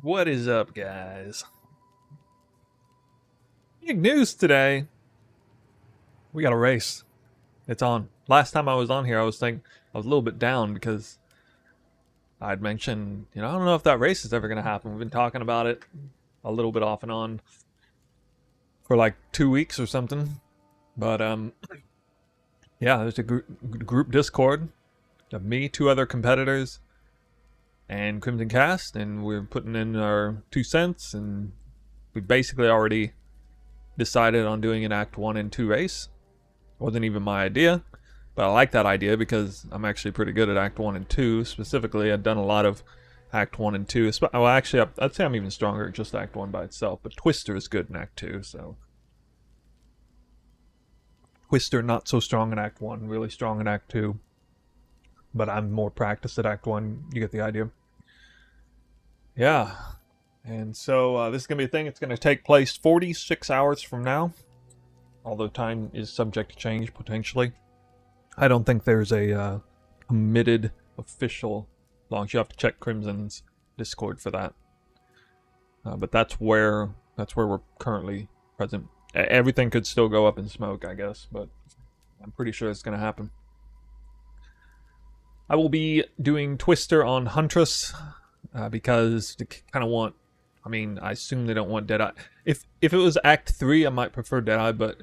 What is up, guys? Big news today. We got a race. It's on. Last time I was on here, I was a little bit down because I'd mentioned, I don't know if that race is ever going to happen. We've been talking about it a little bit off and on for like 2 weeks or something. But, yeah, there's a group Discord of me, 2 other competitors, and Crimson Cast, and we're putting in our 2 cents, and we basically already decided on doing an Act 1 and 2 race. Wasn't even my idea, but I like that idea because I'm actually pretty good at Act 1 and 2. Specifically, I've done a lot of Act 1 and 2. Well, actually, I'd say I'm even stronger at just Act 1 by itself, but Twister is good in Act 2, so... Twister not so strong in Act 1, really strong in Act 2. But I'm more practiced at Act 1, you get the idea. Yeah. And so this is going to be a thing. It's going to take place 46 hours from now. Although time is subject to change, potentially. I don't think there's a committed official launch. You have to check Crimson's Discord for that. But that's where we're currently present. Everything could still go up in smoke, I guess. But I'm pretty sure it's going to happen. I will be doing Twister on Huntress. Because they kind of want... I mean, I assume they don't want Deadeye. If it was Act 3, I might prefer Deadeye, but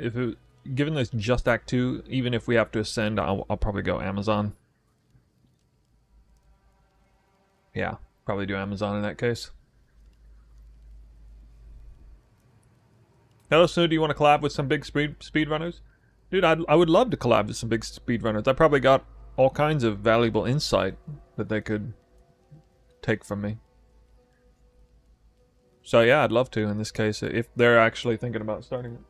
given this just Act 2, even if we have to ascend, I'll probably go Amazon. Yeah, probably do Amazon in that case. Hello, Snow, do you want to collab with some big speedrunners? Dude, I would love to collab with some big speedrunners. I probably got all kinds of valuable insight that they could take from me. So yeah, I'd love to in this case, if they're actually thinking about starting it.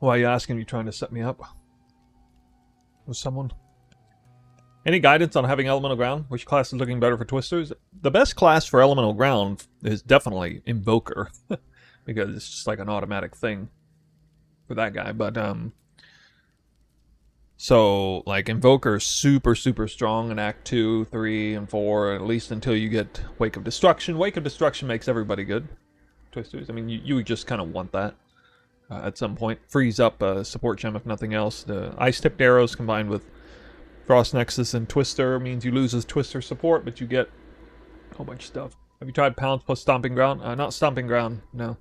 Why are you asking? You trying to set me up with someone? Any guidance on having elemental ground? Which class is looking better for twisters? The best class for elemental ground is definitely Invoker. Because it's just like an automatic thing for that guy. But so, like, Invoker is super, super strong in Act 2, 3, and 4, at least until you get Wake of Destruction. Wake of Destruction makes everybody good. Twisters. I mean, you just kind of want that at some point. Frees up a support gem if nothing else. The Ice-Tipped Arrows combined with Frost Nexus and Twister means you lose his Twister support, but you get a whole bunch of stuff. Have you tried Pounce plus Stomping Ground? Not Stomping Ground, no.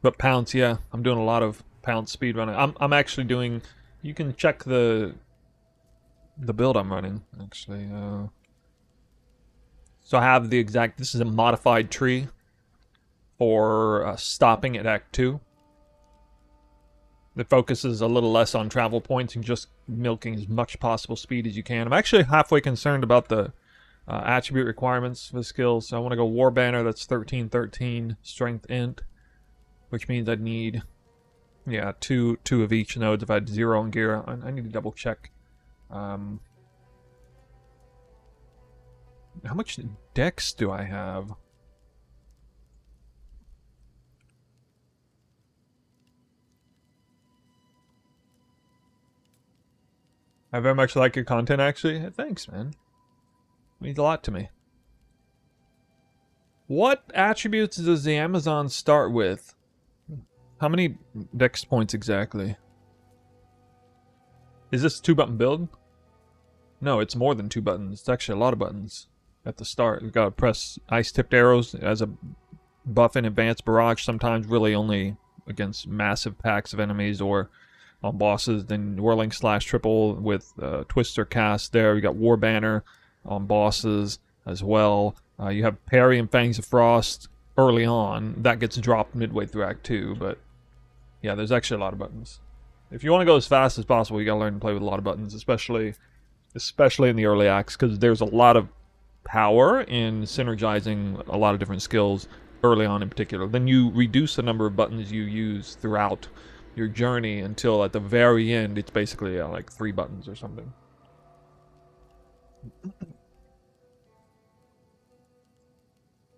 But Pounce, yeah. I'm doing a lot of Pounce speedrunning. I'm actually doing... You can check the build I'm running, actually. So I have the exact... This is a modified tree for stopping at Act 2. It focuses a little less on travel points and just milking as much possible speed as you can. I'm actually halfway concerned about the attribute requirements for the skills. So I want to go War Banner, that's 13-13, Strength Int, which means I'd need... Yeah, two of each nodes if I had 0 on gear. I need to double check. How much dex do I have? I very much like your content, actually. Thanks, man. It means a lot to me. What attributes does the Amazon start with? How many dex points exactly? Is this a 2-button build? No, it's more than 2 buttons. It's actually a lot of buttons at the start. You've got to press Ice-Tipped Arrows as a buff in Advanced Barrage, sometimes really only against massive packs of enemies or on bosses. Then Whirling Slash Triple with Twister Cast there. You got War Banner on bosses as well. You have Parry and Fangs of Frost early on. That gets dropped midway through Act 2, but... Yeah, there's actually a lot of buttons. If you want to go as fast as possible, you gotta learn to play with a lot of buttons, especially in the early acts, because there's a lot of power in synergizing a lot of different skills early on in particular. Then you reduce the number of buttons you use throughout your journey until at the very end, it's basically like 3 buttons or something.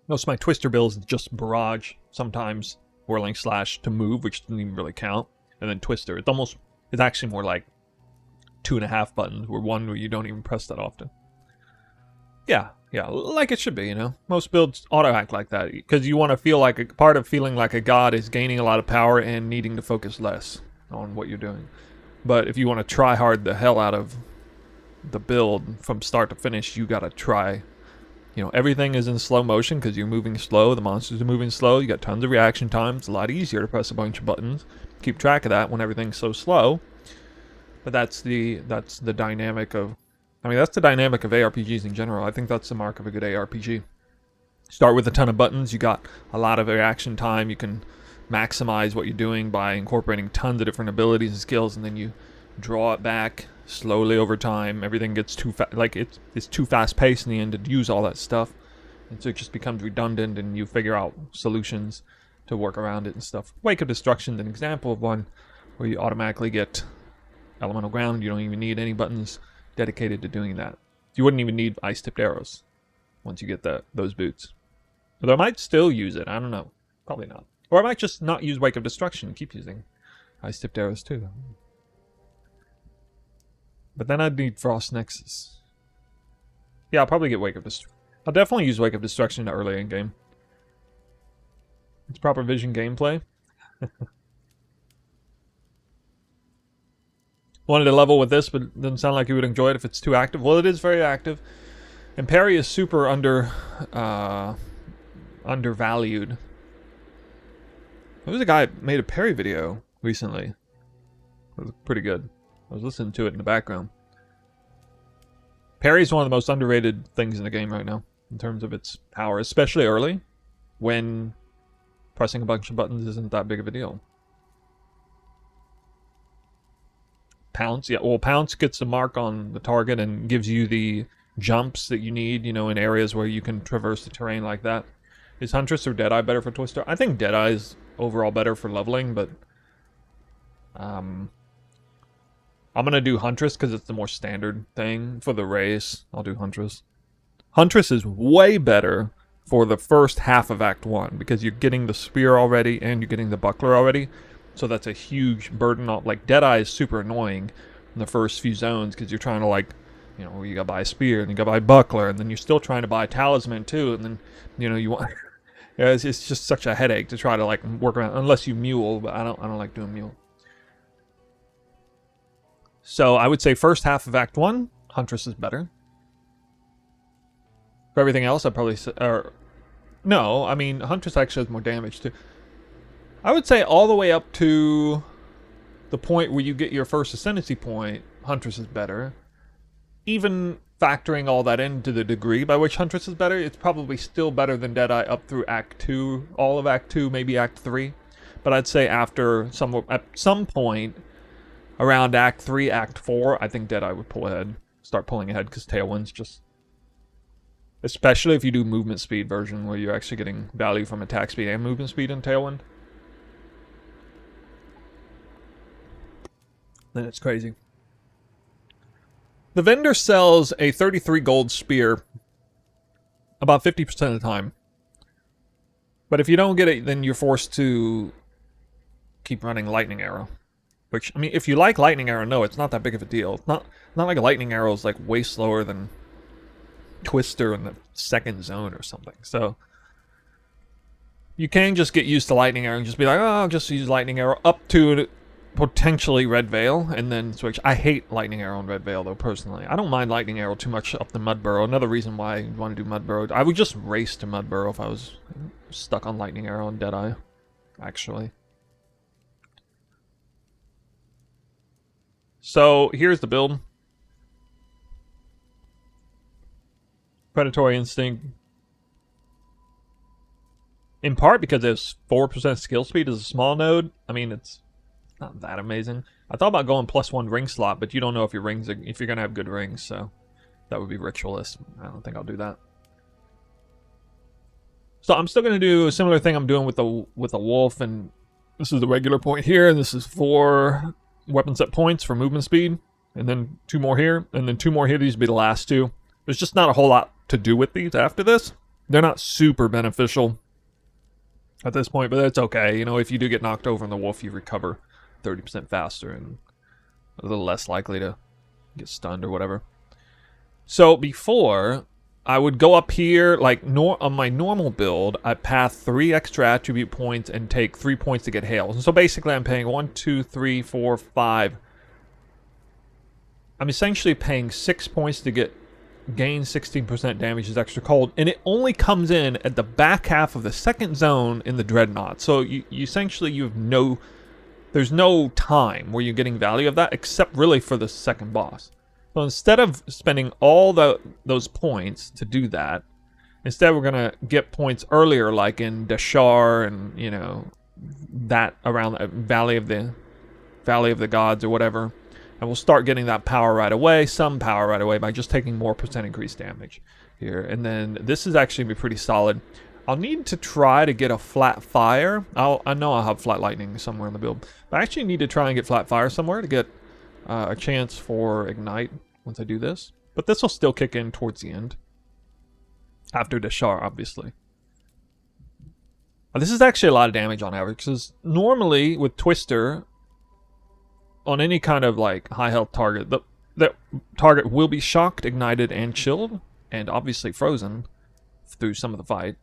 Most of my Twister builds is just Barrage, sometimes Whirling Slash to move, which doesn't even really count, and then Twister. It's actually more like 2.5 buttons, where you don't even press that often. Yeah, yeah, like it should be, you know. Most builds auto-act like that, because you want to feel like a part of feeling like a god is gaining a lot of power and needing to focus less on what you're doing. But if you want to try hard the hell out of the build from start to finish, you gotta try. You know, everything is in slow motion because you're moving slow, the monsters are moving slow, you got tons of reaction time, it's a lot easier to press a bunch of buttons. Keep track of that when everything's so slow. But that's the dynamic of, I mean, that's the dynamic of ARPGs in general. I think that's the mark of a good ARPG. Start with a ton of buttons, you got a lot of reaction time, you can maximize what you're doing by incorporating tons of different abilities and skills, and then you draw it back slowly over time. Everything gets too like it's too fast paced in the end to use all that stuff, and so it just becomes redundant, and you figure out solutions to work around it and stuff. Wake of Destruction is an example of one where you automatically get elemental ground. You don't even need any buttons dedicated to doing that. You wouldn't even need ice tipped arrows once you get those boots. But I might still use it, I don't know, probably not. Or I might just not use Wake of Destruction and keep using ice tipped arrows too. But then I'd need Frost Nexus. Yeah, I'll probably get Wake of Destruction. I'll definitely use Wake of Destruction early in game. It's proper vision gameplay. Wanted to level with this, but doesn't sound like you would enjoy it if it's too active. Well, it is very active. And parry is super undervalued. There was a guy that made a parry video recently. It was pretty good. I was listening to it in the background. Parry is one of the most underrated things in the game right now, in terms of its power, especially early, when pressing a bunch of buttons isn't that big of a deal. Pounce, yeah, well, Pounce gets a mark on the target and gives you the jumps that you need, you know, in areas where you can traverse the terrain like that. Is Huntress or Deadeye better for Twister? I think Deadeye is overall better for leveling, but I'm gonna do Huntress because it's the more standard thing for the race. I'll do Huntress. Huntress is way better for the first half of Act 1 because you're getting the spear already and you're getting the buckler already. So that's a huge burden off. Like, Deadeye is super annoying in the first few zones because you're trying to, like, you know, you gotta buy a spear and you gotta buy a buckler and then you're still trying to buy a talisman too, and then, you know, you want yeah, it's just such a headache to try to, like, work around, unless you mule, but I don't like doing mule. So I would say first half of Act 1, Huntress is better. For everything else, I'd probably say, or no, I mean, Huntress actually has more damage too. I would say all the way up to the point where you get your first ascendancy point, Huntress is better. Even factoring all that into the degree by which Huntress is better, it's probably still better than Deadeye up through Act 2, all of Act 2, maybe Act 3. But I'd say after at some point around Act 3, Act 4, I think Deadeye would pull ahead, start pulling ahead, because Tailwind's just, especially if you do movement speed version where you're actually getting value from attack speed and movement speed in Tailwind, then it's crazy. The vendor sells a 33 gold spear about 50% of the time. But if you don't get it, then you're forced to keep running Lightning Arrow. Which, I mean, if you like Lightning Arrow, no, it's not that big of a deal. It's not like a Lightning Arrow is like way slower than Twister in the second zone or something. So you can just get used to Lightning Arrow and just be like, oh, I'll just use Lightning Arrow up to potentially Red Veil, and then switch. I hate Lightning Arrow and Red Veil, though, personally. I don't mind Lightning Arrow too much up the Mudburrow. Another reason why I want to do Mudburrow. I would just race to Mudburrow if I was stuck on Lightning Arrow and Deadeye, actually. So, here's the build. Predatory Instinct. In part because there's 4% skill speed as a small node. I mean, it's not that amazing. I thought about going +1 ring slot, but you don't know if your rings are, if you're gonna have good rings, so that would be Ritualist. I don't think I'll do that. So I'm still gonna do a similar thing I'm doing with the wolf, and this is the regular point here, and this is 4 weapon set points for movement speed, and then 2 more here, and then 2 more here. These would be the last 2. There's just not a whole lot to do with these after this. They're not super beneficial at this point, but that's okay. You know, if you do get knocked over in the wolf, you recover 30% faster and a little less likely to get stunned or whatever. So before, I would go up here, like on my normal build, I path 3 extra attribute points and take 3 points to get hail. And so basically I'm paying 1, 2, 3, 4, 5. I'm essentially paying 6 points to gain 16% damage as extra cold. And it only comes in at the back half of the second zone in the Dreadnought. So you essentially, there's no time where you're getting value of that, except really for the second boss. So instead of spending all those points to do that, instead we're gonna get points earlier, like in Dashar and, you know, that around the Valley of the Gods or whatever, and we'll start getting that power right away, some power right away, by just taking more percent increased damage here. And then this is actually be pretty solid. I'll need to try to get a flat fire. I know I'll have flat lightning somewhere in the build, but I actually need to try and get flat fire somewhere to get a chance for ignite once I do this. But this will still kick in towards the end. After Dashar, obviously. This is actually a lot of damage on average, because normally with Twister, on any kind of like high health target, the target will be shocked, ignited, and chilled, and obviously frozen through some of the fight.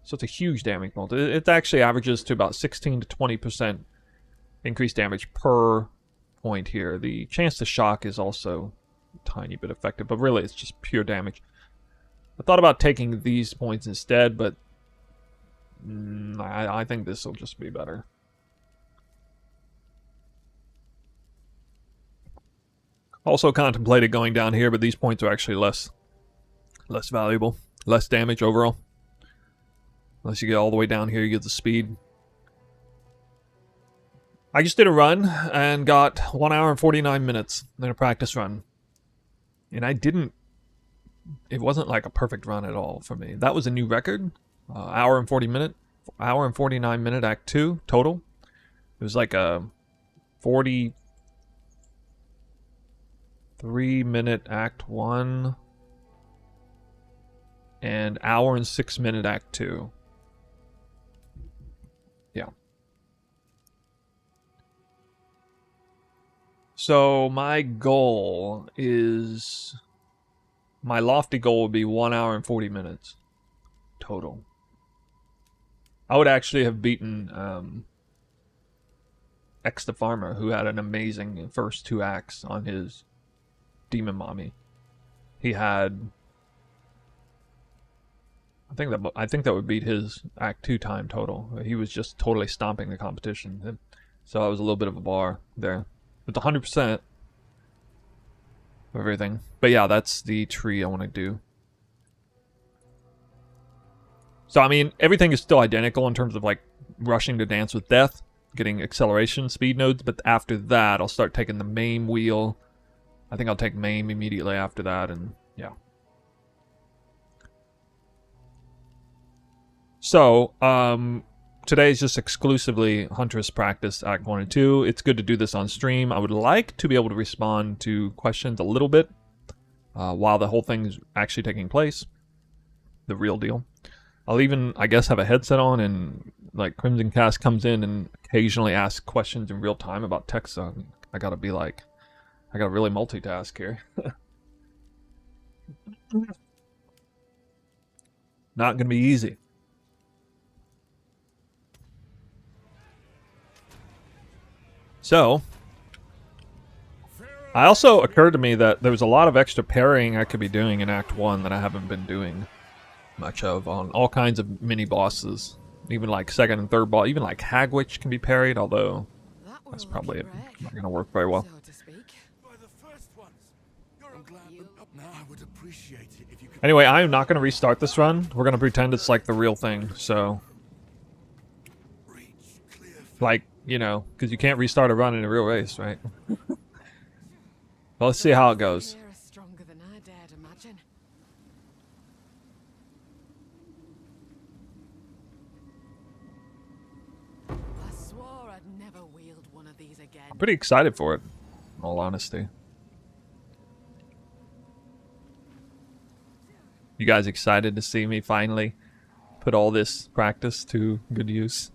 So it's a huge damage multi. It actually averages to about 16 to 20% increased damage per point here. The chance to shock is also a tiny bit effective, but really it's just pure damage. I thought about taking these points instead, but I think this will just be better. Also contemplated going down here, but these points are actually less valuable, less damage overall. Unless you get all the way down here, you get the speed. I just did a run and got 1 hour and 49 minutes in a practice run. And it wasn't like a perfect run at all for me. That was a new record. Hour and 49 minute Act 2 total. It was like a 43 minute Act 1 and hour and 6 minute Act 2. Yeah. So my lofty goal would be 1 hour and 40 minutes total. I would actually have beaten X the Farmer, who had an amazing first 2 acts on his Demon Mommy. He had, I think that would beat his Act 2 time total. He was just totally stomping the competition. So that was a little bit of a bar there. With 100% of everything. But yeah, that's the tree I want to do. So I mean, everything is still identical in terms of like rushing to Dance with Death, getting acceleration speed nodes, but after that I'll start taking the MAME wheel. I think I'll take MAME immediately after that, and yeah. So, today is just exclusively Huntress practice, Act 1 and 2. It's good to do this on stream. I would like to be able to respond to questions a little bit while the whole thing's actually taking place. The real deal. I'll even, I guess, have a headset on, and like Crimson Cast comes in and occasionally asks questions in real time about text. So I gotta be like, I gotta really multitask here. Not gonna be easy. So, I also occurred to me that there was a lot of extra parrying I could be doing in Act 1 that I haven't been doing much of on all kinds of mini bosses. Even like second and third boss, even like Hagwitch can be parried, although that's probably not going to work very well. Anyway, I am not going to restart this run. We're going to pretend it's like the real thing, so... Like, you know, because you can't restart a run in a real race, right? Well, let's see how it goes. I'm pretty excited for it, in all honesty. You guys excited to see me finally put all this practice to good use?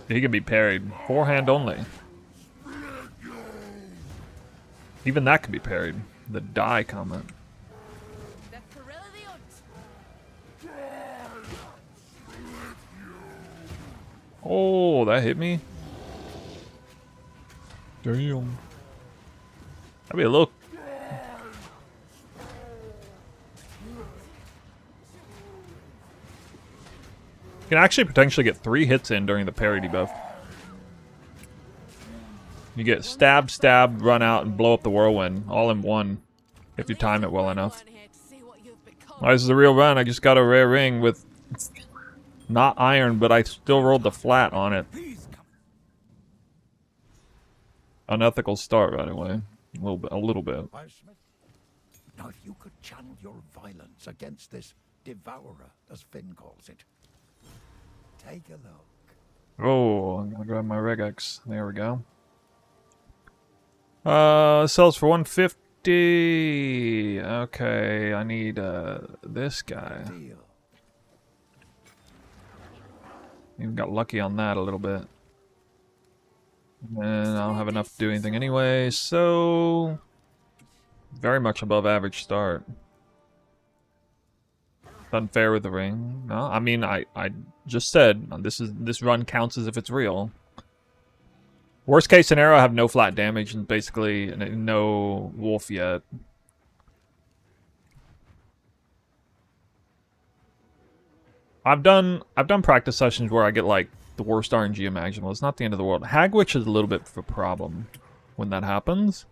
He can be parried. Forehand only. Even that can be parried. The die comment. Oh, that hit me. Damn. That'd be a little. You can actually potentially get 3 hits in during the parry debuff. You get stab, stab, run out, and blow up the whirlwind all in one if you time it well enough. Oh, this is a real run. I just got a rare ring with not iron, but I still rolled the flat on it. Unethical start right away. A little bit. Now, if you could channel your violence against this devourer, as Finn calls it. Take a look. Oh, I'm gonna grab my regex. There we go. Sells for 150. Okay, I need this guy. Even got lucky on that a little bit. And I don't have enough to do anything anyway, so very much above average start. Unfair with the ring. No, I mean I just said this run counts as if it's real. Worst case scenario, I have no flat damage and basically no wolf yet. I've done practice sessions where I get like the worst RNG imaginable. It's not the end of the world. Hagwitch is a little bit of a problem when that happens,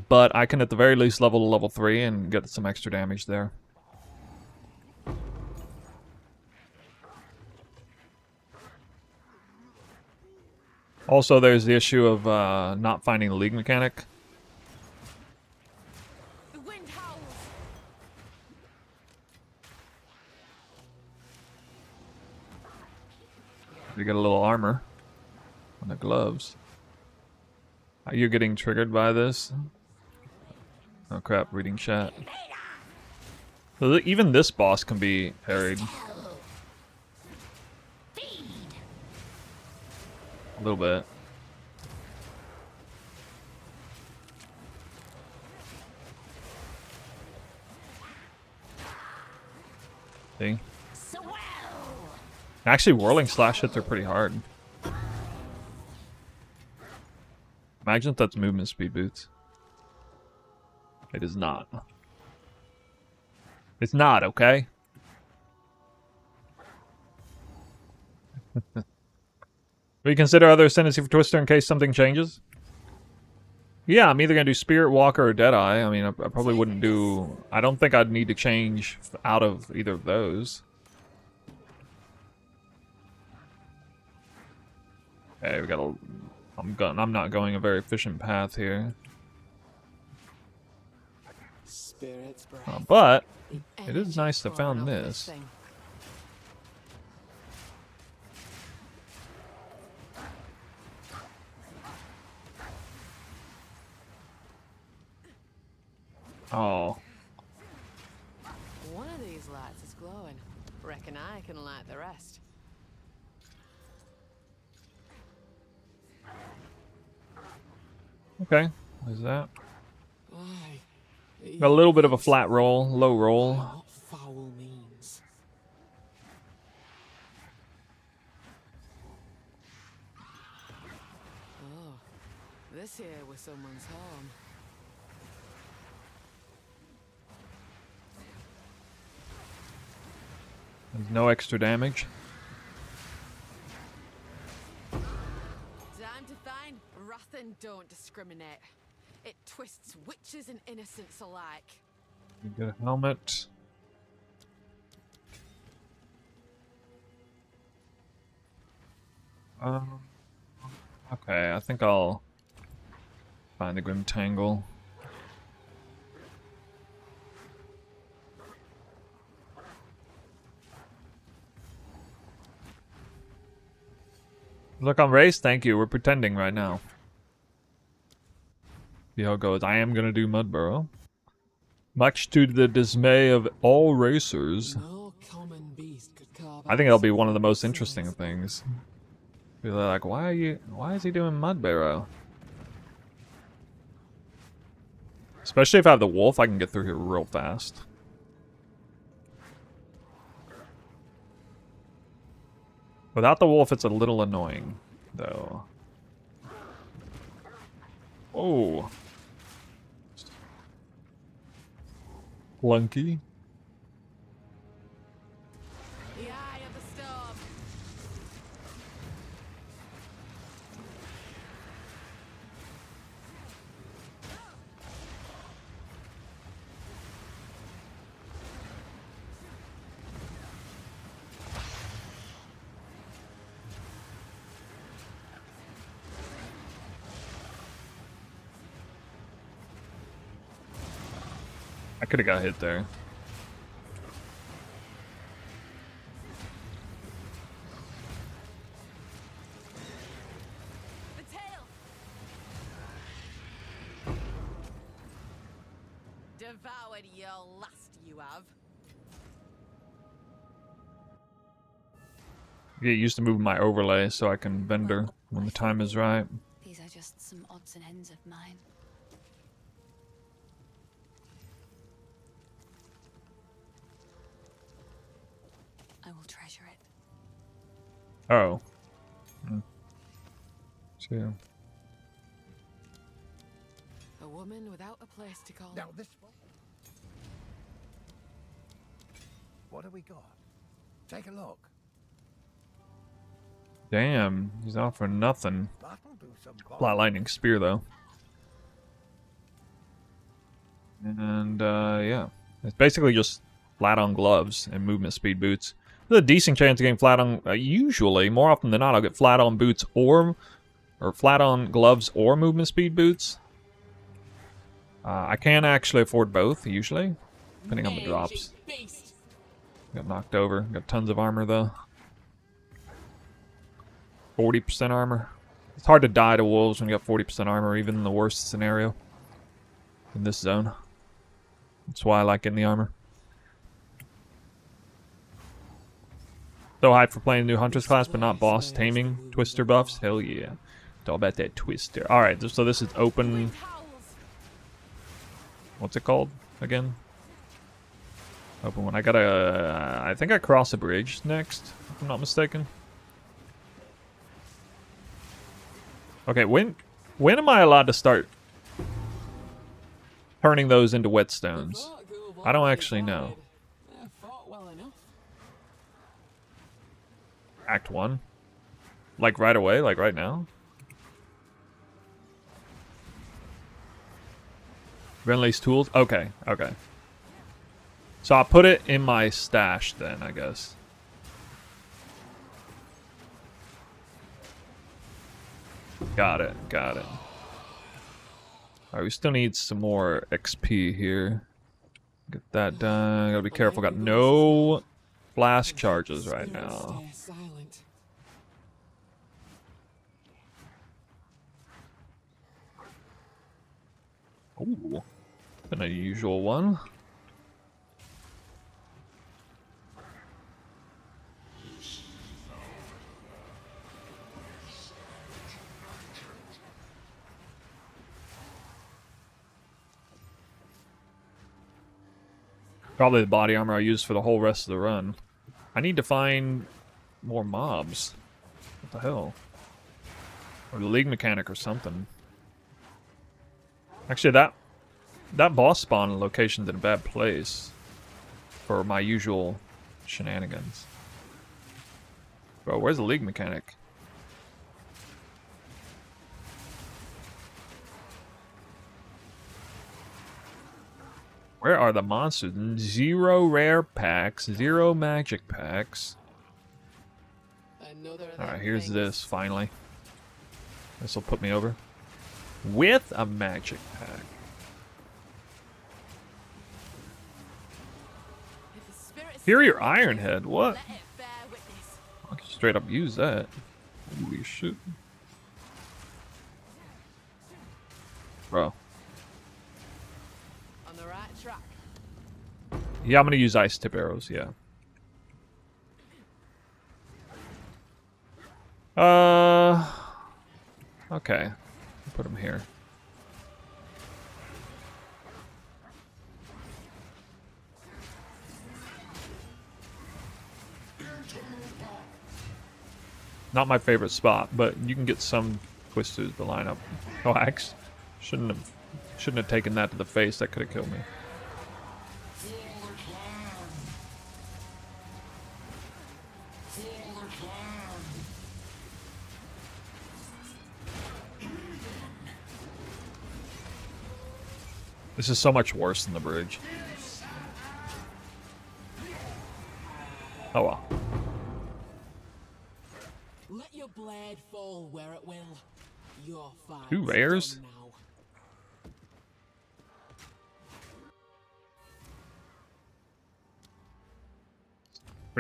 but I can at the very least level to level 3 and get some extra damage there. Also, there's the issue of not finding the league mechanic. The wind howls. You get a little armor on the gloves. Are you getting triggered by this? Oh crap, reading chat. So even this boss can be parried. A little bit. See? Actually, whirling slash hits are pretty hard. Imagine if that's movement speed boots. It is not. It's not, okay? Will you consider other ascendancy for Twister in case something changes? Yeah, I'm either going to do Spirit Walker or Deadeye. I mean, I probably wouldn't do... I don't think I'd need to change out of either of those. Okay, we got a... I'm not going a very efficient path here. But it is nice to found this. Oh. One of these lights is glowing. Reckon I can light the rest. Okay, what is that? Got a little bit of a flat roll, low roll. What foul means. Oh, this here was someone's home. There's no extra damage. Time to find Rathan don't discriminate. It twists witches and innocents alike. You get a helmet. Okay, I think I'll find the Grim Tangle. Look on race, thank you. We're pretending right now. See how it goes. I am gonna do Mudburrow. Much to the dismay of all racers. No common beast could carve I think it'll be one of the most interesting things. Be like, why is he doing mud barrow? Especially if I have the wolf, I can get through here real fast. Without the wolf, it's a little annoying, though. Oh. Clunky. The eye of the storm. I could have got hit there. The tail. Devoured your last, you have. Get used to moving my overlay so I can vendor when the time is right. These are just some odds and ends of mine. I will treasure it. Oh. So. A woman without a place to call. Now this one. What have we got? Take a look. Damn, he's offering nothing. That'll do some Flat lightning spear though. And yeah. It's basically just flat on gloves and movement speed boots. There's a decent chance of getting flat on usually, more often than not, I'll get flat on boots or flat on gloves or movement speed boots. I can actually afford both usually, depending on the drops. Got knocked over. Got tons of armor though. 40% armor. It's hard to die to wolves when you got 40% armor, even in the worst scenario. In this zone. That's why I like getting the armor. So hyped for playing the new Huntress class, but not boss taming Twister buffs. Hell yeah. It's all about that Twister. Alright, so this is open. What's it called again? Open one. I gotta. I think I cross a bridge next, if I'm not mistaken. Okay, when am I allowed to start turning those into whetstones? I don't actually know. Act 1? Like right away? Like right now? Renly's tools? Okay, okay. So I'll put it in my stash then, I guess. Got it, got it. Alright, we still need some more XP here. Get that done. Gotta be careful. Got no flask charges right now. Ooh, an unusual one. Probably the body armor I use for the whole rest of the run. I need to find more mobs. What the hell? Or the league mechanic or something. Actually, that boss spawn location's in a bad place for my usual shenanigans. Bro, where's the league mechanic? Where are the monsters? 0 rare packs, 0 magic packs. Alright, here's this, finally. This will put me over. With a magic pack. Here your Iron Head, what? I can straight up use that. Holy shit. Bro. On the right track. Yeah, I'm gonna use ice tip arrows, yeah. Okay. Put him here. Not my favorite spot, but you can get some twisters to line up. Oh, axe. Shouldn't have taken that to the face. That could have killed me. This is so much worse than the bridge. Oh well. Let your blade fall where it will. Your fight 2 rares? done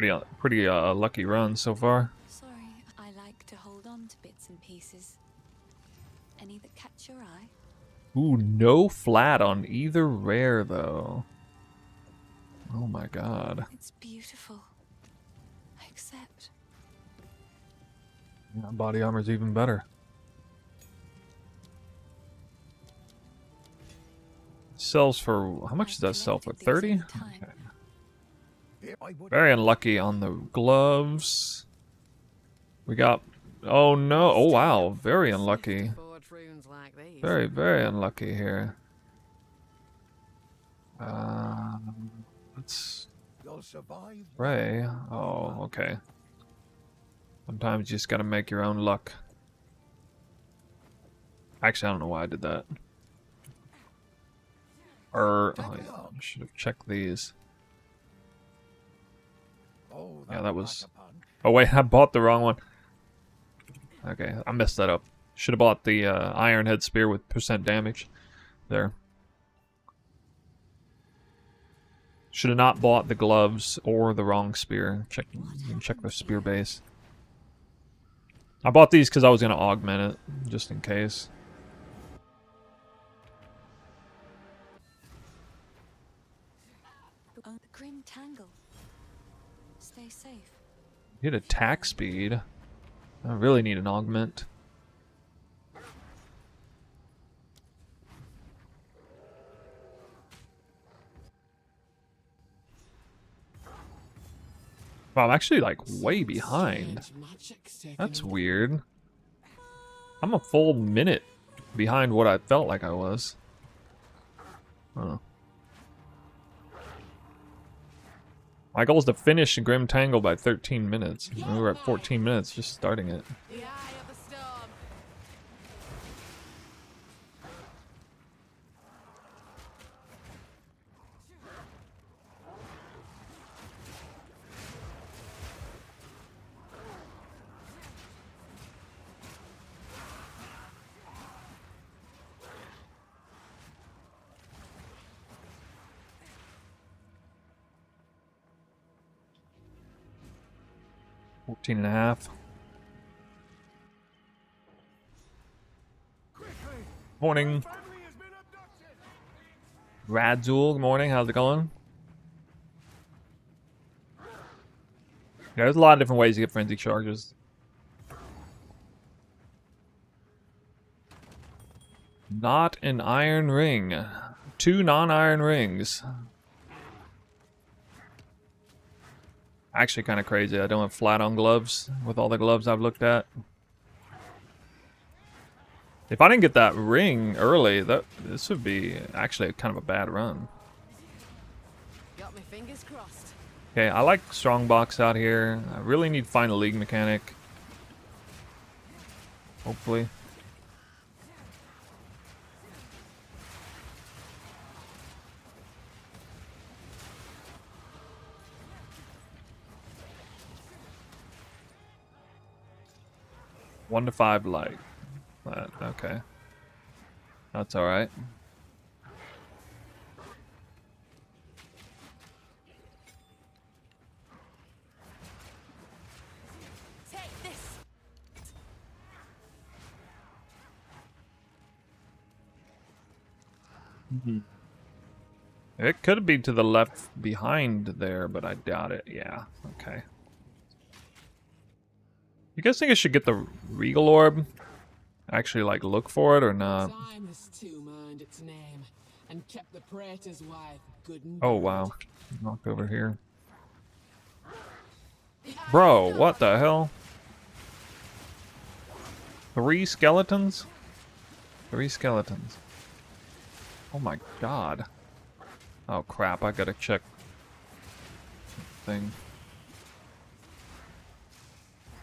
now. Pretty lucky run so far. Sorry, I like to hold on to bits and pieces. Any that catch your eye? Ooh, no flat on either rare though. Oh my god. It's beautiful. I accept. Yeah, body armor's even better. Sells for, how much does that sell for? 30? Okay. Very unlucky on the gloves. We got, oh no, oh wow, very unlucky. Very, very unlucky here. Let's Ray. Oh, okay. Sometimes you just gotta make your own luck. Actually, I don't know why I did that. Or oh, yeah, I should have checked these. Yeah, that was. Oh wait, I bought the wrong one. Okay, I messed that up. Should have bought the Iron Head Spear with % damage. There. Should have not bought the gloves or the wrong spear. Check the spear base. I bought these because I was gonna augment it, just in case. Oh, the grim tangle. Stay safe. Hit attack speed. I really need an augment. Wow, I'm actually like way behind. That's weird. I'm a full minute behind what I felt like I was. Oh. My goal is to finish Grim Tangle by 13 minutes. We were at 14 minutes just starting it. The eye of the storm. 14 and a half. Morning. Radzul, good morning. How's it going? Yeah, there's a lot of different ways to get frenzy charges. Not an iron ring. 2 non-iron rings. Actually kind of crazy. I don't have flat on gloves with all the gloves I've looked at. If I didn't get that ring early, this would be actually kind of a bad run. Got my fingers crossed. Okay, I like Strongbox out here. I really need to find a league mechanic. Hopefully. One to 5 light. Okay. That's alright. Take this. It could be to the left behind there, but I doubt it. Yeah, okay. You guys think I should get the Regal Orb? actually like look for it or not? Time has too earned its name and kept the praetor's wife good and Oh good. wow. Knocked over here. Bro, what the hell? 3 skeletons? 3 skeletons. Oh my god. Oh crap, I gotta check thing.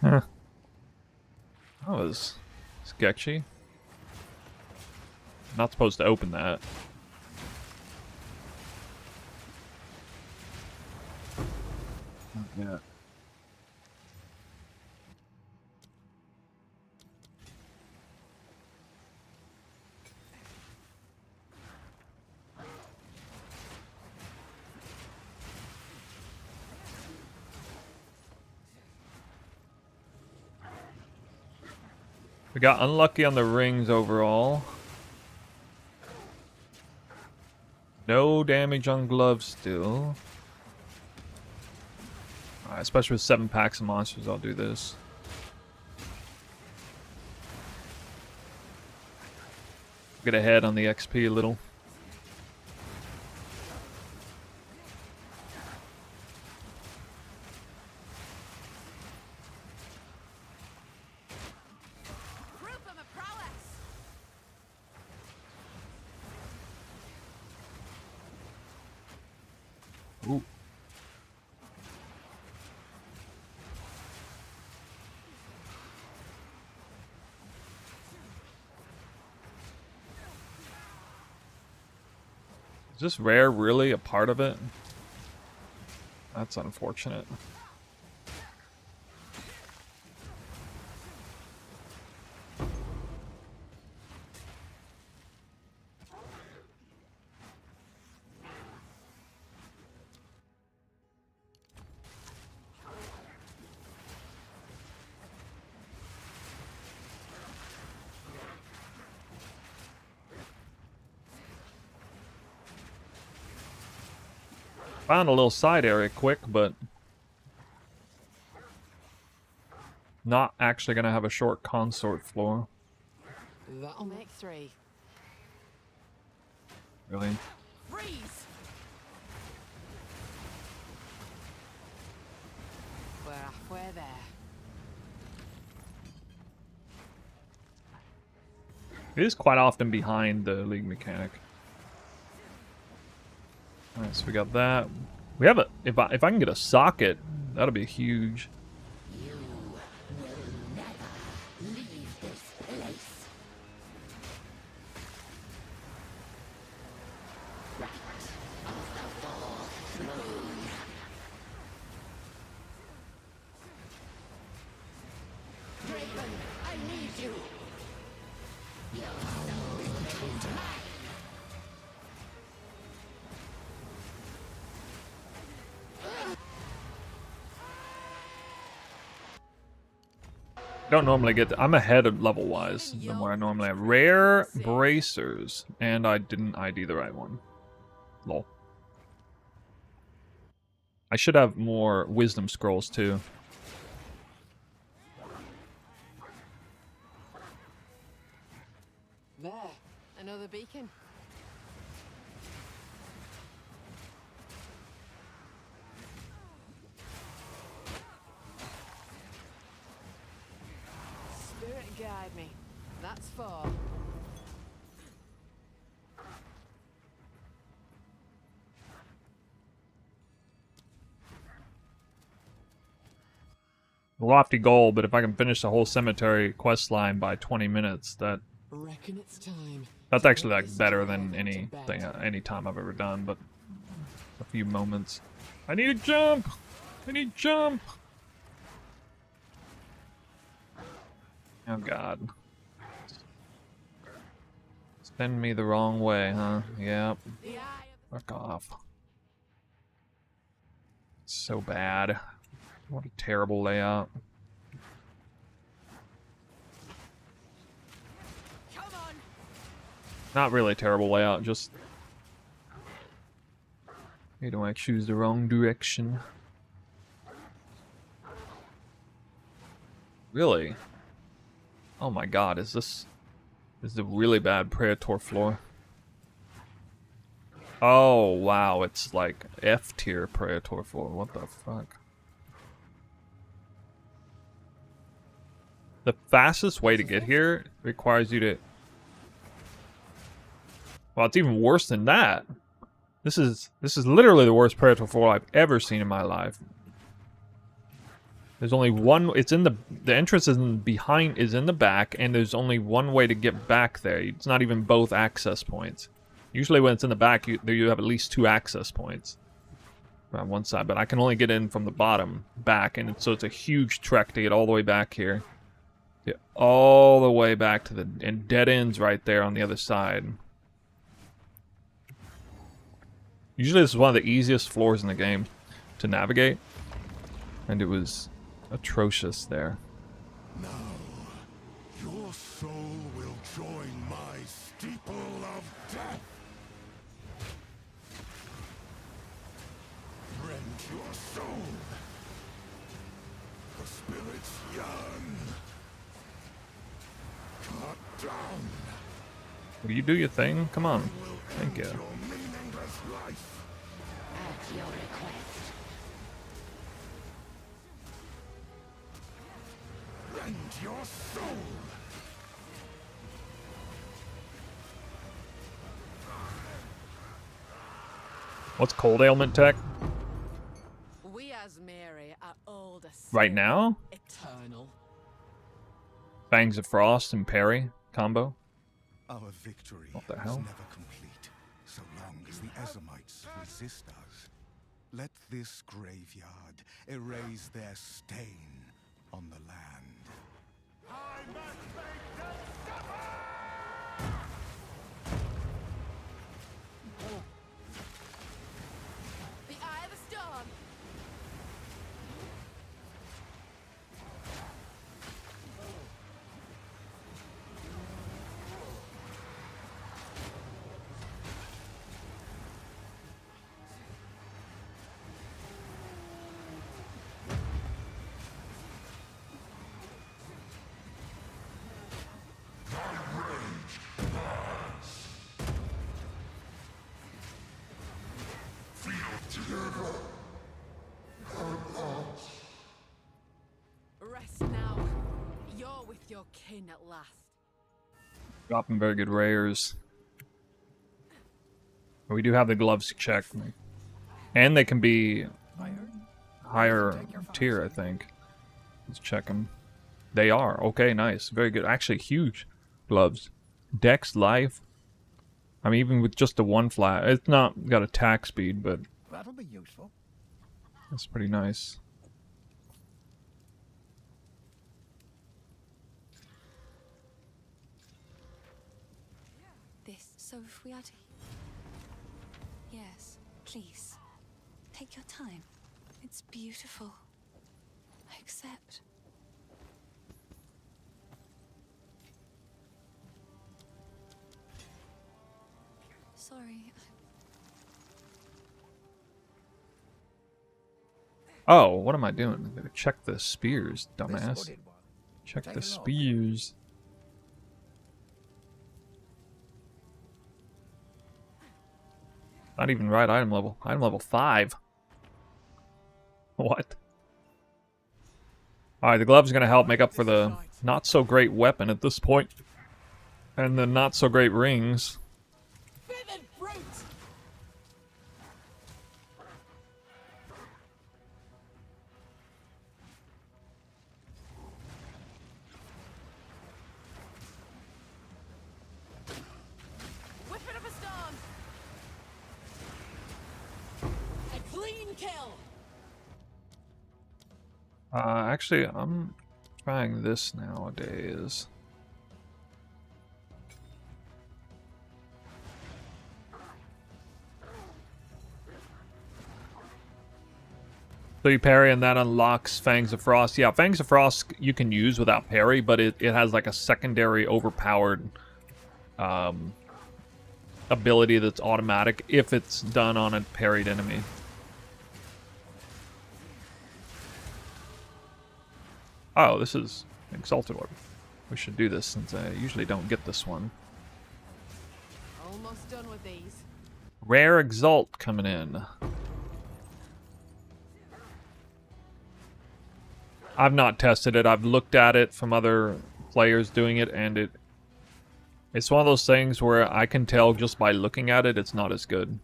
Huh. That was sketchy. Not supposed to open that. Not yet. We got unlucky on the rings overall. No damage on gloves still. Alright, especially with 7 packs of monsters, I'll do this. Get ahead on the XP a little. Proof of a prowess. Ooh. Is this rare really a part of it? That's unfortunate. Found a little side area quick, but not actually gonna have a short consort floor. That'll make 3. Really? Freeze! We're halfway there. It is quite often behind the league mechanic. Alright, so we got that. We have a if I can get a socket, that'll be huge. You will never leave this place. Right of the full moon. Draven, I need you. Your soul is mine. Don't normally get I'm ahead of level wise than where I normally have. Rare bracers. And I didn't ID the right one. Lol. I should have more wisdom scrolls too. There. Another beacon. Spirit guide me. That's 4. Lofty goal, but if I can finish the whole cemetery quest line by 20 minutes, Reckon it's time. that's to actually put like this better trial than to anything, bed. any time I've ever done. But a few moments. I need a jump. I need jump. Oh God. Send me the wrong way, huh? Yep. The eye of Fuck off. So bad. What a terrible layout. Come on. Not really terrible layout, just... You don't want to choose the wrong direction. Really? Oh my God, is this... This is a really bad Praetor floor. Oh, wow. It's like F tier Praetor floor. What the fuck? The fastest way to get here requires you to... Well, it's even worse than that. This is literally the worst Praetor floor I've ever seen in my life. There's only one... It's in the entrance is in the back, and there's only one way to get back there. It's not even both access points. Usually when it's in the back, you have at least 2 access points on one side, but I can only get in from the bottom back, and so it's a huge trek to get all the way back here. Get all the way back to the... And dead ends right there on the other side. Usually this is one of the easiest floors in the game to navigate, and it was atrocious there. Now, your soul will join my steeple of death. Rend your soul. The spirits yearn. Cut down. Will you do your thing? Come on. Thank you. Your meaningless life. At your request. Rend your soul. What's cold ailment tech? We as Mary are old as Right now? Eternal. Fangs of Frost and Parry combo. Our victory What the is hell? never complete, so long as the Ezamites resist us. Let this graveyard erase their stain on the land. the eye of the storm. Rest now. You're with your kin at last. Dropping very good rares. We do have the gloves check. And they can be higher tier, I think. Let's check them. They are. Okay, nice. Very good. Actually, huge gloves. Dex life. I mean, even with just the one flat, it's not got attack speed, but That'll be useful. that's pretty nice. This Sophiati. Yes, please. Take your time. It's beautiful. Accept. Sorry. Oh, what am I doing? I gotta check the spears, This dumbass. hooded one. Check Take the a look. spears. Not even right item level. Item level 5. What? Alright, the glove's gonna help make up for the not so great weapon at this point. And the not so great rings. Vivid fruit! Whipping up a storm. A clean kill! Actually, I'm trying this nowadays. So you parry and that unlocks Fangs of Frost. Yeah, Fangs of Frost you can use without parry, but it has like a secondary overpowered ability that's automatic if it's done on a parried enemy. Oh, this is Exalted Orb. We should do this since I usually don't get this one. Almost done with these. Rare Exalt coming in. I've not tested it. I've looked at it from other players doing it, and it's one of those things where I can tell just by looking at it, it's not as good.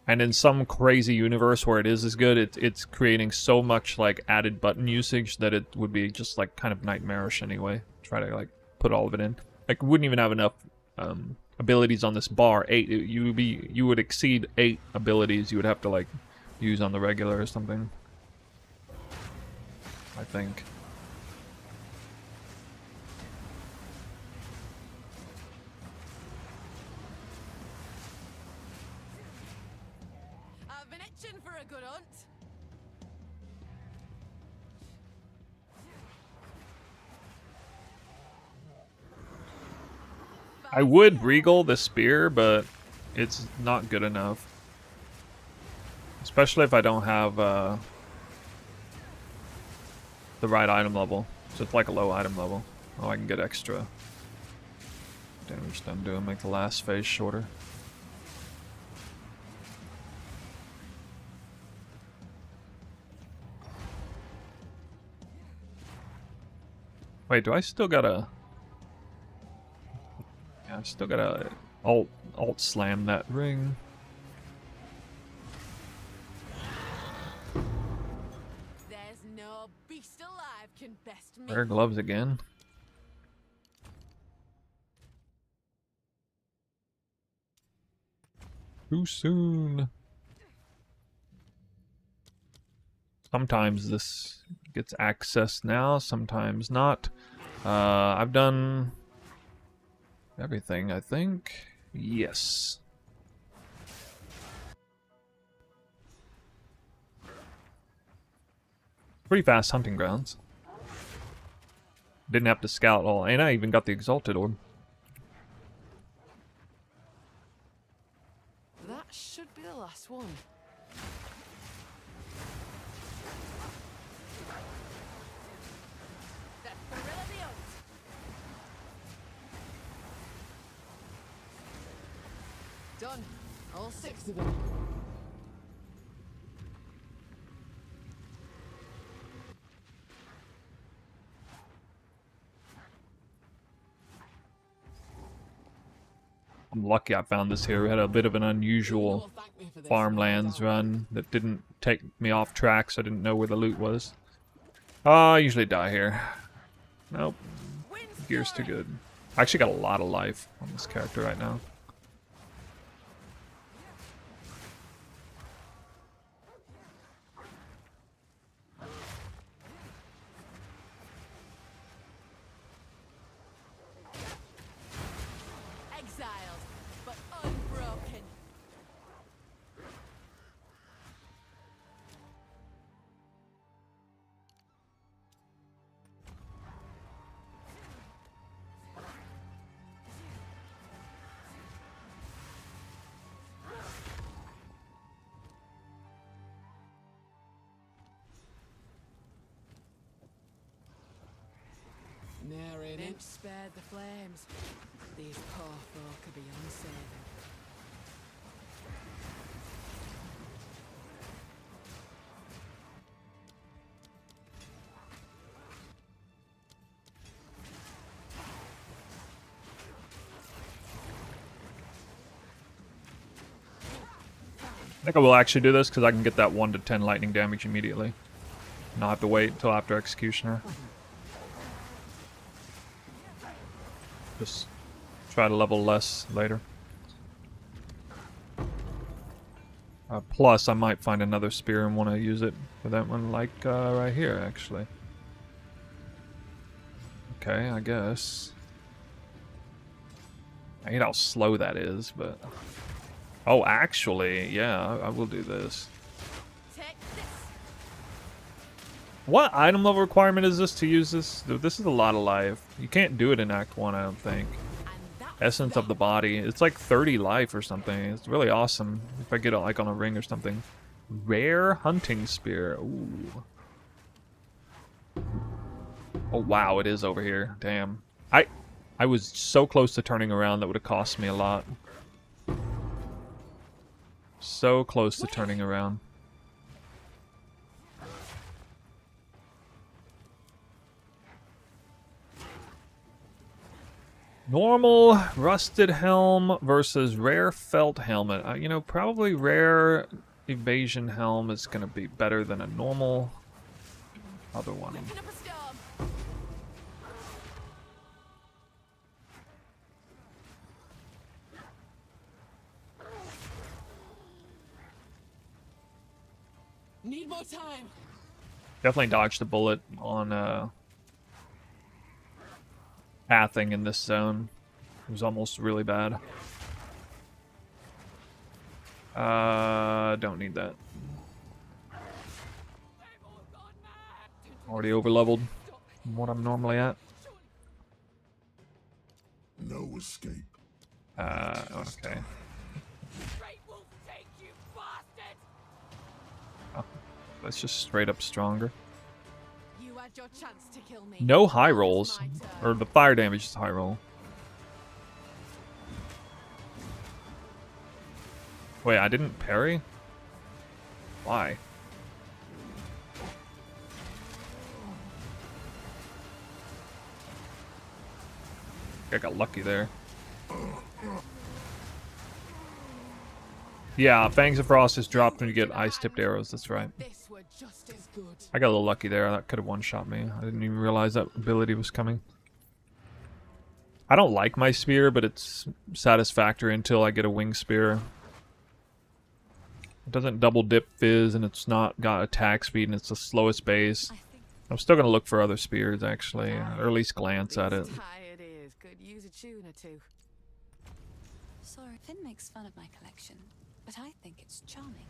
And in some crazy universe where it is as good, it's creating so much like added button usage that it would be just like kind of nightmarish anyway. Try to like put all of it in. Like, wouldn't even have enough abilities on this bar. 8. You would exceed 8 abilities you would have to like use on the regular or something. I think. I've been itching for a good hunt. I would regal the spear, but it's not good enough. Especially if I don't have the right item level. So it's like a low item level. Oh, I can get extra damage done doing, make the last phase shorter. Wait, do I still gotta... Yeah, I still gotta alt slam that ring. There's no beast alive can best me. Rare gloves again. Too soon. Sometimes this gets accessed now, sometimes not. I've done everything, I think. Yes. Pretty fast hunting grounds. Didn't have to scout all, and I even got the Exalted Orb. That should be the last one. The thrill of the hunt. Done. All 6 of them. I'm lucky I found this here. We had a bit of an unusual farmlands run that didn't take me off track, so I didn't know where the loot was. I usually die here. Nope. Gear's too good. I actually got a lot of life on this character right now. Exiled, but unbroken. Near in Inch it. spared the flames. These poor folk are beyond saving. I think I will actually do this because I can get that 1 to 10 lightning damage immediately. Not have to wait until after Executioner. Just try to level less later. Plus, I might find another spear and want to use it for that one, like right here, actually. Okay, I guess. I hate how slow that is, but... Oh, actually, yeah, I will do this. Take this. What item level requirement is this to use this? This is a lot of life. You can't do it in Act 1, I don't think. And that's Essence of the body. It's like 30 life or something. It's really awesome. If I get it like on a ring or something. Rare hunting spear. Ooh. Oh wow, it is over here. Damn. I was so close to turning around, that would have cost me a lot. So close to turning around. Normal rusted helm versus rare felt helmet. You know, probably rare evasion helm is going to be better than a normal other one. Looking up a storm. Need more time. Definitely dodged a bullet on pathing in this zone. It was almost really bad. Don't need that. Already over leveled from what I'm normally at. No escape. Okay. Oh, that's just straight up stronger. You had your chance to kill me. No high Now it's rolls. my turn. Or the fire damage is high roll. Wait, I didn't parry? Why? I got lucky there. Yeah, Fangs of Frost is dropped when you get ice-tipped arrows, that's right. This were just as good. I got a little lucky there. That could have one-shot me. I didn't even realize that ability was coming. I don't like my spear, but it's satisfactory until I get a wing spear. It doesn't double dip fizz, and it's not got attack speed, and it's the slowest base. I'm still going to look for other spears, actually, or at least glance at it. These tired ears could use a tune or two. Sorry, Finn makes fun of my collection, but I think it's charming.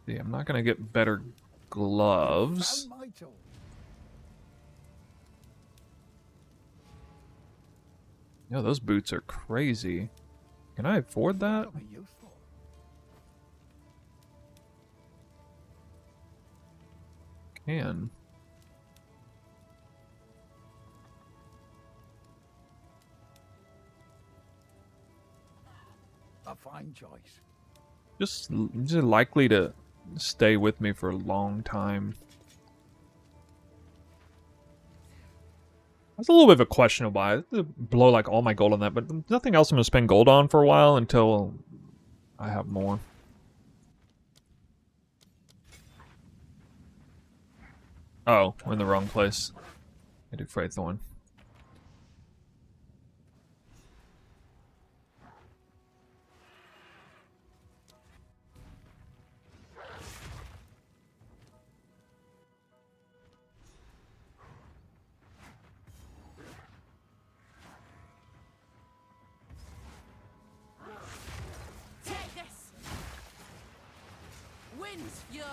Yeah, I'm not going to get better gloves. Found my tool. Yo, those boots are crazy. Can I afford that? Could be useful. Can. A fine choice. Just likely to stay with me for a long time. That's a little bit of a questionable buy. I blow like all my gold on that, but nothing else I'm gonna spend gold on for a while until I have more. Oh, we're in the wrong place. I do Fraythorn. Take this. Wind's fury.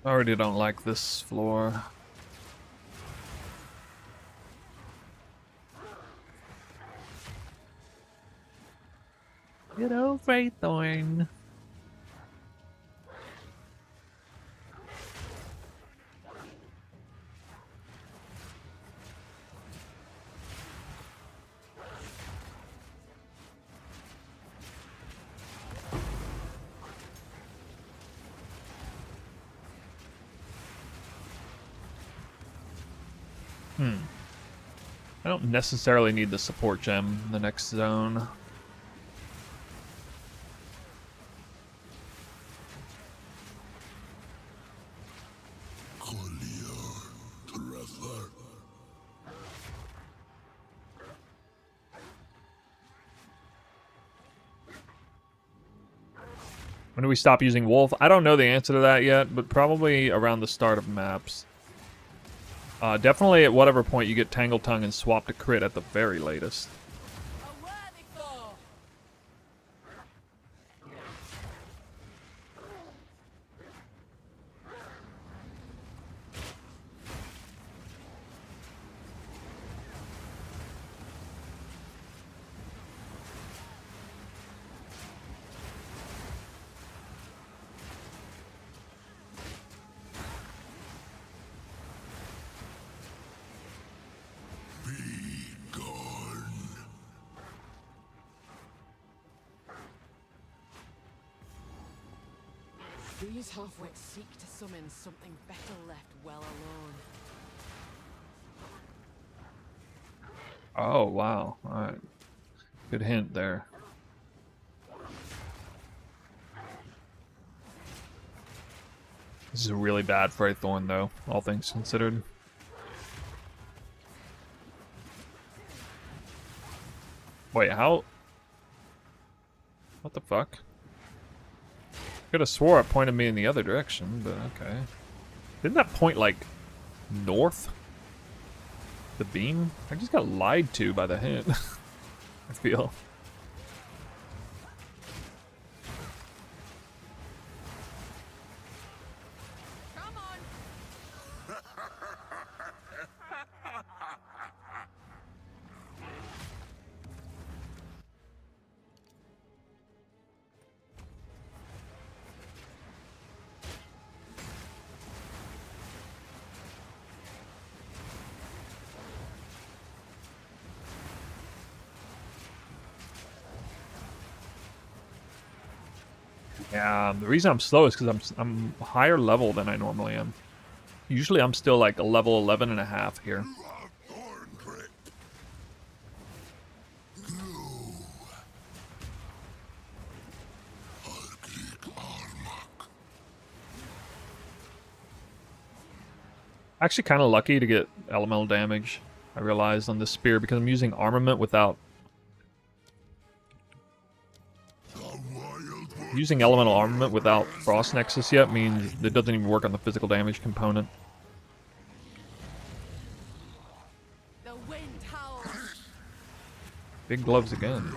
I already don't like this floor. Get over Fraythorn. I don't necessarily need the support gem in the next zone. When do we stop using Wolf? I don't know the answer to that yet, but probably around the start of maps. Definitely at whatever point you get Tangle Tongue and swap to crit at the very latest. A worthy foe. These half-wits seek to summon something better left well alone. Oh, wow. Alright. Good hint there. This is really bad for a Thorn, though, all things considered. Wait, how? What the fuck? Could have swore it pointed me in the other direction, but okay. Didn't that point, like, north? The beam? I just got lied to by the hint. I feel. Come on! Yeah, the reason I'm slow is because I'm higher level than I normally am. Usually I'm still like a level 11 and a half here. Actually kind of lucky to get elemental damage, I realized, on this spear because I'm using armament without... Using elemental armament without Frost Nexus yet means it doesn't even work on the physical damage component. The wind howls. Big gloves again.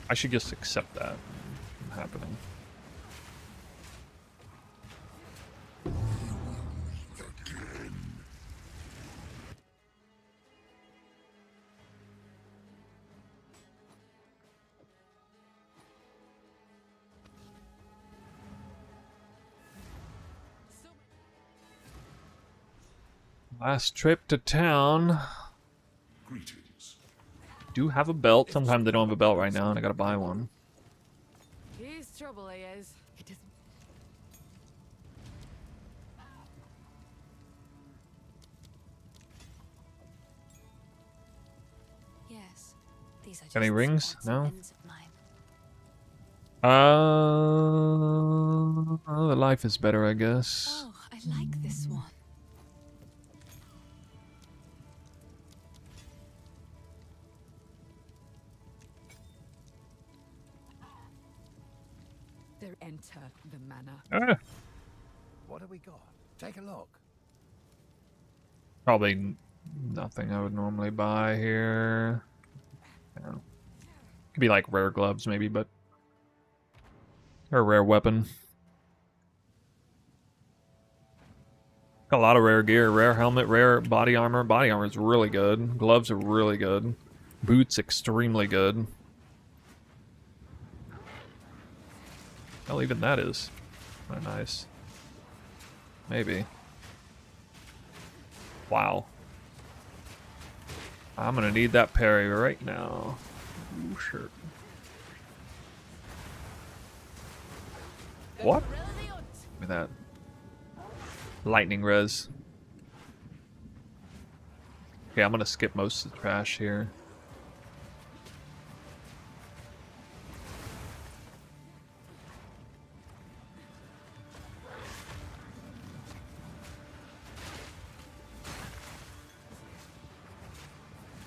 I should just accept that happening. Last trip to town. Greetings. Do have a belt. Sometimes they don't have a belt right now, and I gotta buy one. He's trouble, he is. He doesn't. Yes, these are Got any just rings? odds No? and ends of mine. The life is better, I guess. Oh, I like this one. There enter the manor. Ah, What have we got? Take a look. probably nothing I would normally buy here. Yeah. Could be like rare gloves, maybe, but or a rare weapon. Got a lot of rare gear. Rare helmet, rare body armor. Body armor is really good. Gloves are really good. Boots, extremely good. Hell, even that is kind of nice. Maybe. Wow. I'm gonna need that parry right now. Ooh, sure. What? Look at that. Lightning res. Okay, I'm gonna skip most of the trash here.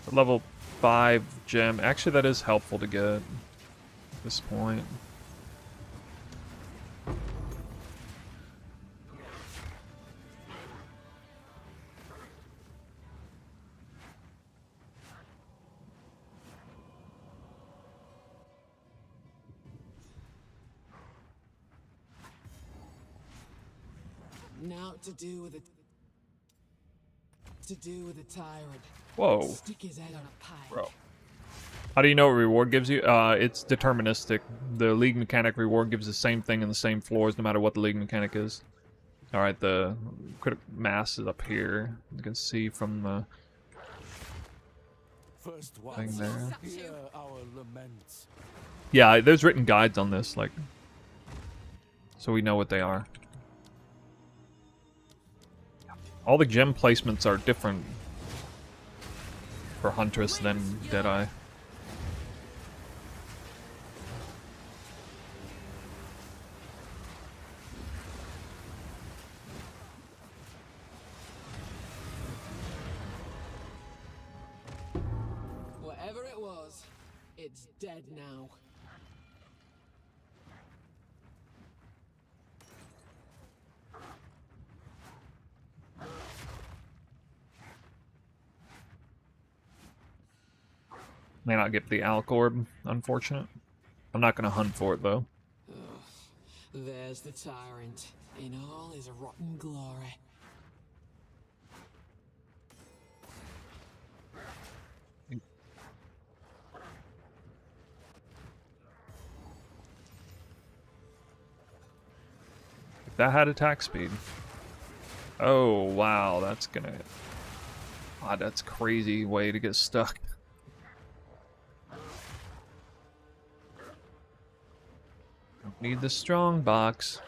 The level 5 gem. Actually, that is helpful to get at this point. Now to do with the tyrant. Whoa. Stick his head on a pike. Bro. How do you know what reward gives you? It's deterministic. The league mechanic reward gives the same thing in the same floors no matter what the league mechanic is. Alright, the critical mass is up here. You can see from the thing there. Hear our laments. Yeah, there's written guides on this, like, so we know what they are. All the gem placements are different for Huntress than Deadeye. Whatever it was, it's dead now. May not get the Alk Orb, unfortunate. I'm not gonna hunt for it though. Ugh. There's the tyrant in all his rotten glory. If that had attack speed. Oh wow, that's gonna. Ah, that's crazy way to get stuck. Need the strong box.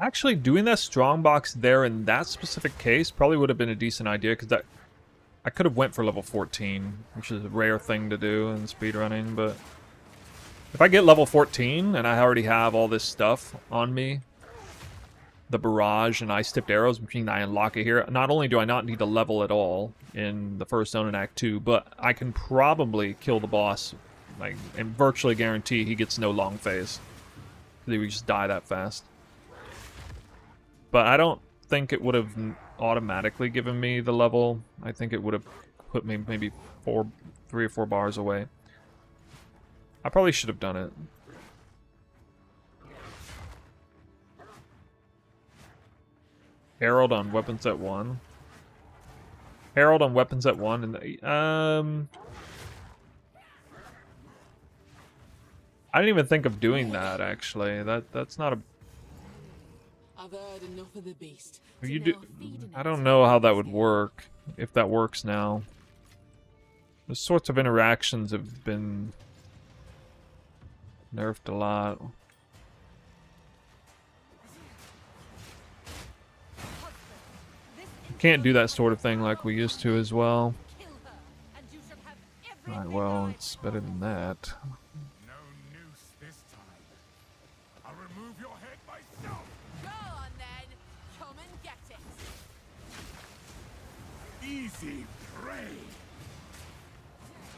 Actually, doing that strong box there in that specific case probably would have been a decent idea, because that I could have went for level 14, which is a rare thing to do in speedrunning, but if I get level 14 and I already have all this stuff on me, the barrage and ice-tipped arrows, which mean I unlock it here. Not only do I not need to level at all in the first zone in Act 2, but I can probably kill the boss, like, and virtually guarantee he gets no long phase. He would just die that fast. But I don't think it would have automatically given me the level. I think it would have put me maybe 3 or 4 bars away. I probably should have done it. Herald on weapons at 1. Herald on weapons at 1 and I didn't even think of doing that actually. That's not a I've heard enough of the beast. you do I don't know how that would work, if that works now. The sorts of interactions have been nerfed a lot. Can't do that sort of thing like we used to as well. Alright, well, it's better than that. No noose this time. I'll remove your head myself. Go on then. Come and get it. Easy prey.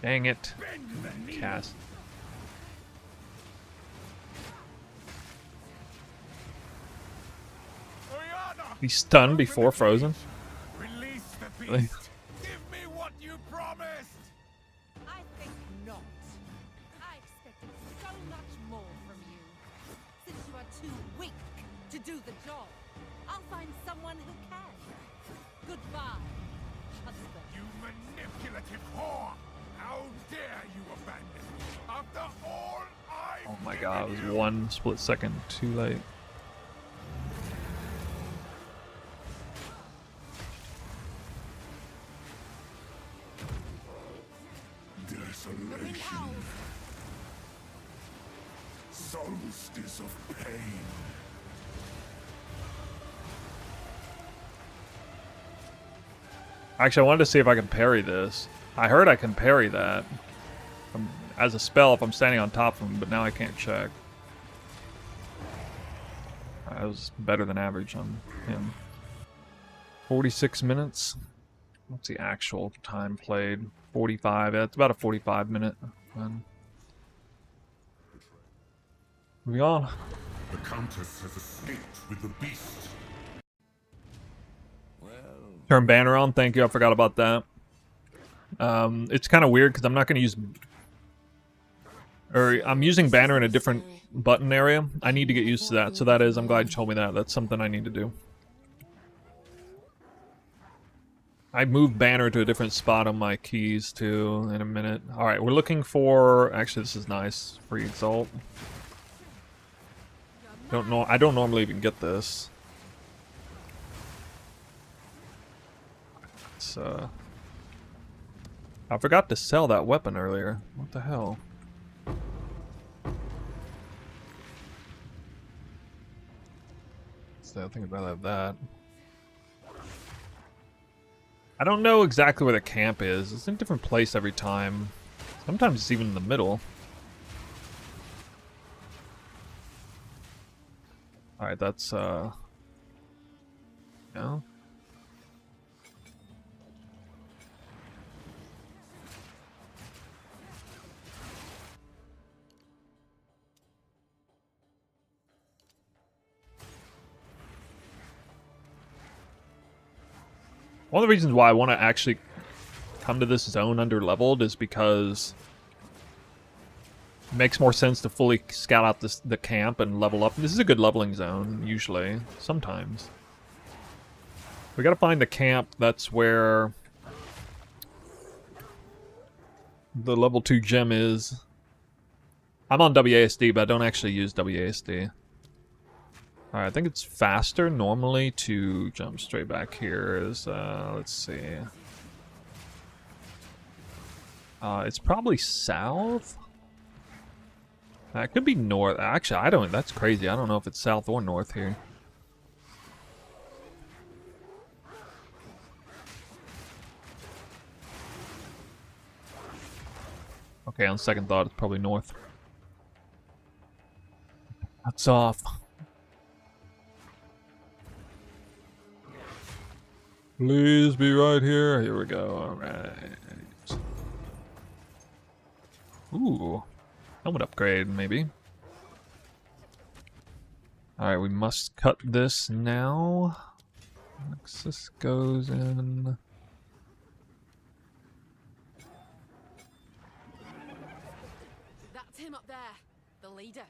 Dang it. Bend the knee. Cast. Oriana, He's stunned before frozen. release the Really? beast. Give me what you promised. I think not. I expected so much more from you. Since you are too weak to do the job, I'll find someone who can. Goodbye, husband. You manipulative whore. How dare you abandon me after all I've Oh my god, it was given you? 1 split second too late. Desolation. Solstice of pain. Actually, I wanted to see if I can parry this. I heard I can parry that as a spell if I'm standing on top of him, but now I can't check. That was better than average on him. 46 minutes. What's the actual time played? 45. That's about a 45-minute run. Moving on. The Countess has escaped with the beast. Turn banner on. Thank you. I forgot about that. It's kind of weird because I'm not going to use... Or I'm using banner in a different button area. I need to get used to that. So that is, I'm glad you told me that. That's something I need to do. I moved banner to a different spot on my keys too in a minute. Alright, we're looking for... Actually, this is nice. Free Exalt. I don't normally even get this. It's, I forgot to sell that weapon earlier. What the hell? So I think I'd rather have that. I don't know exactly where the camp is. It's in a different place every time. Sometimes it's even in the middle. Alright, that's, no. One of the reasons why I want to actually come to this zone under leveled is because it makes more sense to fully scout out the camp and level up. This is a good leveling zone, usually. Sometimes. We gotta find the camp. That's where the level 2 gem is. I'm on WASD, but I don't actually use WASD. Alright, I think it's faster normally to jump straight back here. Let's see. It's probably south? It could be north. Actually, that's crazy. I don't know if it's south or north here. Okay, on second thought, it's probably north. That's off. Please be right here. Here we go. Alright. Ooh. Helmet upgrade, maybe. Alright, we must cut this now. Nexus goes in. That's him up there, the leader.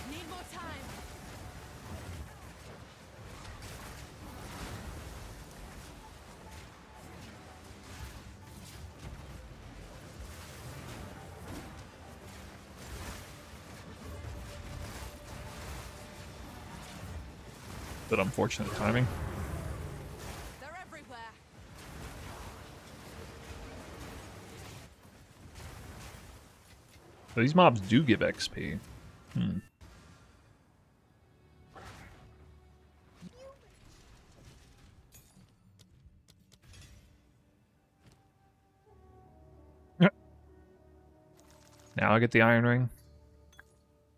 Need more time. Bit unfortunate timing. They're everywhere. So these mobs do give XP. Now I get the iron ring.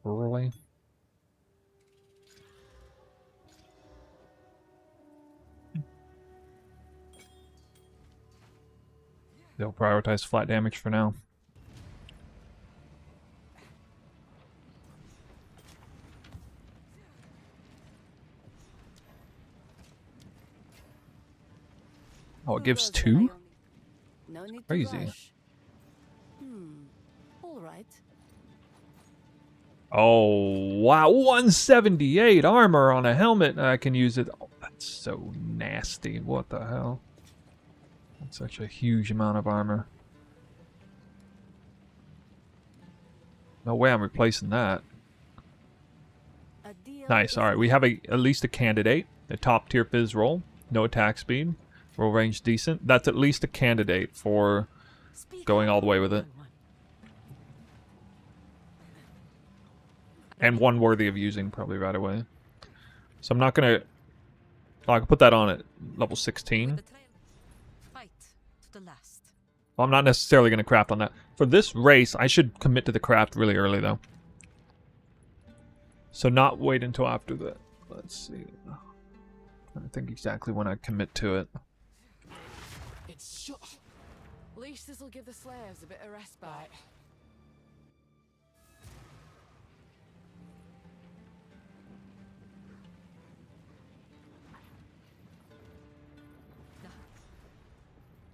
Really? They'll prioritize flat damage for now. Oh, it gives 2? No need Crazy. to rush. All right. Oh, wow. 178 armor on a helmet. I can use it. Oh, that's so nasty. What the hell? That's such a huge amount of armor. No way I'm replacing that. Nice. Alright, we have at least a candidate. A top tier fizz roll. No attack speed. Roll range decent. That's at least a candidate for going all the way with it. And one worthy of using probably right away. So I'm not going to... I can put that on at level 16. Fight to the last. Well, I'm not necessarily going to craft on that. For this race, I should commit to the craft really early, though. So not wait until after the... Let's see. I think exactly when I commit to it. It's shut. At least this'll give the slayers a bit of respite.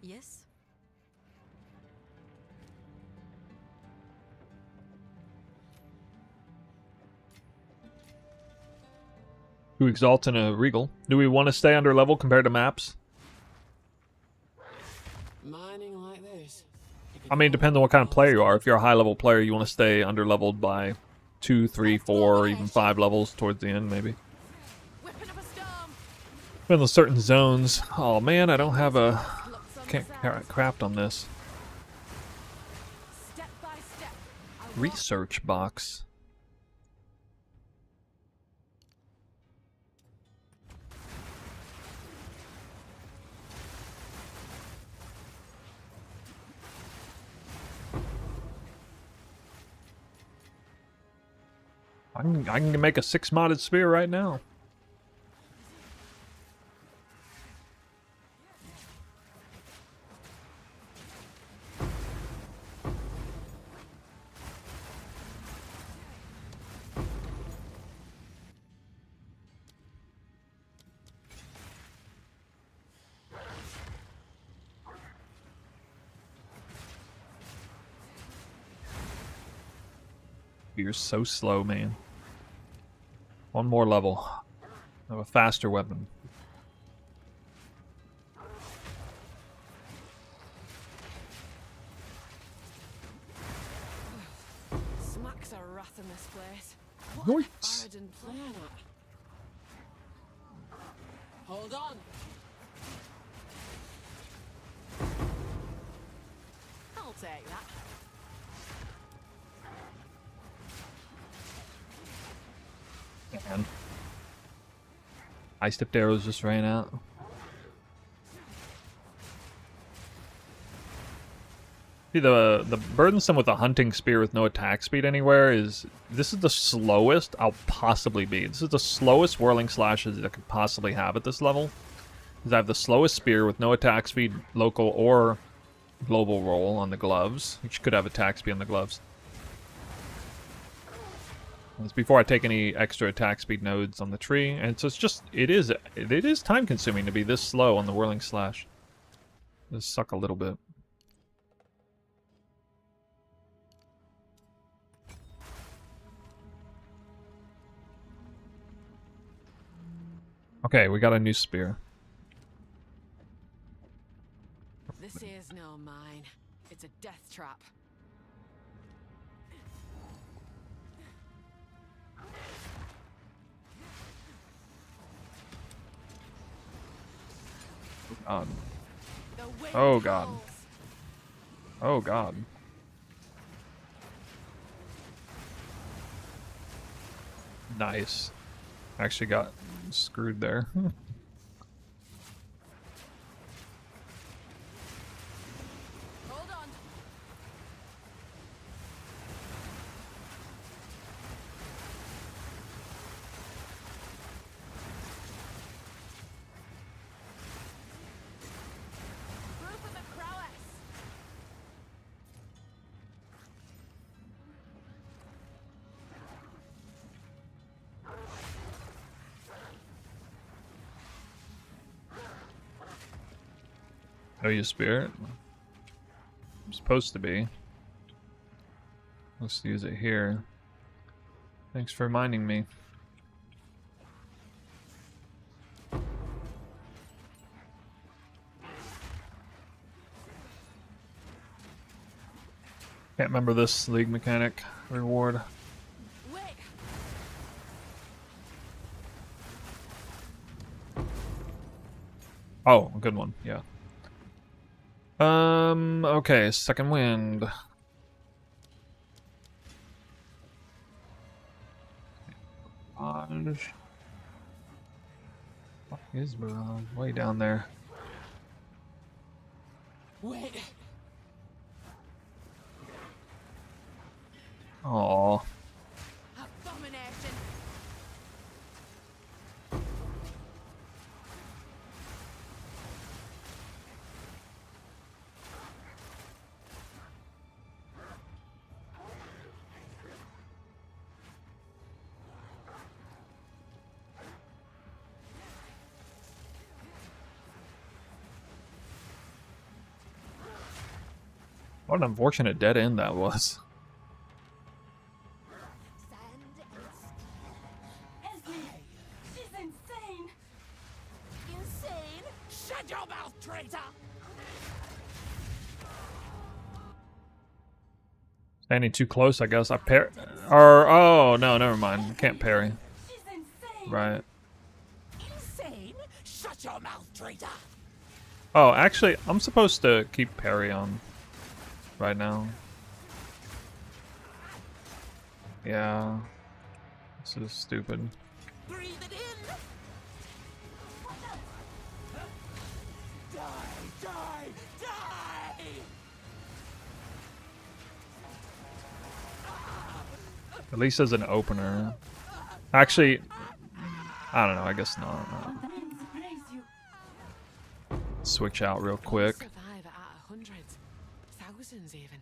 Yes? Who exalts in a regal? Do we want to stay under level compared to maps? Mining like this. I mean, it depends on what kind of player you are. If you're a high level player, you want to stay under leveled by 2, 3, 4, or even 5 levels towards the end, maybe. Whipping up a storm. Depends on certain zones. Oh man, I don't have a... Can't craft on this. Step by step. I walk Research box. I can make a 6 modded spear right now. You're so slow, man. One more level. I have a faster weapon. smacks of wrath in this place. Yoinks. Ardent Planet. Hold on. I'll take that. And ice tipped arrows just ran out. See, the burdensome with a hunting spear with no attack speed anywhere is this is the slowest I'll possibly be. This is the slowest whirling slashes I could possibly have at this level. Because I have the slowest spear with no attack speed, local or global roll on the gloves, which could have attack speed on the gloves. It's before I take any extra attack speed nodes on the tree, and so it's just it is time consuming to be this slow on the whirling slash. It does suck a little bit. Okay, we got a new spear. This is no mine. It's a death trap. God. The wind Oh God. calls. Oh God. Nice. Actually got screwed there. Hold on. Roof of the prowess. Oh, you spirit? I'm supposed to be. Let's use it here. Thanks for reminding me. Can't remember this league mechanic reward. Wait. Oh, a good one, yeah. Okay, second wind. Barrage. What is barrage? Way down there. Wait. Aww. Abomination. What an unfortunate dead end that was. She's insane! Insane? Shut your mouth, traitor! Standing too close, I guess. I parry. Or, oh, no, never mind. Can't parry. She's insane! Right. Insane? Shut your mouth, traitor! Oh, actually, I'm supposed to keep parry on right now. Yeah. This is stupid. Breathe it in! Die! Die! Die! At least as an opener. Actually, I don't know. I guess not. Switch out real quick. Survive at hundreds, thousands even.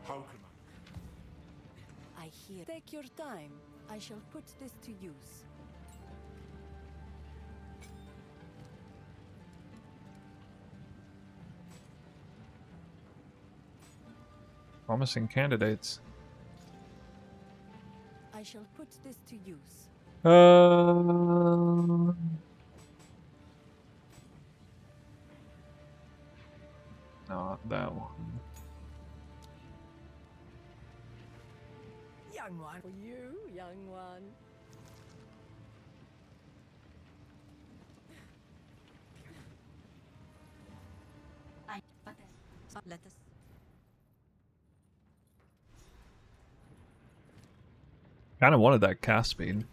How can I hear. Take your time. I shall put this to use. Promising candidates. I shall put this to use. Not that one. Young one for you, young one. Let us. Kind of wanted that cast speed.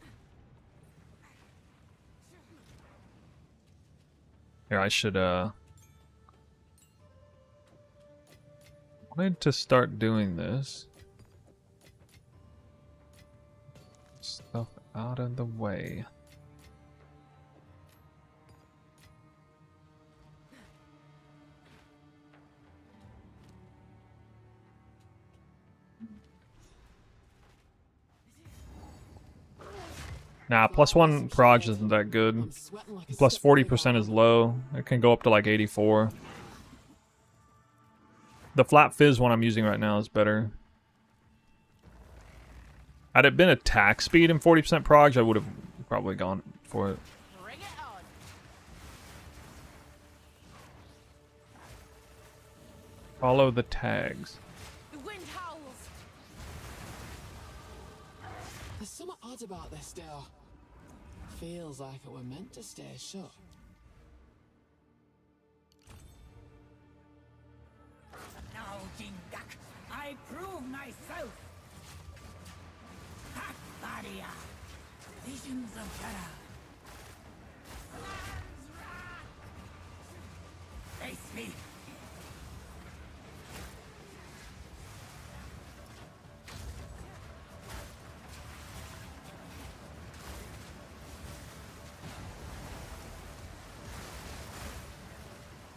Here, I should, wanted to start doing this. Stuff out of the way. Nah, +1 proj isn't that good. I'm sweating like a Plus sick 40% is low. It can go up to like 84. The flat fizz one I'm using right now is better. Had it been attack speed and 40% proj, I would have probably gone for it. Bring it on. Follow the tags. The wind howls. There's something odd about this door. Feels like it were meant to stay shut. Now, Jingak, I prove myself. Hakbaria, visions of terror. Face me.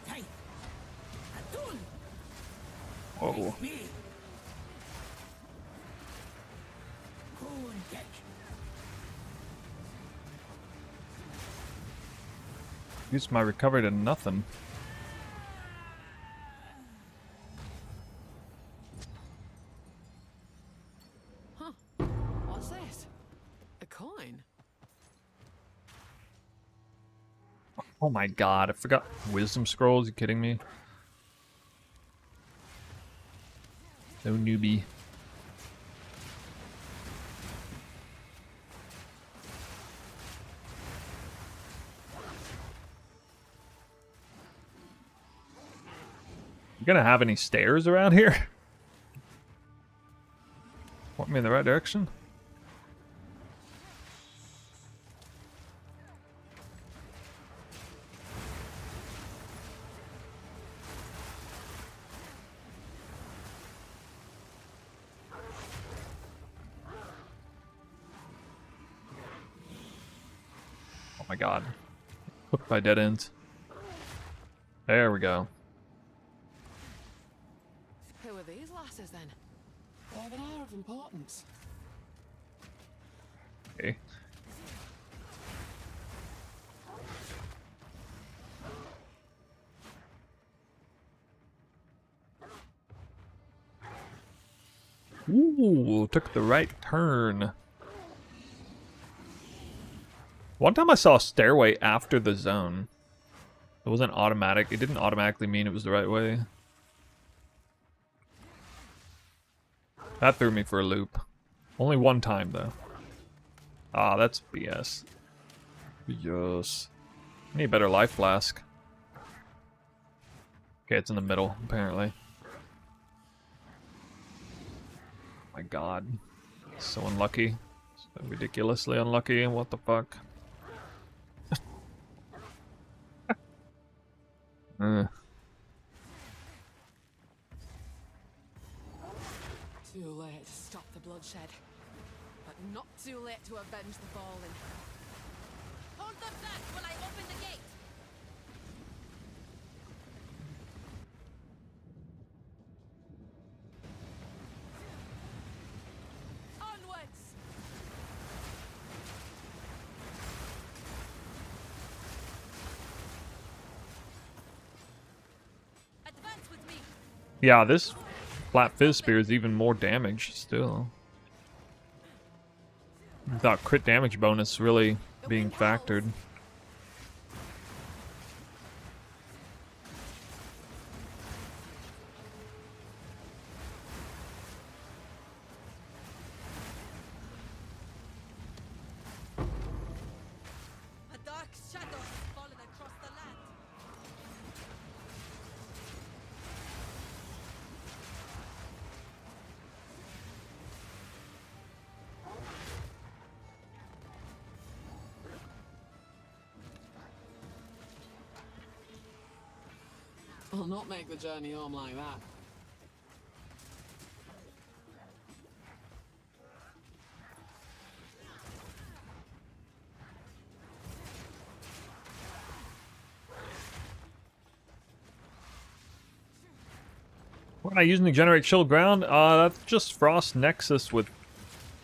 Hey, Atul. Whoa. Me. Kunkek. Used my recovery to nothing. Huh. What's this? A coin? Oh my god, I forgot wisdom scrolls. You kidding me? No newbie. You gonna have any stairs around here? Point me in the right direction? Oh my god. Hooked by dead ends. There we go. Who are these lasses then? They have an air of importance. Okay. Ooh, took the right turn. One time I saw a stairway after the zone. It wasn't automatic. It didn't automatically mean it was the right way. That threw me for a loop. Only one time, though. Ah, that's BS. Yes. I need a better life flask. Okay, it's in the middle, apparently. My god. So unlucky. So ridiculously unlucky. What the fuck? Too late to stop the bloodshed, but not too late to avenge the fallen. Hold them back while I open the gate. Onwards. Advance with me. Yeah, this flat fizz spear is even more damage still. Without crit damage bonus really being factored. A dark shadow has fallen across the land. I'll not make the journey home like that. What am I using to generate chill ground? That's just Frost Nexus with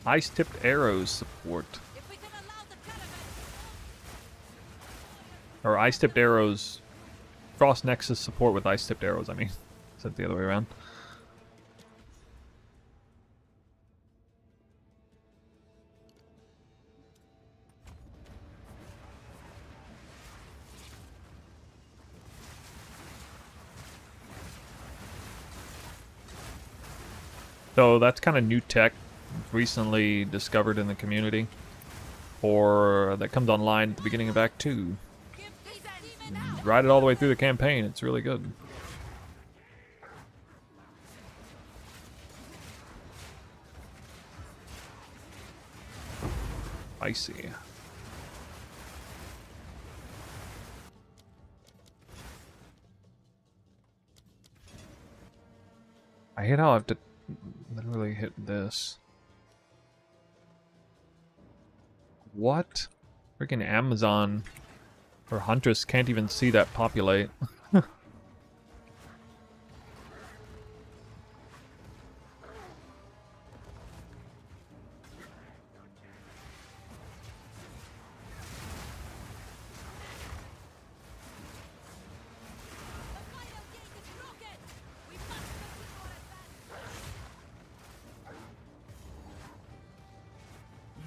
ice-tipped arrows support. If we can allow the caravan. Or ice-tipped arrows. Frost Nexus support with ice-tipped arrows, I mean. Is it the other way around? So that's kind of new tech recently discovered in the community. Or that comes online at the beginning of Act 2. Ride it all the way through the campaign, it's really good. Icy. I hate how I have to literally hit this. What? Freaking Amazon or Huntress can't even see that populate.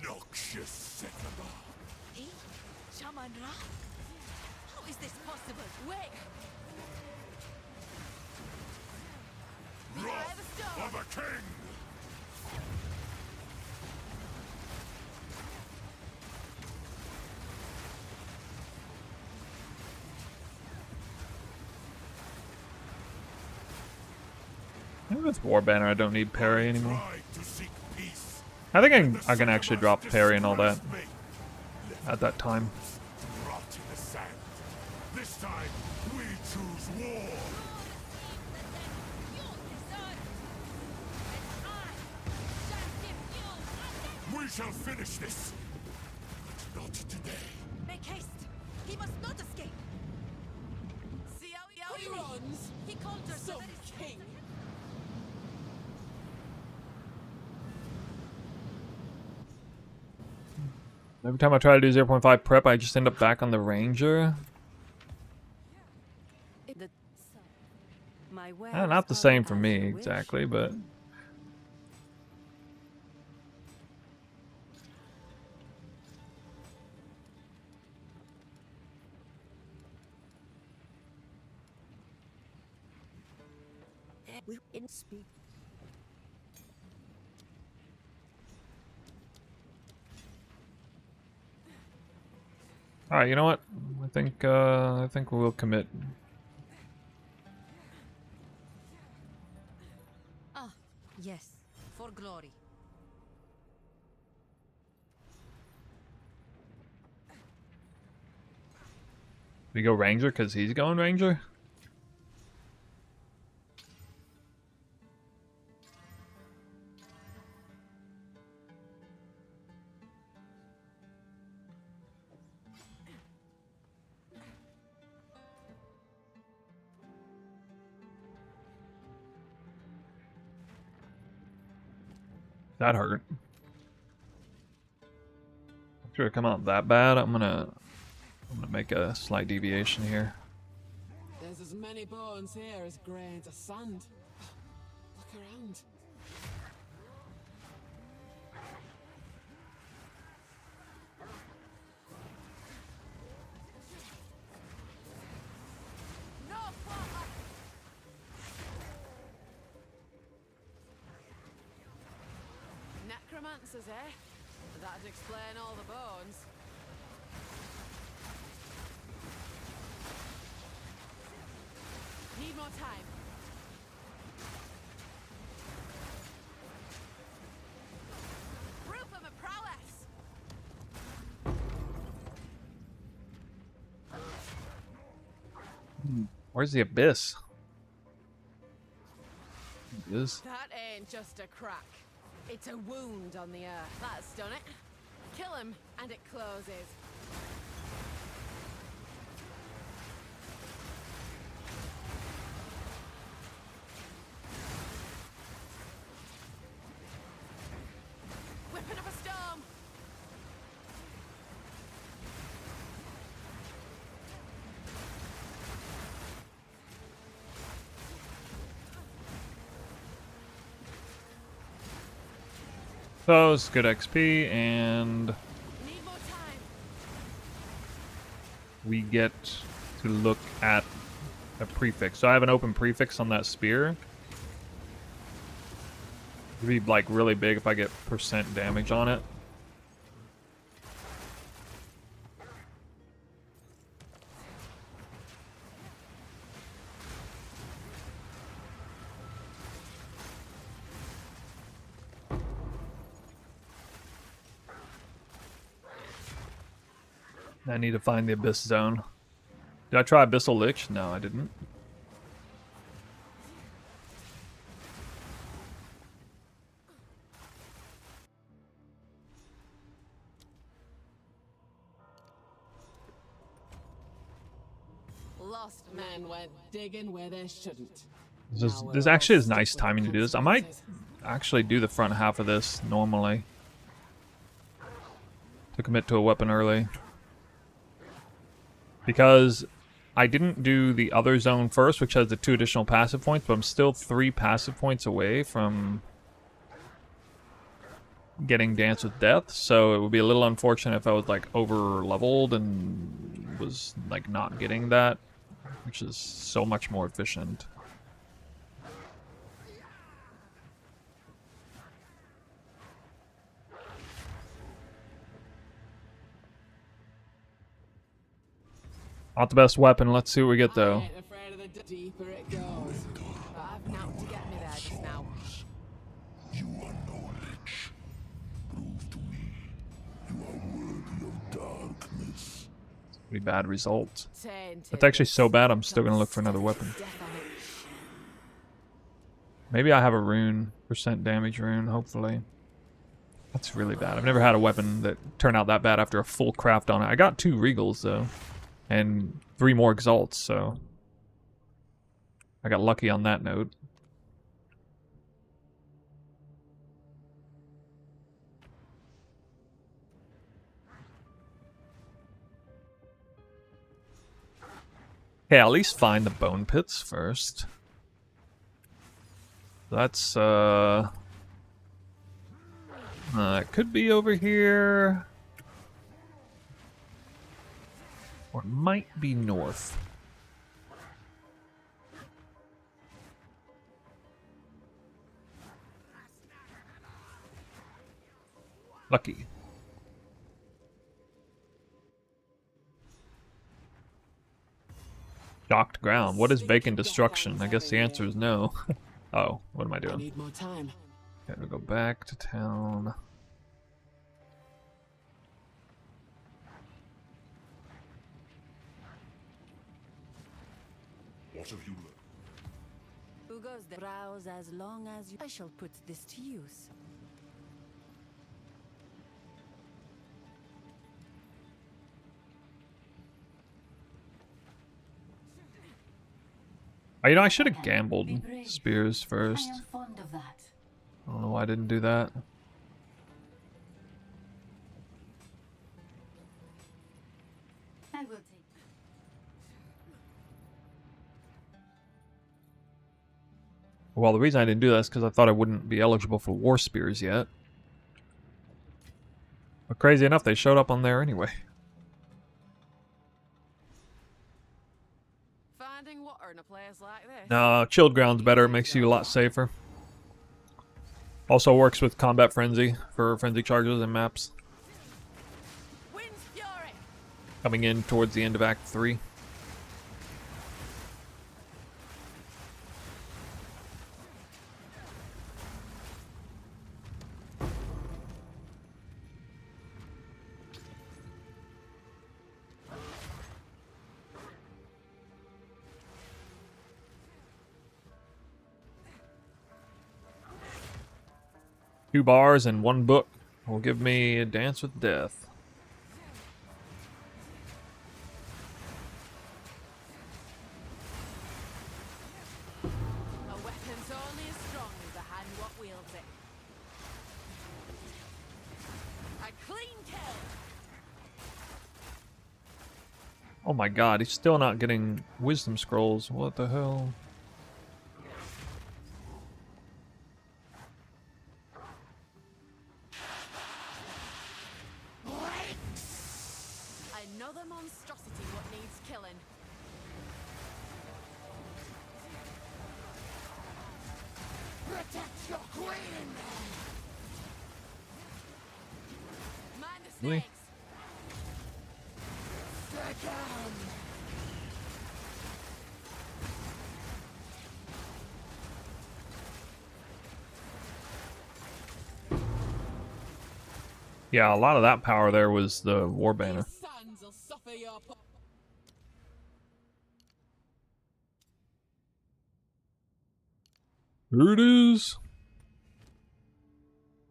Noxious Sekaba. He? Shaman Ra? How is this possible? Wait! Wrath of a king. Maybe with War Banner I don't need parry anymore. Tried to seek peace. I think I can actually drop parry and all that at that time. Rot in the sand. This time, we choose war. We shall finish this. But not today. Make haste! He must not escape! See how he runs? He conjures the Some very king. Every time I try to do 0.5 prep, I just end up back on the Ranger. My Not the same for me, exactly, but... We in speed. All right, you know what? I think we'll commit. Ah, yes, for glory. We go Ranger because he's going Ranger. That hurt. I'm sure it come out that bad. I'm gonna make a slight deviation here. There's as many bones here as grains of sand. Look around. No fire! Necromancers, eh? That'd explain all the bones. Need more time. Proof of a prowess! Where's the abyss? Is That ain't just a crack. It's a wound on the earth. That's done it. Kill him, and it closes. Whipping up a storm! so it's good XP, and Need more time. we get to look at a prefix. So I have an open prefix on that spear. It'd be like really big if I get % damage on it. I need to find the Abyss Zone. Did I try Abyssal Lich? No, I didn't. Lost men went digging where they shouldn't. This actually is nice timing to do this. I might actually do the front half of this normally. To commit to a weapon early. Because I didn't do the other zone first, which has the 2 additional passive points, but I'm still 3 passive points away from getting Dance with Death, so it would be a little unfortunate if I was like over leveled and was like not getting that, which is so much more efficient. Not the best weapon. Let's see what we get though. I ain't afraid of the deeper it goes. But I've naught to get me there just now. You are no lich. Prove to me you are worthy of darkness. Pretty bad result. Tainted That's actually with so bad I'm still gonna look for another weapon. death on it. Maybe I have a rune, % damage rune, hopefully. That's really bad. I've never had a weapon that turned out that bad after a full craft on it. I got 2 regals though. And 3 more exalts, so I got lucky on that note. Okay, at least find the bone pits first. That's it could be over here. Or it might be north. Lucky. Docked ground. What is vacant destruction? I guess the answer is no. Oh, what am I I doing? need more time. Gotta go back to town. What have you learned? Who goes there? Browse as long as you. I shall put this to use. Oh, you know, I should have gambled spears first. I am fond of that. I don't know why I didn't do that. I will take. Well, the reason I didn't do that is because I thought I wouldn't be eligible for war spears yet. But crazy enough, they showed up on there anyway. Finding water in a place like this. No, chilled ground's better. It makes you a lot safer. Also works with combat frenzy for frenzy charges and maps. Wind's fury. Coming in towards the end of Act 3. Two bars and one book will give me a Dance with Death. A weapon's only as strong as the hand what wields it. A clean kill. Oh my god, he's still not getting wisdom scrolls. What the hell? Another monstrosity what needs killing. Protect your queen! Mind the Really? snakes. Yeah, a lot of that power there was the war banner. These sands will suffer your Here it is.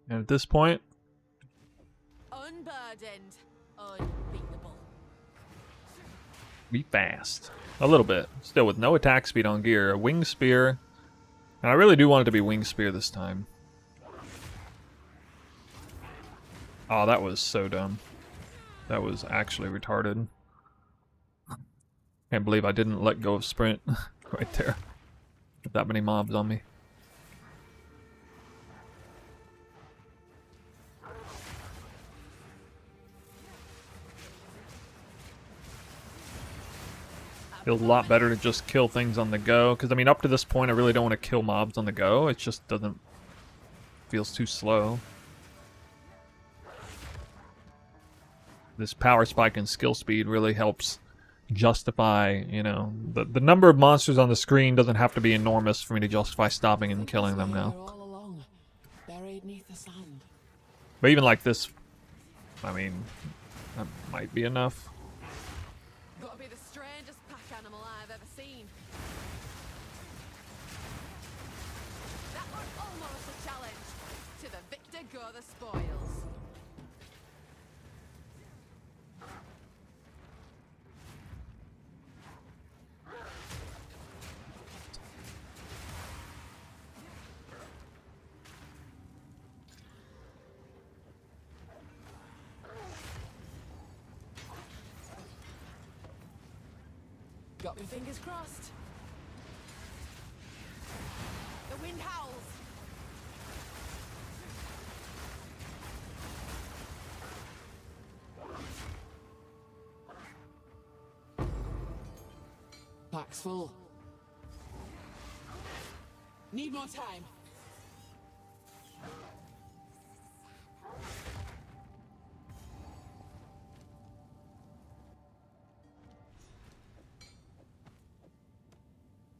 And at this point, unburdened, unbeatable. be fast. A little bit. Still with no attack speed on gear. A wing spear. And I really do want it to be wing spear this time. Oh, that was so dumb. That was actually retarded. Can't believe I didn't let go of sprint right there. With that many mobs on me. Feels a lot better to just kill things on the go. Because, I mean, up to this point, I really don't want to kill mobs on the go. It just doesn't... feels too slow. This power spike and skill speed really helps justify, you know... The number of monsters on the screen doesn't have to be enormous for me to justify stopping and killing them now. All along, buried neath the sand. But even like this... I mean... that might be enough. Gotta be the strangest pack animal I've ever seen. That was almost a challenge. To the victor go the spoils. Got my fingers crossed. The wind howls. Pack's full. Need more time.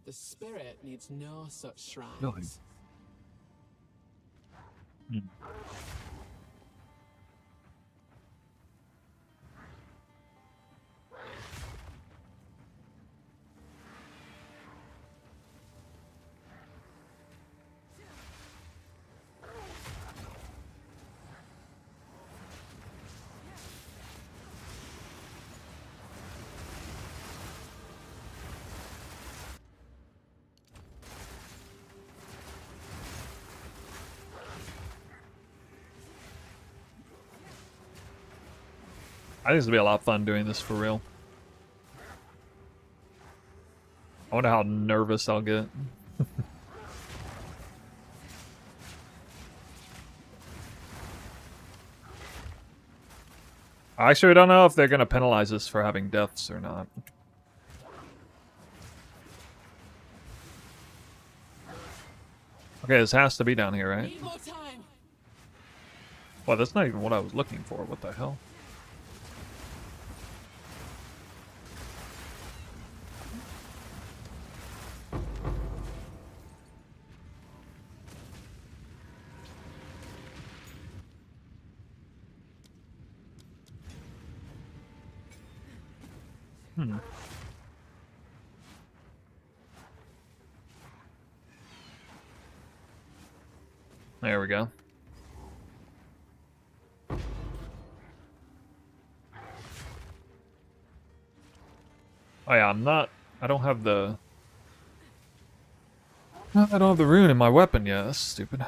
The spirit needs no such shrines. Really? I think it's gonna be a lot of fun doing this for real. I wonder how nervous I'll get. I actually don't know if they're gonna penalize us for having deaths or not. Okay, this has to be down here, right? Need more time. Well, that's not even what I was looking for. What the hell? There we go. Oh yeah, I don't have the... I don't have the rune in my weapon yet. That's stupid.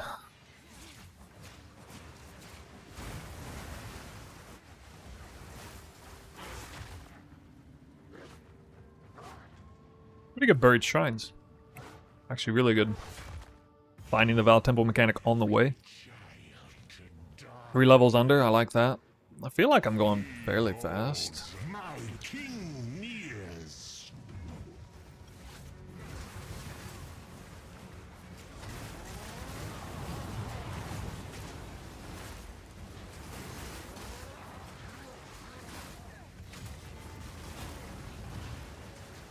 Pretty good buried shrines. Actually, really good. Finding the Val Temple mechanic on the way. 3 levels under, I like that. I feel like I'm going fairly fast. My king nears.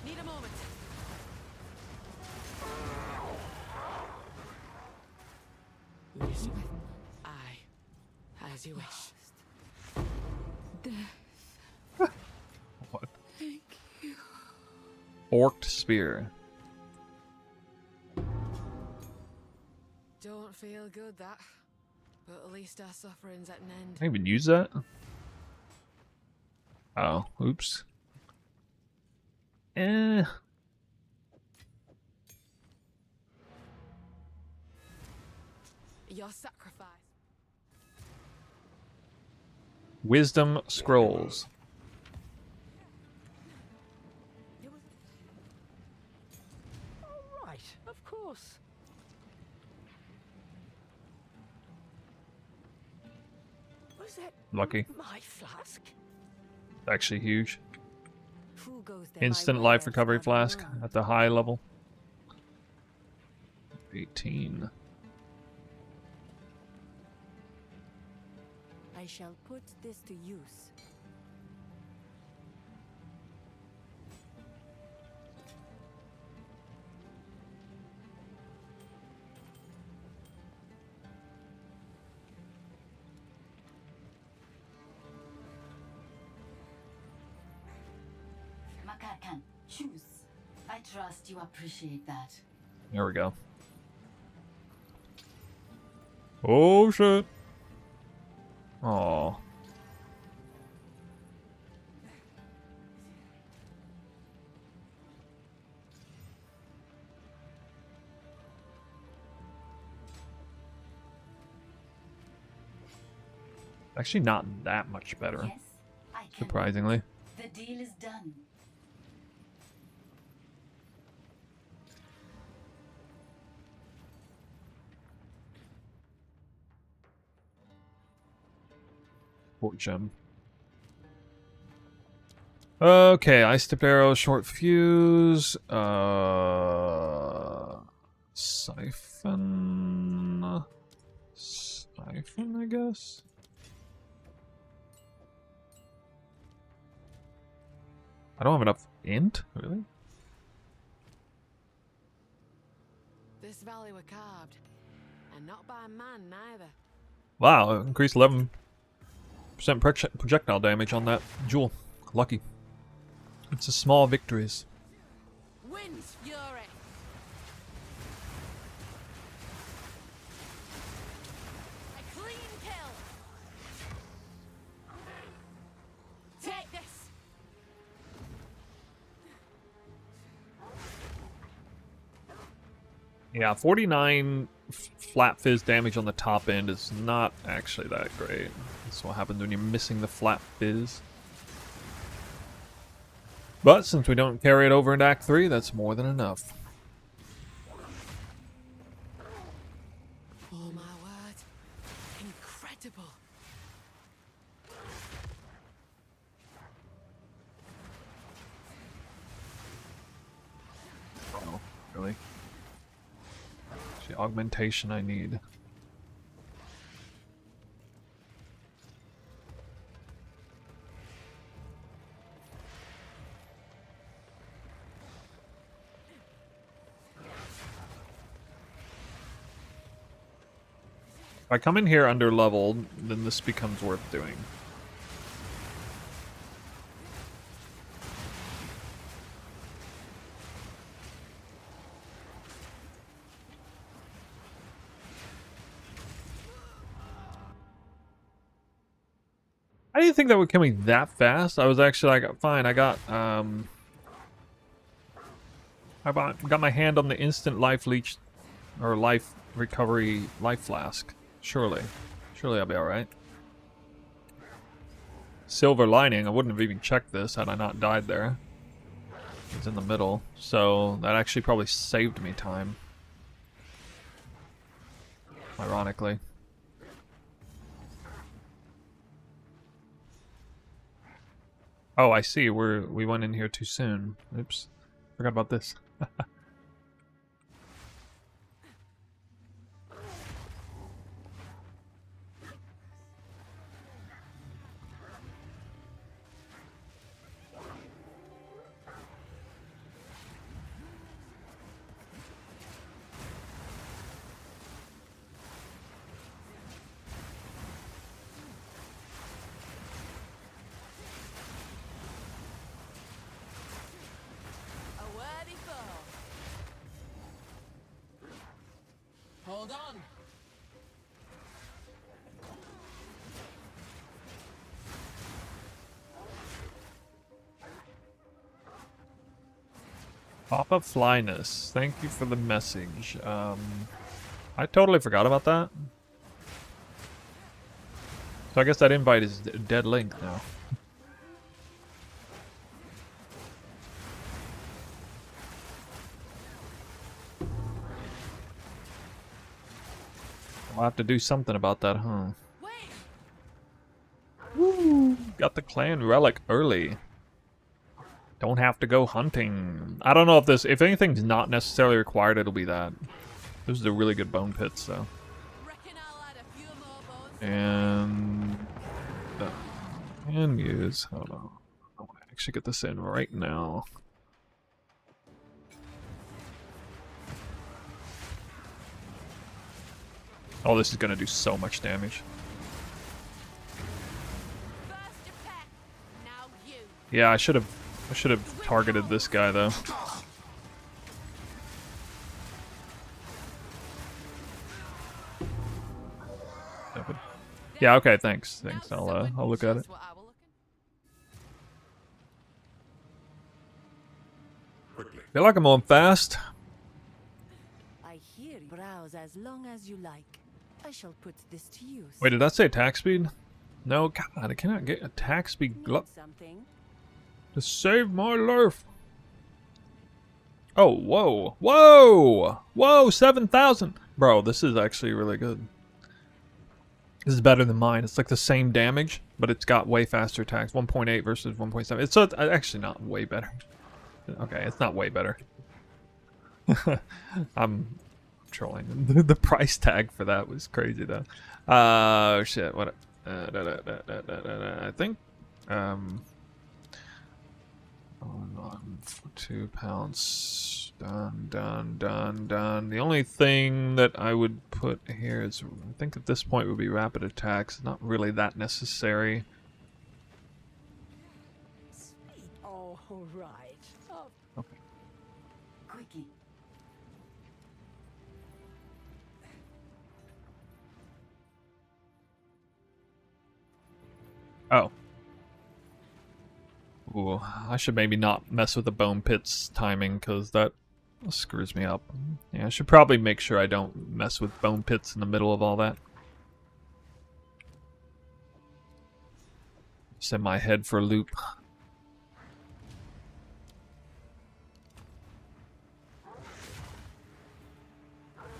Need a moment. Listen. Aye. As you wish. What? Forked spear. Don't feel good, that. But at least our suffering's at an end. Can I even use that? Oh, oops. Eh. Your sacrifice. Wisdom scrolls. All right, of course. Was that Lucky. my flask? Actually huge. Who goes there by Instant way life of recovery Father flask Moon? at the high level. 18. I shall put this to use. Makarkan, choose. I trust you appreciate that. There we go. Oh shit. Oh. Actually not that much better, Yes, I can. surprisingly. The deal is done. Fort gem. Okay, ice tip arrow, short fuse, siphon, I guess. I don't have enough int, really. This valley were carved, and not by man neither. Wow, increased 11% projectile damage on that jewel. Lucky. It's a small victories. Wind's fury. A clean kill. Take this. Yeah, 49 flat fizz damage on the top end is not actually that great. That's what happens when you're missing the flat fizz. But since we don't carry it over into Act 3, that's more than enough. Oh my word. Incredible. Oh, really? It's the augmentation I need. If I come in here under leveled, then this becomes worth doing. I didn't think that would kill me that fast. I was actually like, fine, I got my hand on the instant life leech or life recovery life flask. Surely I'll be alright. Silver lining, I wouldn't have even checked this had I not died there. It's in the middle, so that actually probably saved me time. Ironically. Oh, I see. We went in here too soon. Oops. Forgot about this. Hold on. Pop-up flyness. Thank you for the message. I totally forgot about that. So I guess that invite is dead link now. I'll have to do something about that, huh? Woo! Got the clan relic early. Don't have to go hunting. I don't know if anything's not necessarily required, it'll be that. This is a really good bone pit, so. And use. Hold on. I want to actually get this in right now. Oh, this is gonna do so much damage. Yeah, I should have targeted this guy though. Yeah, okay, thanks. I'll look at it. Feel like I'm on fast. I hear you browse as long as you like. I shall put this to use. Wait, did that say attack speed? No, God, I cannot get attack speed Something? to save my life. Oh, whoa, whoa, whoa, 7,000. Bro, this is actually really good. This is better than mine. It's like the same damage, but it's got way faster attacks. 1.8 versus 1.7. It's actually not way better. Okay, it's not way better. I'm trolling. The price tag for that was crazy though. Shit. What? I think. For £2. Done. The only thing that I would put here is, I think at this point would be rapid attacks. Not really that necessary. All right. Oh. Okay. Quickly. Oh. Ooh, I should maybe not mess with the bone pits timing, because that screws me up. Yeah, I should probably make sure I don't mess with bone pits in the middle of all that. Send my head for a loop.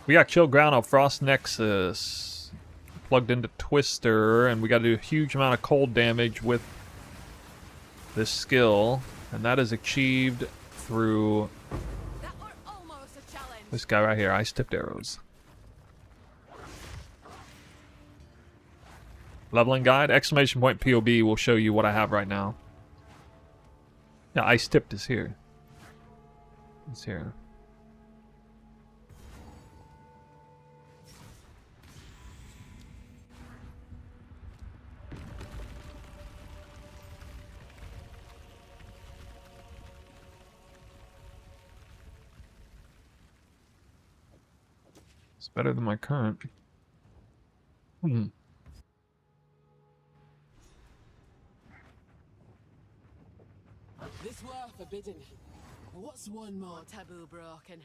We got Chill Ground on Frost Nexus. Plugged into Twister, and we got to do a huge amount of cold damage with this skill. And that is achieved through this guy right here, Ice Tipped Arrows. Leveling guide, exclamation point POB will show you what I have right now. Yeah, Ice Tipped is here. It's here. It's better than my current. This were forbidden. What's one more taboo broken?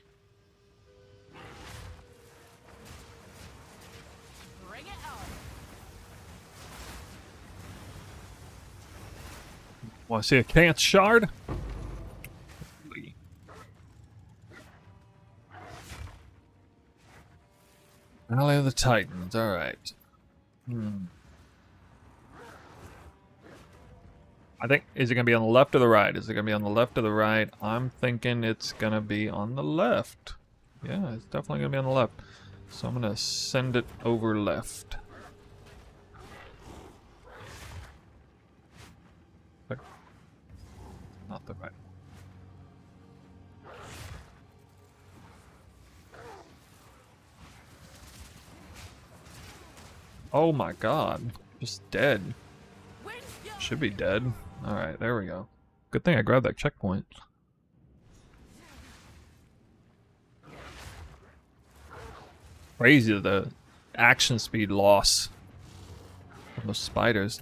Bring it on. Want to see a Kance shard? Rally of the Titans, alright. I think, is it going to be on the left or the right? Is it going to be on the left or the right? I'm thinking it's going to be on the left. Yeah, it's definitely going to be on the left. So I'm going to send it over left. Not the right. Oh my god. Just dead. Should be dead. Alright, there we go. Good thing I grabbed that checkpoint. Crazy the action speed loss from those spiders.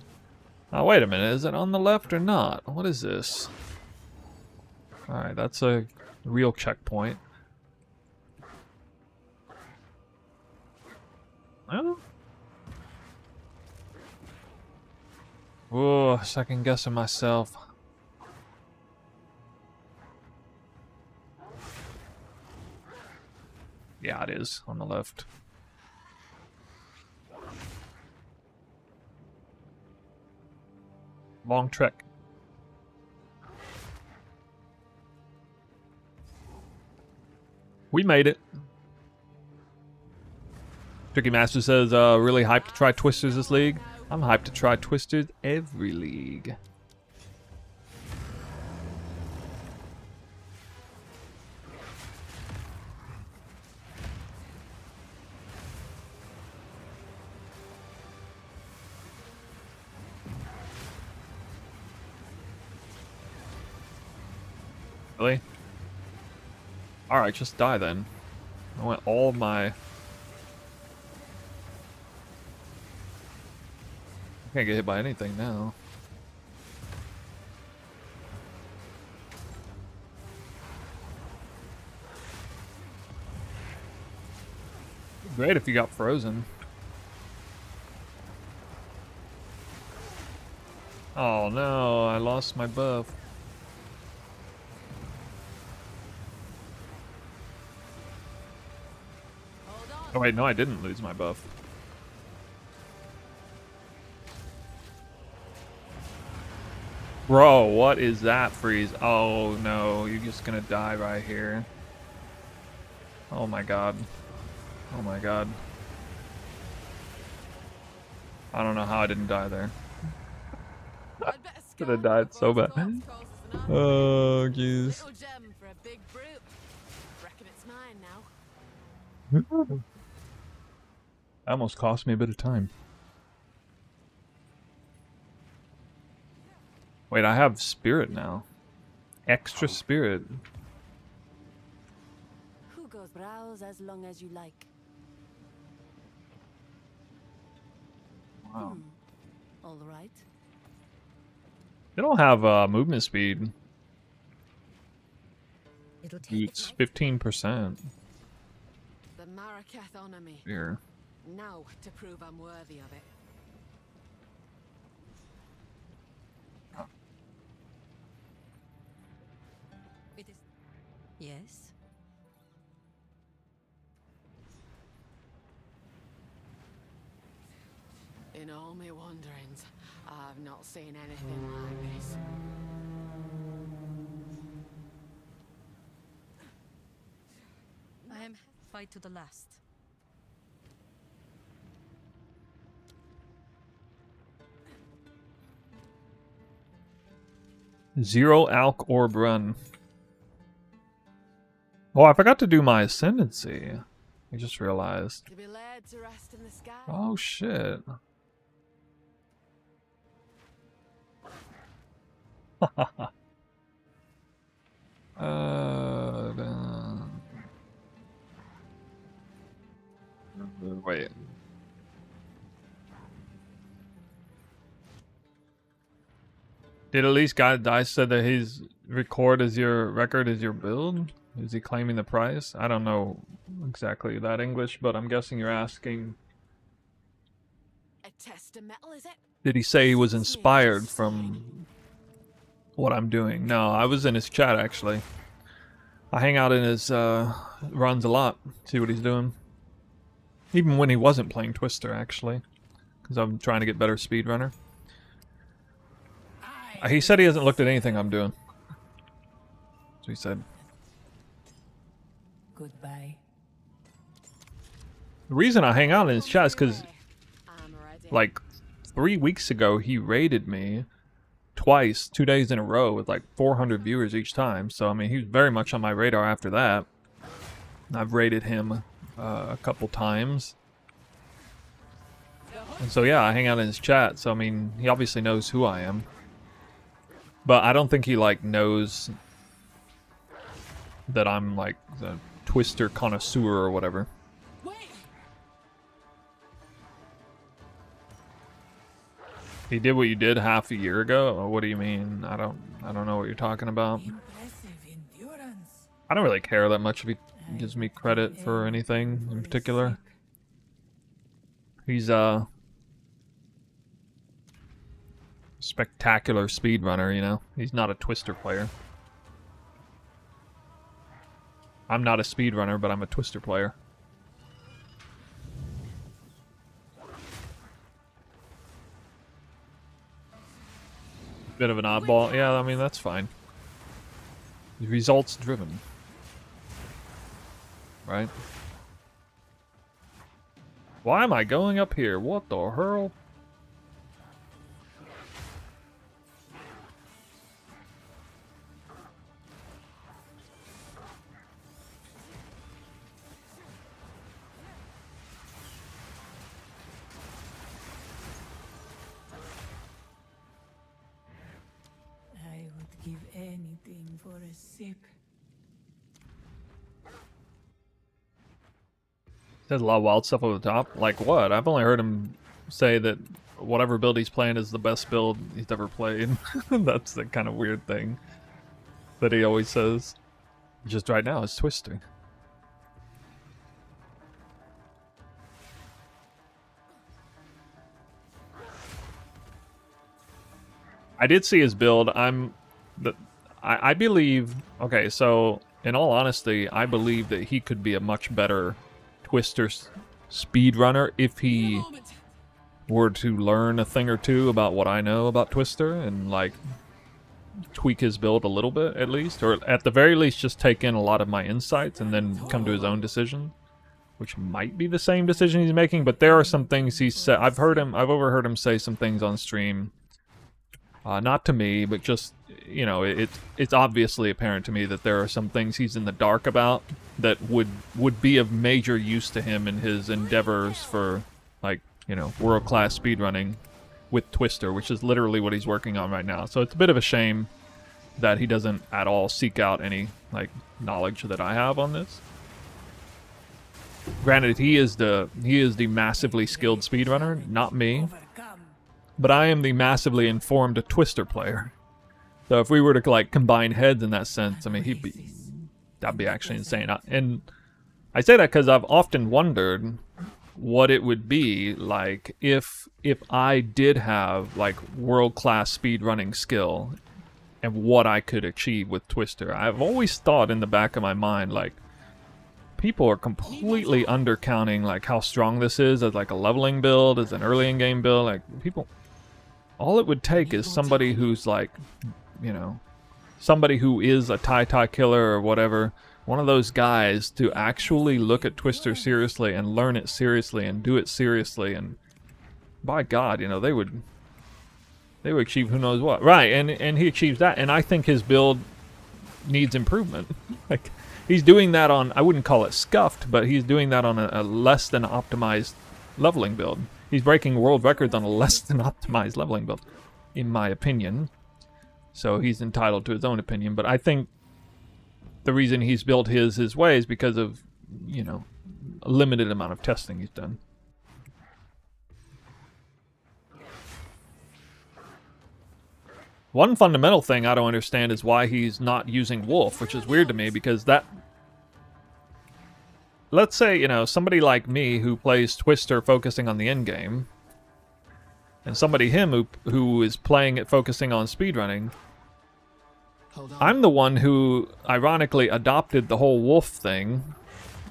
Oh, wait a minute. Is it on the left or not? What is this? Alright, that's a real checkpoint. Well, whoa, second guessing myself. Yeah, it is on the left. Long trek. We made it. Tricky Master says, really hyped to try Twisters this league. I'm hyped to try Twisters every league. Really? Alright, just die then. I want all my... I can't get hit by anything now. Great if you got frozen. Oh no, I lost my buff. Oh wait, no I didn't lose my buff. Bro, what is that freeze? Oh no, you're just gonna die right here. Oh my god. Oh my god. I don't know how I didn't die there. Could have died so bad. Oh jeez. Almost cost me a bit of time. Wait, I have spirit now. Extra spirit. Who goes browse as long as you like? Wow. All right. They don't have movement speed. It'll take It's 15%. The Maraketh honor me. Here. Now to prove I'm worthy of it. It is. Yes. In all my wanderings, I've not seen anything like this. I am fight to the last. Zero Alk Orb Run. Oh, I forgot to do my Ascendancy. I just realized. To be led to rest in the sky. Oh, shit. Wait. Did at least Guy Dice said that his record is your record is your build? Is he claiming the price? I don't know exactly that English, but I'm guessing you're asking. A test of metal, is it? Did he say he was inspired from what I'm doing? No, I was in his chat actually. I hang out in his runs a lot, see what he's doing. Even when he wasn't playing Twister, actually, because I'm trying to get better speedrunner. He said he hasn't looked at anything I'm doing. So he said. Goodbye. The reason I hang out in his chat is because, like, 3 weeks ago, he raided me twice, 2 days in a row, with like 400 viewers each time. So, I mean, he was very much on my radar after that. I've raided him a couple times. And so, yeah, I hang out in his chat. So, I mean, he obviously knows who I am. But I don't think he, like, knows that I'm, like, the Twister connoisseur or whatever. He did what you did half a year ago? Or what do you mean? I don't know what you're talking about. I don't really care that much if he gives me credit for anything in particular. He's a spectacular speedrunner, you know? He's not a Twister player. I'm not a speedrunner, but I'm a Twister player. Bit of an oddball. Yeah, I mean, that's fine. Results driven. Right? Why am I going up here? What the hell? I would give anything for a sip. Says a lot of wild stuff over the top. Like what? I've only heard him say that whatever build he's playing is the best build he's ever played. That's the kind of weird thing that he always says. Just right now, it's Twister. I did see his build. I believe. Okay, so in all honesty, I believe that he could be a much better Twister speedrunner if he were to learn a thing or two about what I know about Twister and like tweak his build a little bit at least, or at the very least just take in a lot of my insights and then come to his own decision, which might be the same decision he's making. But there are some things he said. I've overheard him say some things on stream. Not to me, but just, you know, it's obviously apparent to me that there are some things he's in the dark about that would be of major use to him in his endeavors for, like, you know, world-class speedrunning with Twister, which is literally what he's working on right now. So it's a bit of a shame that he doesn't at all seek out any, like, knowledge that I have on this. Granted, he is the massively skilled speedrunner, not me. But I am the massively informed Twister player. So if we were to, like, combine heads in that sense, I mean, that'd be actually insane. And I say that because I've often wondered what it would be like if I did have, like, world-class speedrunning skill and what I could achieve with Twister. I've always thought in the back of my mind, like, people are completely undercounting, like, how strong this is as, like, a leveling build, as an early in-game build. Like, people... All it would take is somebody who's, like, you know, somebody who is a tie killer or whatever, one of those guys to actually look at Twister seriously and learn it seriously and do it seriously, and by God, you know, they would achieve who knows what. Right, and he achieves that, and I think his build needs improvement. Like, he's doing that on, I wouldn't call it scuffed, but he's doing that on a less than optimized leveling build. He's breaking world records on a less than optimized leveling build, in my opinion. So he's entitled to his own opinion. But I think the reason he's built his way is because of, you know, a limited amount of testing he's done. One fundamental thing I don't understand is why he's not using Wolf, which is weird to me, because that... Let's say, you know, somebody like me who plays Twister focusing on the endgame, and somebody who is playing it focusing on speedrunning, I'm the one who, ironically, adopted the whole wolf thing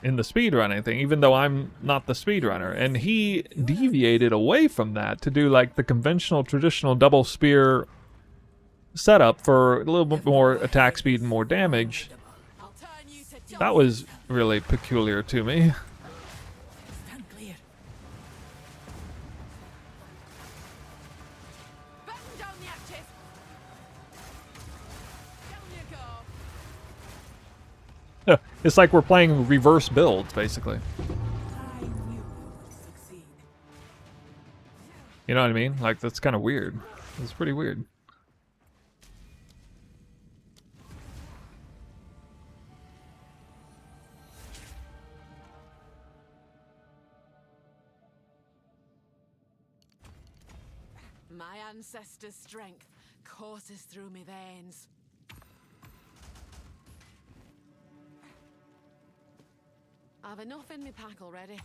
in the speedrunning thing, even though I'm not the speedrunner. And he deviated away from that to do, like, the conventional, traditional double spear setup for a little bit more attack speed and more damage. That was really peculiar to me. It's like we're playing reverse builds, basically. You know what I mean? Like, that's kind of weird. It's pretty weird. My ancestors' strength courses through me veins. I've enough in my pack already.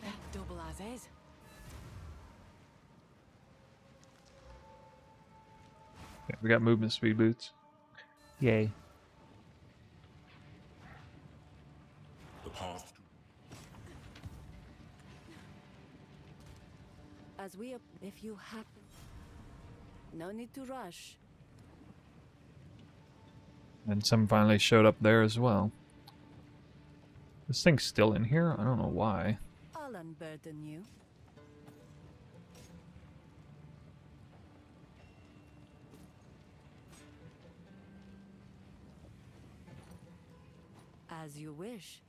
That double as is. Yeah, we got movement speed boots. Yay. The path to... As we, if you happen, no need to rush. And some finally showed up there as well. This thing's still in here? I don't know why. I'll unburden you. As you wish.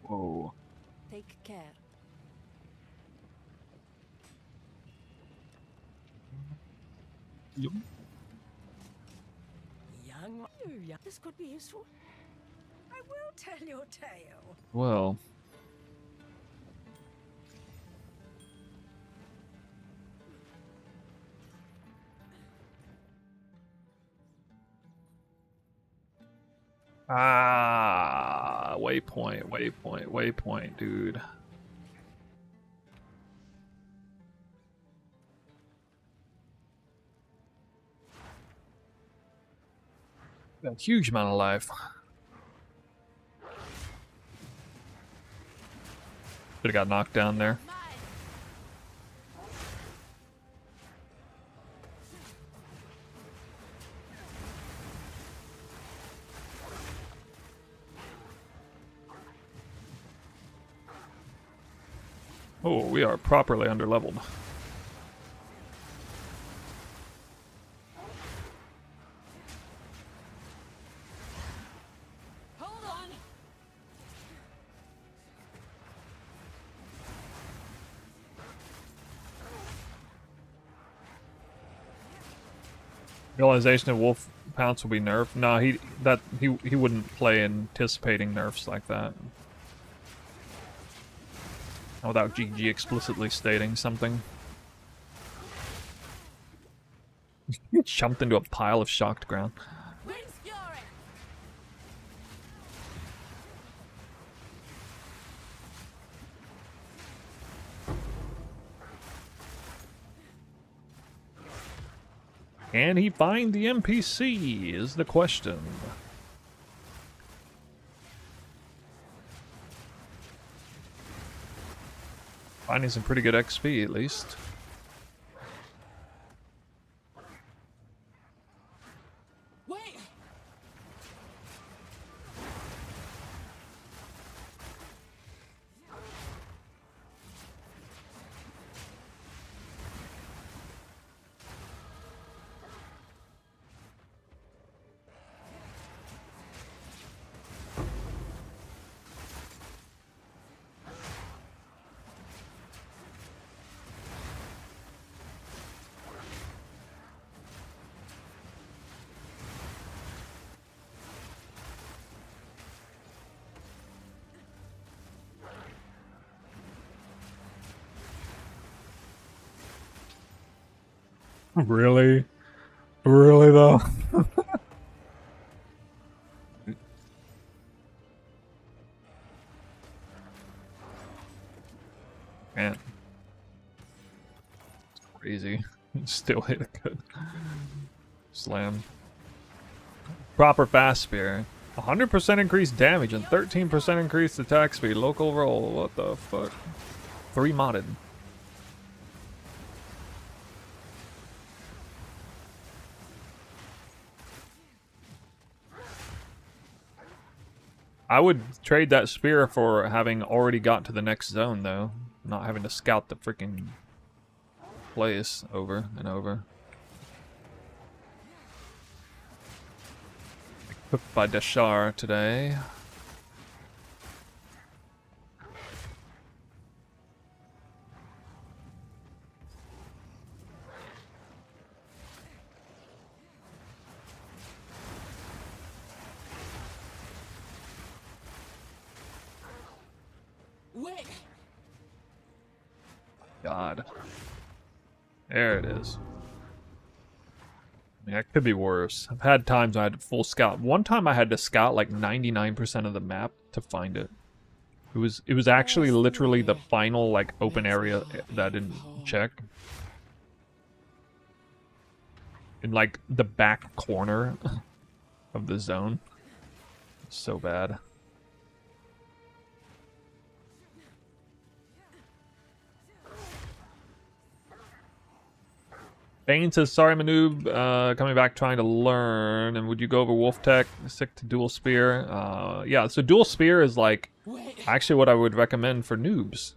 Whoa. Take care. Yep. Young, this could be useful. I will tell your tale. Well. Ah, waypoint, dude. Got a huge amount of life. Should've got knocked down there. Oh, we are properly underleveled. Hold on. Realization that Wolf Pounce will be nerfed. No, he wouldn't play anticipating nerfs like that. Without GG explicitly stating something. He jumped into a pile of shocked ground. Wind's fury. Can he find the NPC is the question. Finding some pretty good XP at least. Wait. Really? Really though? Man. It's crazy. Still hit a good slam. Proper fast spear. 100% increased damage and 13% increased attack speed. Local roll. What the fuck? 3 modded. I would trade that spear for having already got to the next zone, though. Not having to scout the freaking place over and over. Cooked by Deshar today. Wait. God. There it is. I mean, it could be worse. I've had times I had to full scout. One time I had to scout like 99% of the map to find it. It was actually literally the final like open area that I didn't check. In like the back corner of the zone. So bad. Bane says, sorry Manoob, coming back trying to learn, and would you go over Wolf Tech, stick to Dual Spear? Yeah, so Dual Spear is like, actually what I would recommend for noobs.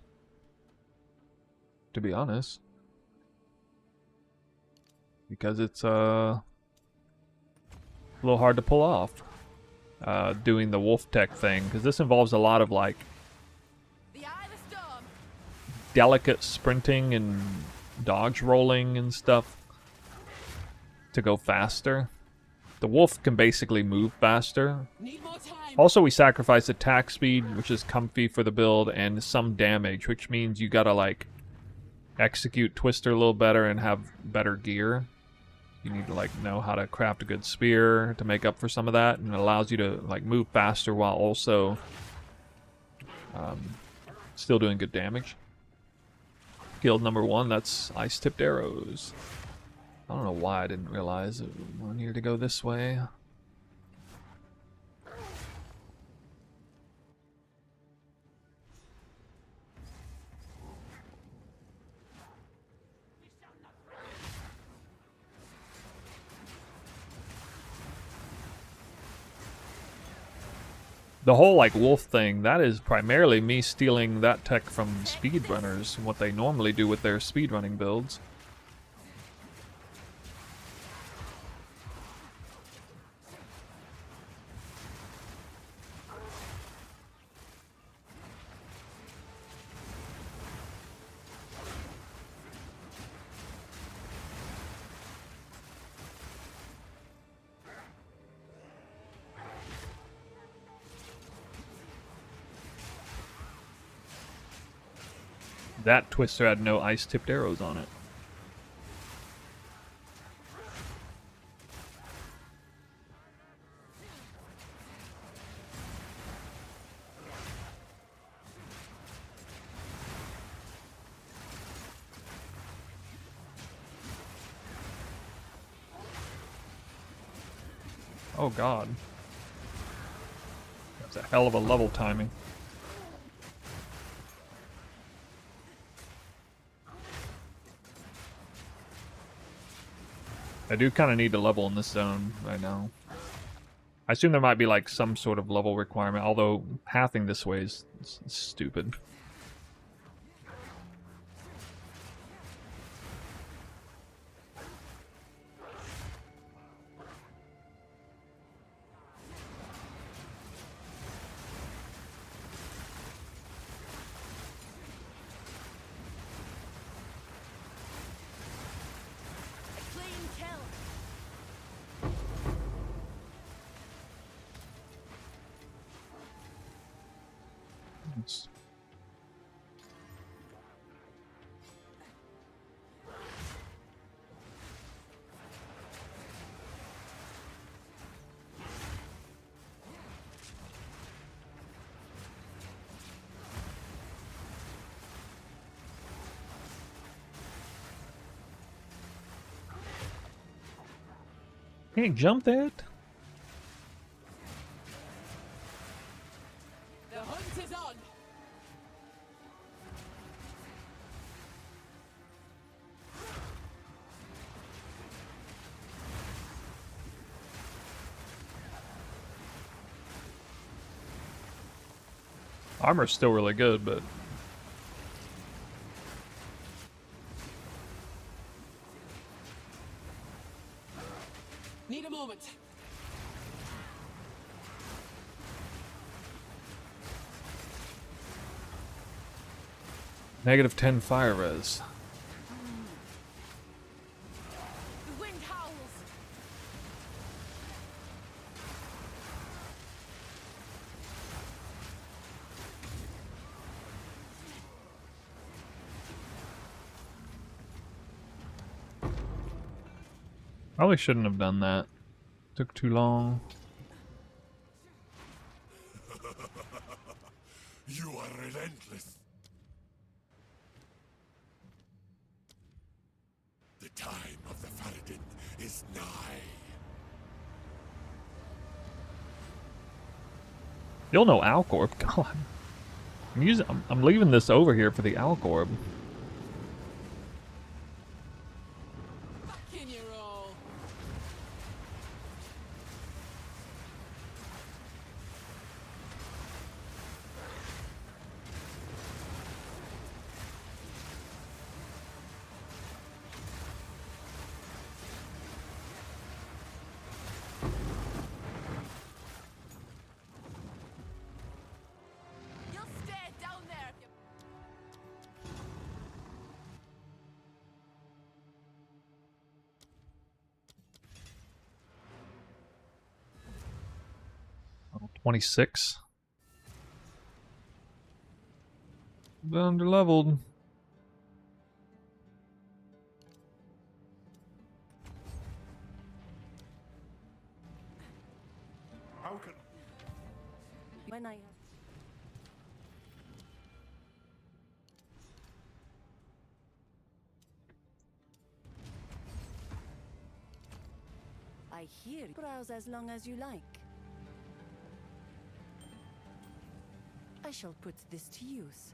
To be honest. Because it's, a little hard to pull off. Doing the Wolf Tech thing, because this involves a lot of like, delicate sprinting and dodge rolling and stuff. To go faster. The wolf can basically move faster. Also, we sacrifice attack speed, which is comfy for the build, and some damage, which means you gotta like execute Twister a little better and have better gear. You need to like know how to craft a good spear to make up for some of that, and it allows you to like move faster while also still doing good damage. Guild number 1, that's ice tipped arrows. I don't know why I didn't realize it needed to go this way. The whole like wolf thing, that is primarily me stealing that tech from speedrunners, what they normally do with their speedrunning builds. That Twister had no ice-tipped arrows on it. Oh god. That's a hell of a level timing. I do kind of need to level in this zone right now. I assume there might be like some sort of level requirement, although pathing this way is stupid. Can't jump that? The hunt is on. Armor's still really good, but Need a moment. negative 10 fire res. The wind howls. Probably shouldn't have done that. Took too long. You are relentless. The time of the Faradin is nigh. You'll know Alcorp. God. I'm leaving this over here for the Alcorp. Back in your roll. You'll stay down there if you... Oh, 26. Underleveled. How can... When I hear you. Browse as long as you like. I shall put this to use.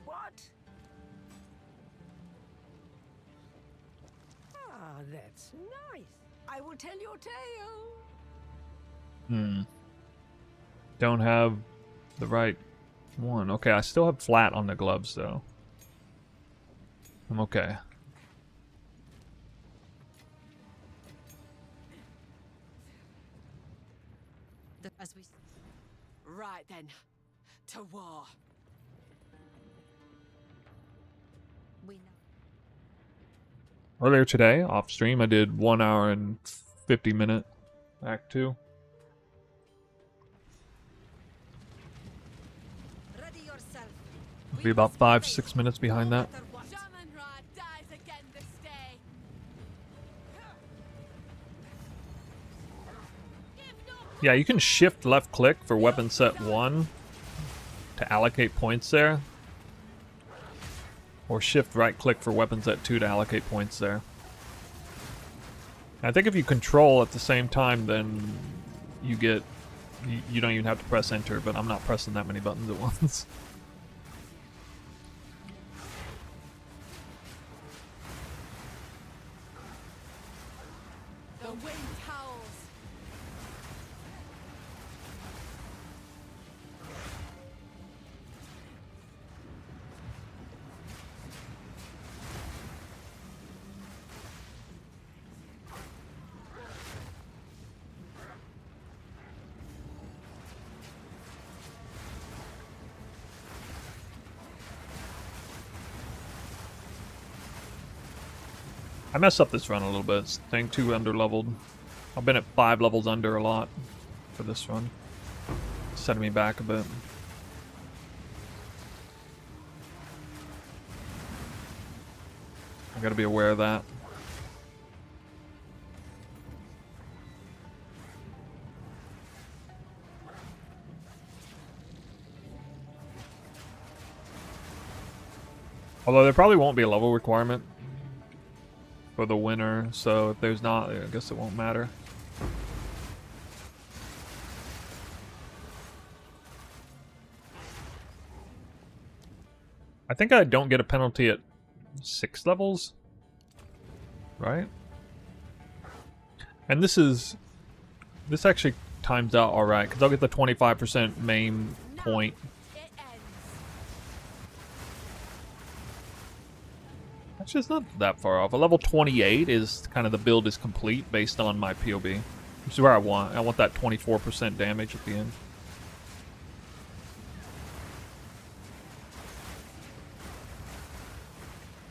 What? Ah. that's nice. I will tell your tale. Don't have the right one. Okay, I still have flat on the gloves though. I'm okay. Right then, to war. We know. Earlier today, off stream, I did 1 hour and 50-minute Act 2. Ready yourself. Be about 5-6 minutes behind that. Shaman Ra dies again this day. Yeah, you can shift left click for weapon set 1 to allocate points there. Or shift right click for weapon set 2 to allocate points there. I think if you control at the same time, then you get... You don't even have to press enter, but I'm not pressing that many buttons at once. The wind howls. I messed up this run a little bit. It's thing too under-leveled. I've been at 5 levels under a lot for this run. Setting me back a bit. I gotta be aware of that. Although there probably won't be a level requirement for the winner, so if there's not, I guess it won't matter. I think I don't get a penalty at 6 levels, right? And this actually times out alright, because I'll get the 25% main point. Actually, it's not that far off. A level 28 is kind of the build is complete based on my POB. Which is where I want. I want that 24% damage at the end.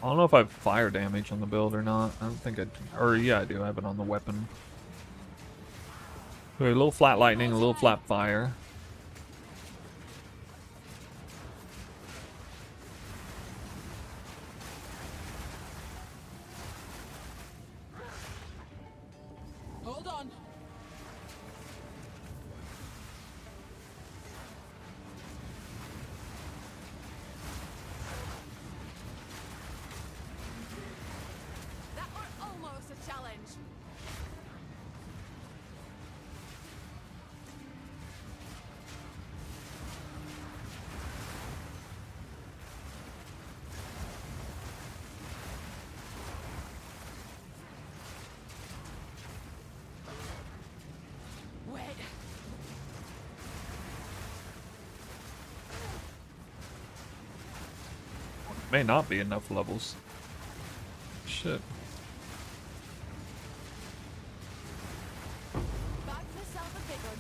I don't know if I have fire damage on the build or not. I don't think I do. Or yeah, I do. I have it on the weapon. So a little flat lightning, a little flat fire. Hold on. That was almost a challenge. Wait. May not be enough levels. Shit. Bag myself a big one.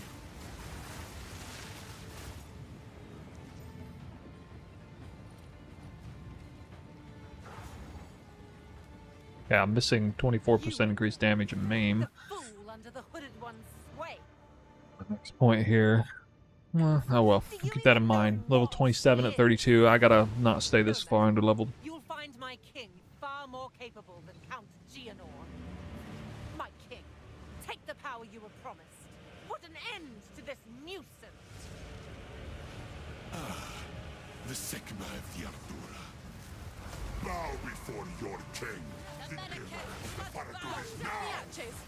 Yeah, I'm missing 24% increased damage in maim. The fool under the hooded one's sway. Next point here. Well, oh well, keep that in mind. Level 27 at 32. I gotta not stay this far under leveled. You'll find my king far more capable than Count Gianor. My king, take the power you were promised. Put an end to this nuisance. The Sigma of the Ardura. Bow before your king. The Imperator now! Chase.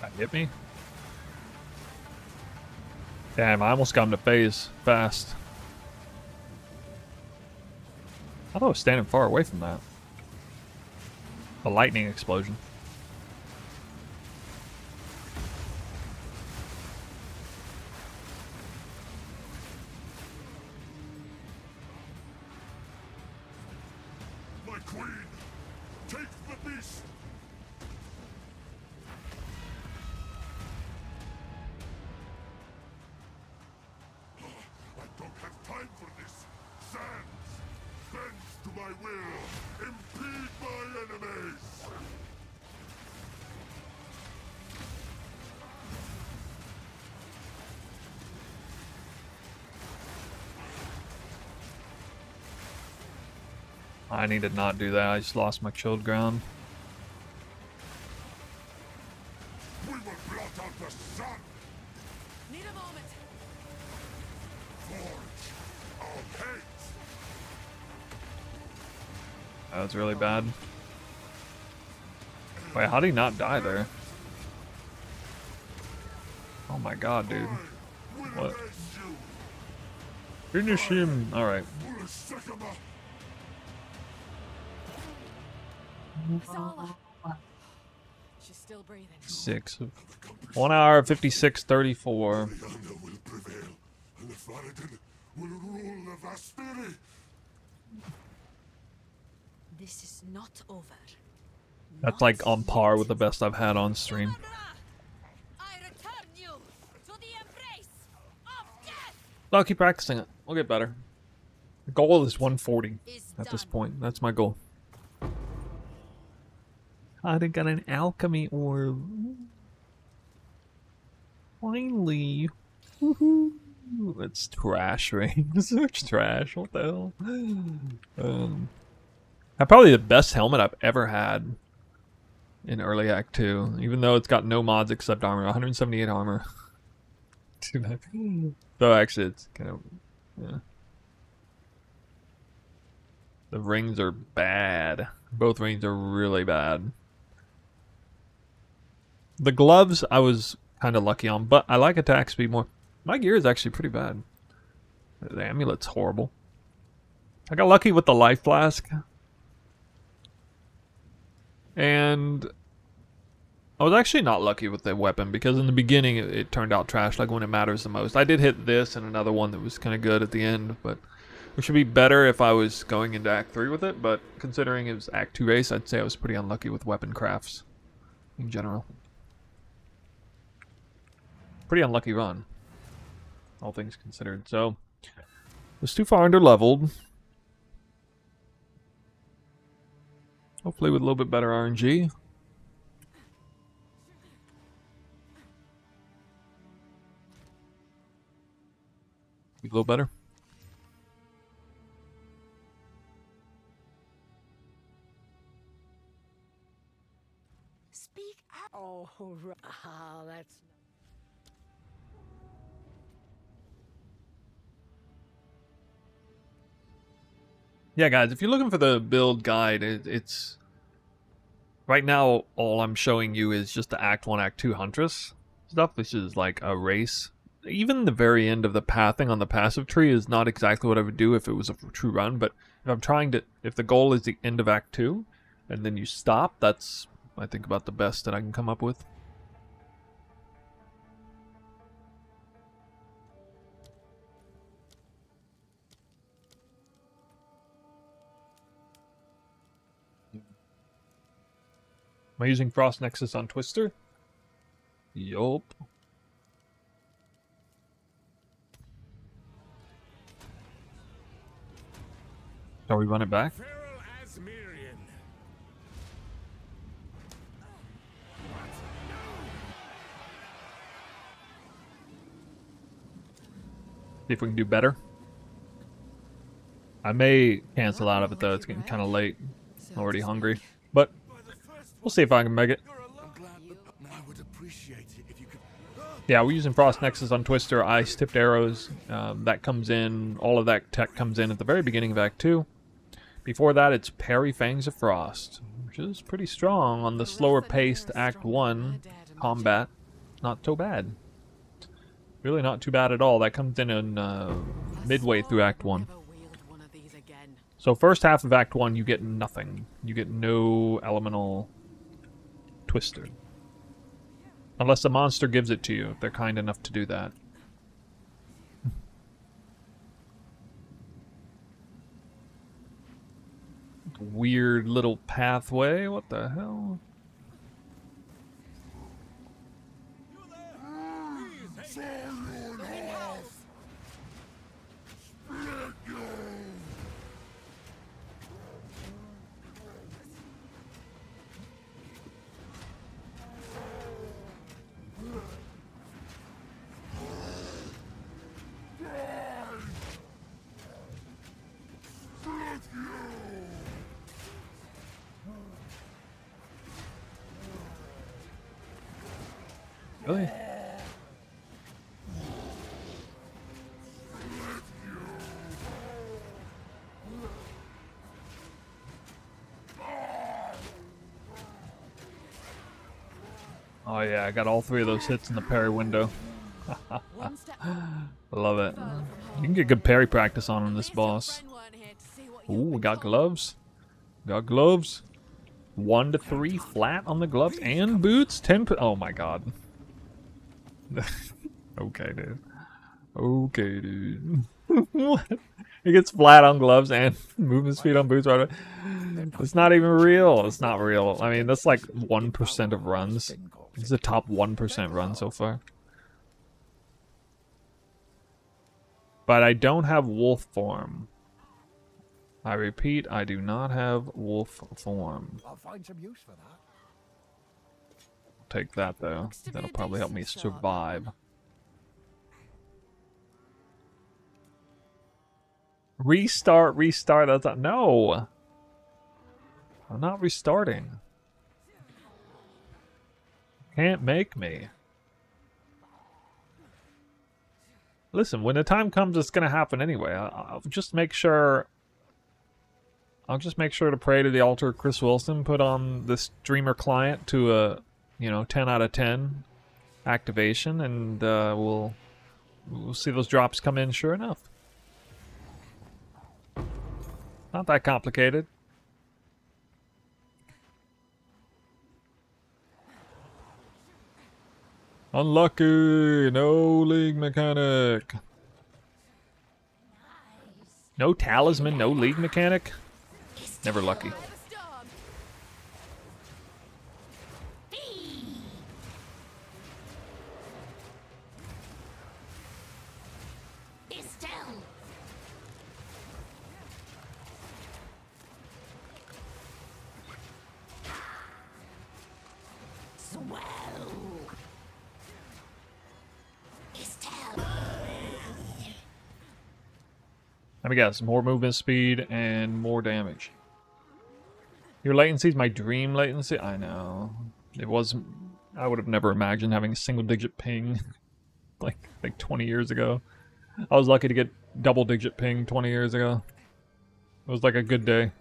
That hit me. Damn, I almost got him to phase fast. I thought I was standing far away from that. A lightning explosion. My queen! Take the beast! I don't have time for this! Sands! Bend to my will! Impede my enemies! I need to not do that. I just lost my chilled ground. We will blot out the sun! Need a moment. Forge our hate! That was really bad. Wait, how did he not die there? Oh my god, dude. What? Finish him! Alright. She's still breathing. 1 hour 56:34. will prevail, and the Faradin will rule the Vespiri! This is not over. That's like on par with the best I've had on stream. I return you to the embrace of death. I'll keep practicing it. We'll get better. The goal is 140 at this point. That's my goal. I got an alchemy orb. Finally. Woohoo. It's trash rings. It's trash. What the hell? That's probably the best helmet I've ever had in early Act 2. Even though it's got no mods except armor. 178 armor. Dude, though actually it's kind of... yeah. The rings are bad. Both rings are really bad. The gloves I was kind of lucky on, but I like attack speed more. My gear is actually pretty bad. The amulet's horrible. I got lucky with the life flask. And I was actually not lucky with the weapon because in the beginning it turned out trash, like when it matters the most. I did hit this and another one that was kind of good at the end, but it should be better if I was going into Act 3 with it, but considering it was Act 2 race, I'd say I was pretty unlucky with weapon crafts in general. Pretty unlucky run, all things considered. So, was too far under leveled. Hopefully with a little bit better RNG. Be a little better. Speak up. Oh, that's... Yeah, guys, if you're looking for the build guide, it's... Right now, all I'm showing you is just the Act 1, Act 2 Huntress stuff, which is like a race. Even the very end of the pathing on the passive tree is not exactly what I would do if it was a true run, but if I'm trying to... If the goal is the end of Act 2, and then you stop, that's, I think, about the best that I can come up with. Am I using Frost Nexus on Twister? Yup. Shall we run it back? See if we can do better. I may cancel out of it though, it's getting kind of late. I'm already hungry. But we'll see if I can make it. Yeah, we're using Frost Nexus on Twister, Ice Tipped Arrows. That comes in, all of that tech comes in at the very beginning of Act 2. Before that, it's Parry Fangs of Frost, which is pretty strong on the slower paced Act 1 combat. Not so bad. Really not too bad at all. That comes in midway through Act 1. So first half of Act 1, you get nothing. You get no elemental Twister. Unless the monster gives it to you, if they're kind enough to do that. Weird little pathway. What the hell? Really? Oh yeah, I got all 3 of those hits in the parry window. Love it. You can get good parry practice on this boss. Ooh, we got gloves. Got gloves. 1 to 3 flat on the gloves and boots. 10. Oh my god. Okay, dude. Okay, dude. What? He gets flat on gloves and movement speed on boots. Right? It's not even real. It's not real. I mean, that's like 1% of runs. It's the top 1% run so far. But I don't have wolf form. I repeat, I do not have wolf form. I'll find some use for that. I'll take that though. That'll probably help me survive. Restart, restart. That's not. No! I'm not restarting. Can't make me. Listen, when the time comes, it's gonna happen anyway. I'll just make sure. I'll just make sure to pray to the altar of Chris Wilson, put on the streamer client to a, 10 out of 10 activation, and we'll see those drops come in sure enough. Not that complicated. Unlucky! No league mechanic. No talisman, no league mechanic. Never lucky. Let me guess, more movement speed and more damage. Your latency is my dream latency? I know. It was... I would have never imagined having a single-digit ping like 20 years ago. I was lucky to get double-digit ping 20 years ago. It was like a good day.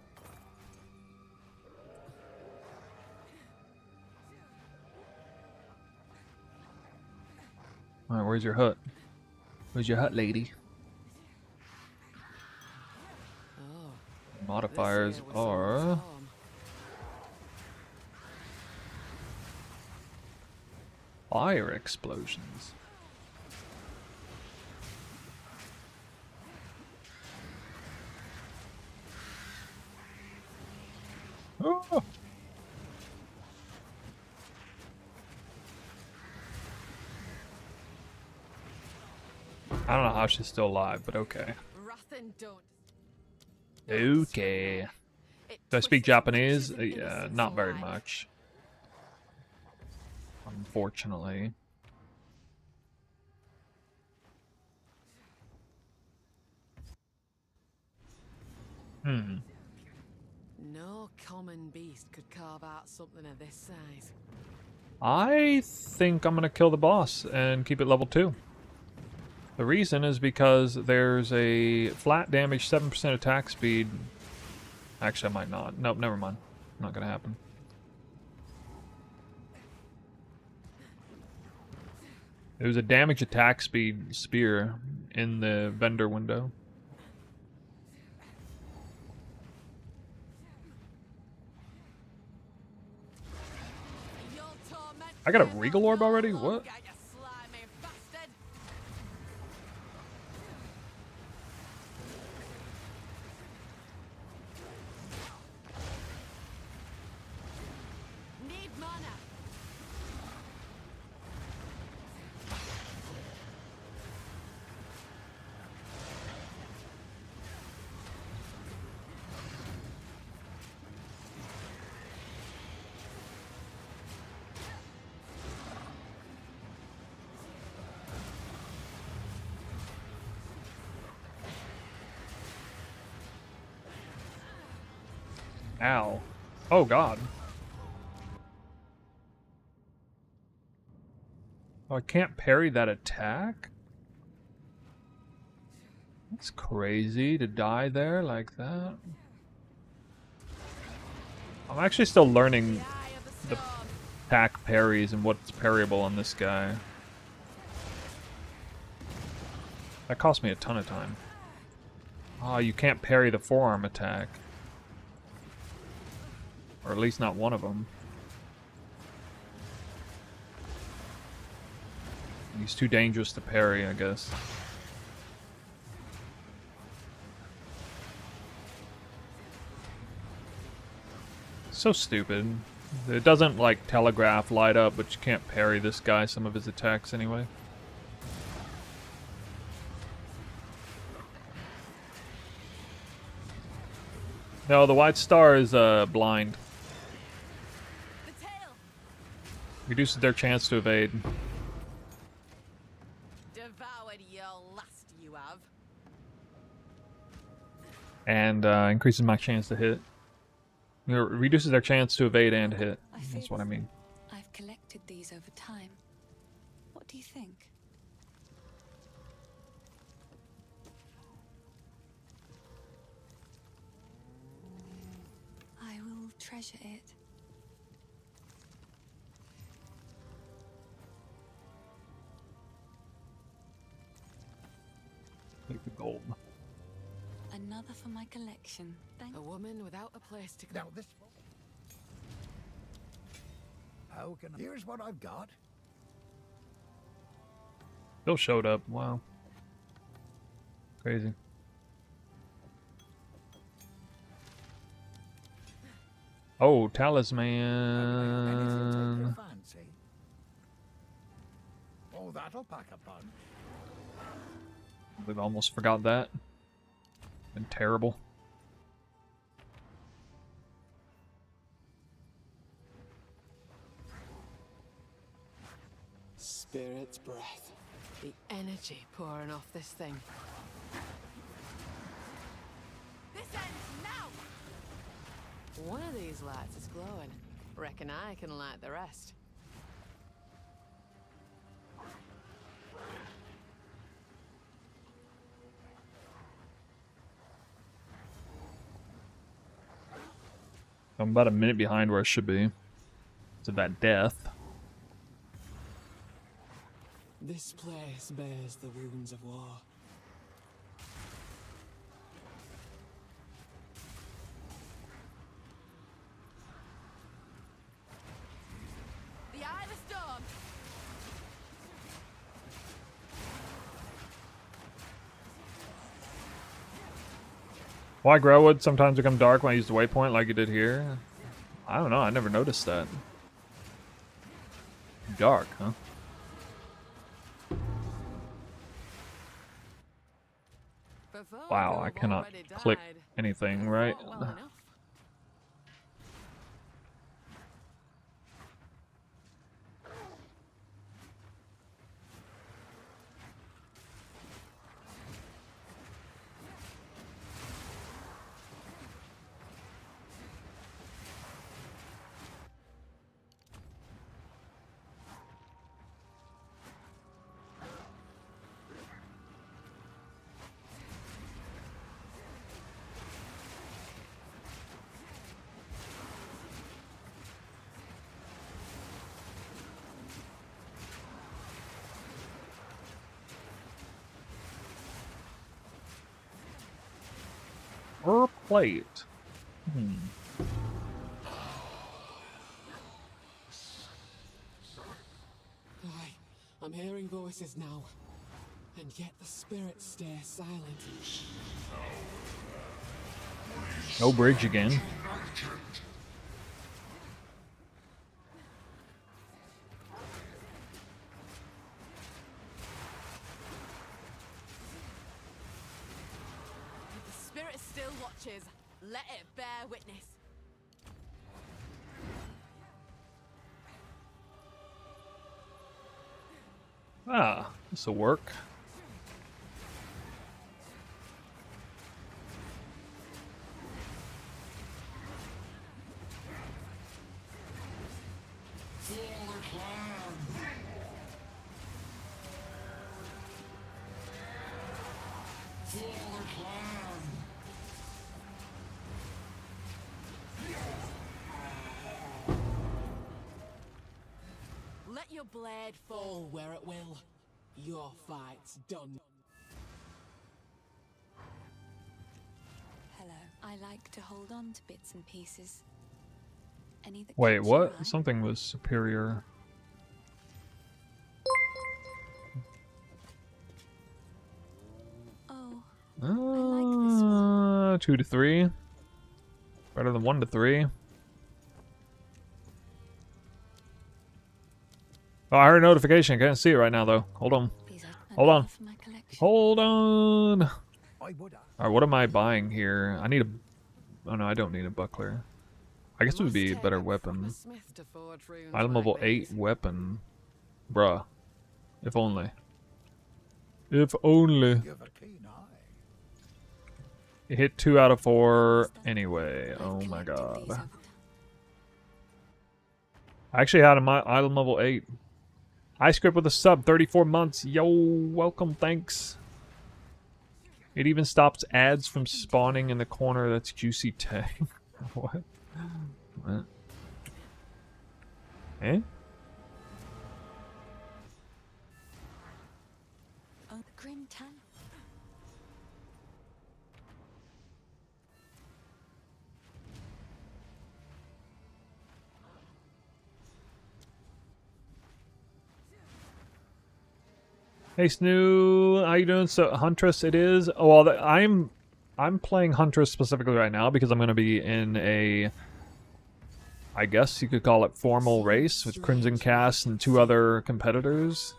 Alright, where's your hut? Where's your hut, lady? Modifiers are... fire explosions. Oh. I don't know how she's still alive, but okay. Okay. Do I speak Japanese? Yeah, not very much. Unfortunately. No common beast could carve out something of this size. I think I'm gonna kill the boss and keep it level 2. The reason is because there's a flat damage, 7% attack speed. Actually, I might not. Nope, never mind. Not gonna happen. There's a damage attack speed spear in the vendor window. I got a regal orb already? What? Ow. Oh god. Oh, I can't parry that attack? That's crazy to die there like that. I'm actually still learning the attack parries and what's parryable on this guy. That cost me a ton of time. Oh, you can't parry the forearm attack. Or at least not one of them. He's too dangerous to parry, I guess. So stupid. It doesn't, like, telegraph light up, but you can't parry this guy some of his attacks anyway. No, the white star is blind. Reduces their chance to evade. Devoured your lust, you have. And increases my chance to hit. It reduces their chance to evade and hit. That's what I mean. I've collected these over time. What do you think? I will treasure it. Take the gold. Another for my collection. Thank A woman without a place to go. Now this. How can I? Here's what I've got. Still showed up. Wow. Crazy. Oh, talisman. Fancy. Oh, that'll pack a punch. We've almost forgot that. Been terrible. Spirit's breath. The energy pouring off this thing. This ends now! One of these lights is glowing. Reckon I can light the rest. I'm about a minute behind where I should be. It's about death. This place bears the wounds of war. The eye of the storm! Why Growwood sometimes become dark when I use the waypoint like it did here? I don't know, I never noticed that. Dark, huh? Wow, I cannot click anything, right? Or plate. I'm hearing voices now, and yet the spirits stay silent. No bridge again. The spirit still watches. Let it bear witness. Ah, this'll work. Let your blade fall. Fall where it will. Your fight's done. Hello. I like to hold on to bits and pieces. Any that Wait, catch what? your eye. Something was superior. Oh, I like this one. 2 to 3. Better than 1 to 3. Oh, I heard a notification. I can't see it right now, though. Hold on. These are Hold on. enough for my collection. Hold on. I would have. Alright, what am I buying here? I need a... Oh, no, I don't need a buckler. I guess it would be a better weapon. Item level 8 weapon. Bruh. If only. If only. You have a keen eye. It hit 2 out of 4 anyway. Oh my god. I actually had a item level 8. iScript with a sub, 34 months. Yo, welcome, thanks. It even stops ads from spawning in the corner. That's juicy tag. What? What? Eh? Oh, the grim tan. Hey Snoo, how you doing? So Huntress it is. Oh, well, I'm playing Huntress specifically right now because I'm going to be in a, I guess you could call it formal race with Crimson Cast and 2 other competitors.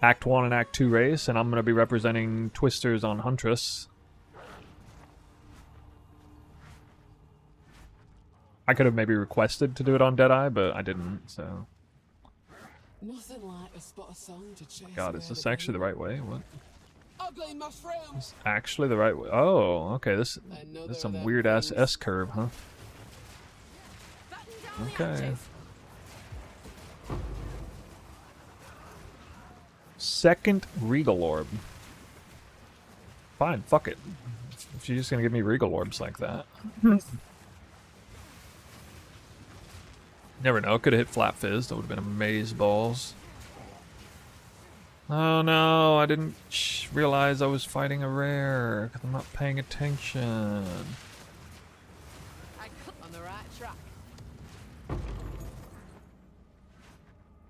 Act 1 and Act 2 race, and I'm going to be representing Twisters on Huntress. I could have maybe requested to do it on Deadeye, but I didn't, so... Nothing like a spot of song to chase. God, is this actually the right way? What? Ugly mushrooms. It's actually the right way. Oh, okay, this is some weird-ass S-curve, huh? Okay. Second Regal Orb. Fine, fuck it. If you're just gonna give me Regal Orbs like that. Never know, could have hit Flat Fizz. That would have been amaze balls. Oh no, I didn't realize I was fighting a rare because I'm not paying attention. On the right track.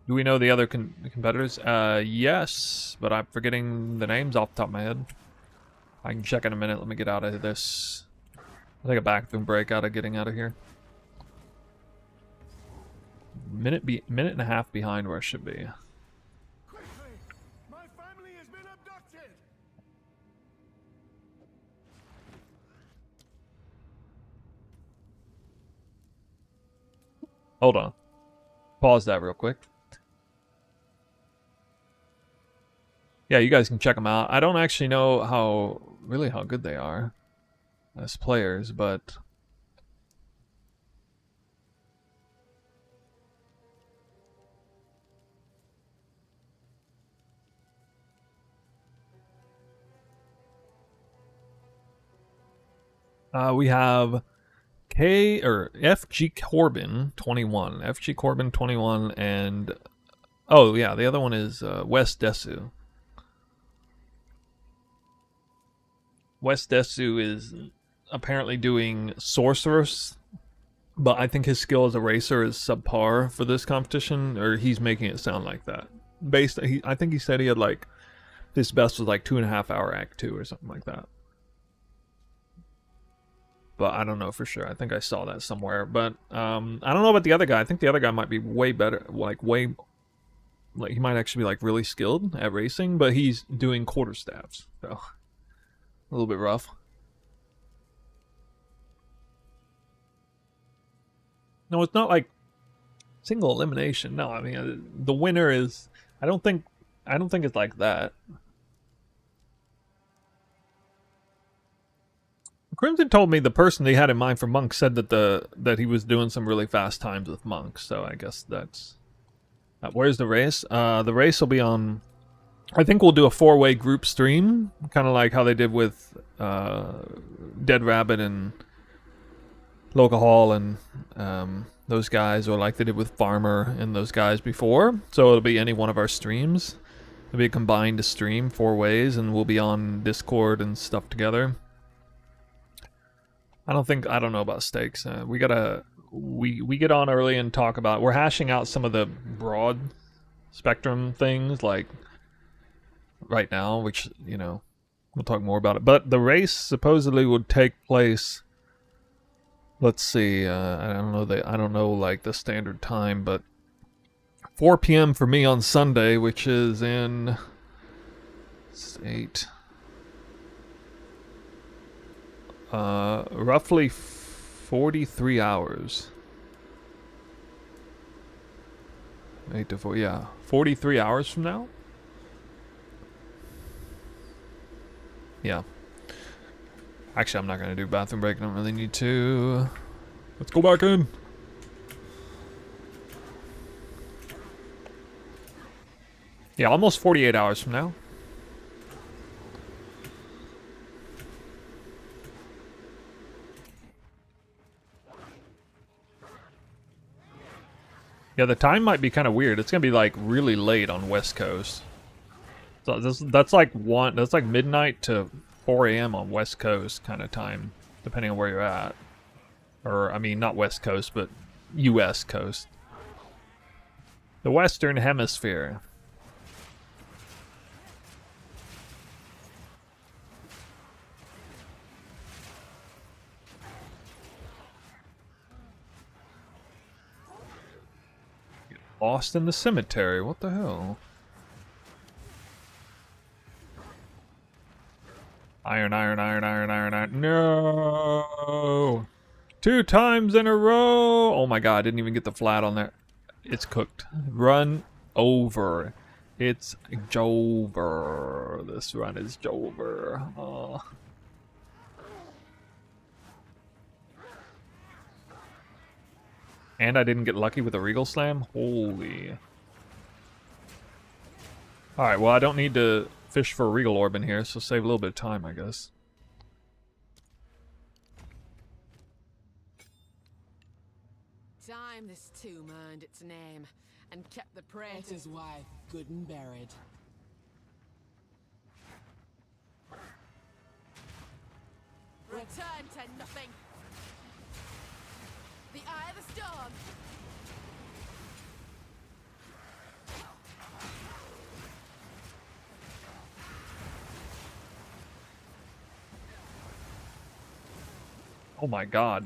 Do we know the other competitors? Yes, but I'm forgetting the names off the top of my head. I can check in a minute. Let me get out of this. I'll take a bathroom break out of getting out of here. Minute and a half behind where I should be. Quickly! My family has been abducted! Hold on. Pause that real quick. Yeah, you guys can check them out. I don't actually know how good they are as players, but we have FG Corbin 21, FG Corbin 21, and oh yeah, the other one is West Desu. West Desu is apparently doing sorceress, but I think his skill as a racer is subpar for this competition, or he's making it sound like that. I think he said he had like his best was like 2.5 hour act 2 or something like that. But I don't know for sure. I think I saw that somewhere. But I don't know about the other guy. I think the other guy might be way better, like he might actually be like really skilled at racing, but he's doing quarterstaffs, so a little bit rough. No, it's not like single elimination. No, I mean the winner is. I don't think it's like that. Crimson told me the person they had in mind for Monk said that he was doing some really fast times with Monk. So I guess that's. Where's the race? The race will be on. I think we'll do a 4-way group stream, kind of like how they did with Dead Rabbit and Local Hall and those guys, or like they did with Farmer and those guys before. So it'll be any one of our streams. It'll be a combined stream 4 ways, and we'll be on Discord and stuff together. I don't know about stakes. We get on early and talk about. We're hashing out some of the broad spectrum things like right now, which we'll talk more about it. But the race supposedly would take place. Let's see. I don't know like the standard time, but 4 p.m. for me on Sunday, which is in 8. Roughly 43 hours. 8 to 4, yeah. 43 hours from now? Yeah. Actually, I'm not going to do bathroom break. I don't really need to. Let's go back in. Yeah, almost 48 hours from now. Yeah, the time might be kind of weird. It's gonna be like really late on West Coast. So that's like midnight to 4 a.m. on West Coast kind of time, depending on where you're at. Or I mean, not West Coast, but U.S. coast. The Western Hemisphere. Lost in the cemetery. What the hell? Iron. No! 2 times in a row! Oh my god, I didn't even get the flat on there. It's cooked. Run over. It's Jover. This run is Jover. Oh. And I didn't get lucky with a Regal Slam? Holy. Alright, well I don't need to fish for a Regal Orb in here, so save a little bit of time, I guess. Time this tomb earned its name and kept the prey. That is why, good and buried. Return to nothing. The eye of the storm. Oh my god.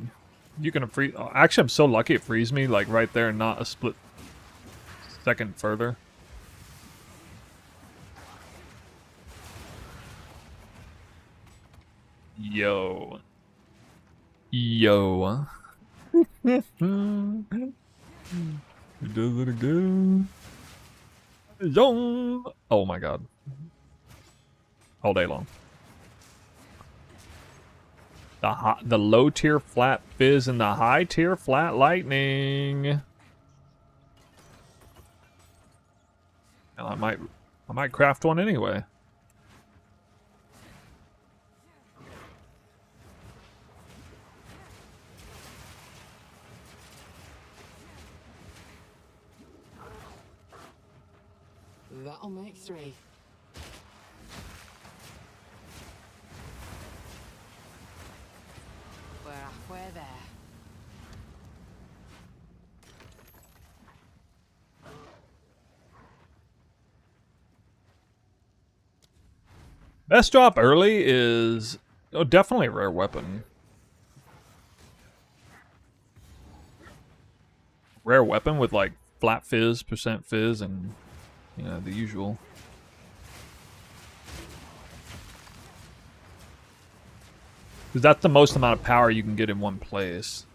You can freeze. Oh, actually, I'm so lucky it frees me like right there and not a split second further. Yo. Yo. He does it again. Yo. Oh my god. All day long. The low tier flat fizz and the high tier flat lightning. And I might craft one anyway. That'll make 3. We're there. Best drop early is definitely a rare weapon. Rare weapon with like flat fizz, percent fizz, and you know the usual. Because that's the most amount of power you can get in one place.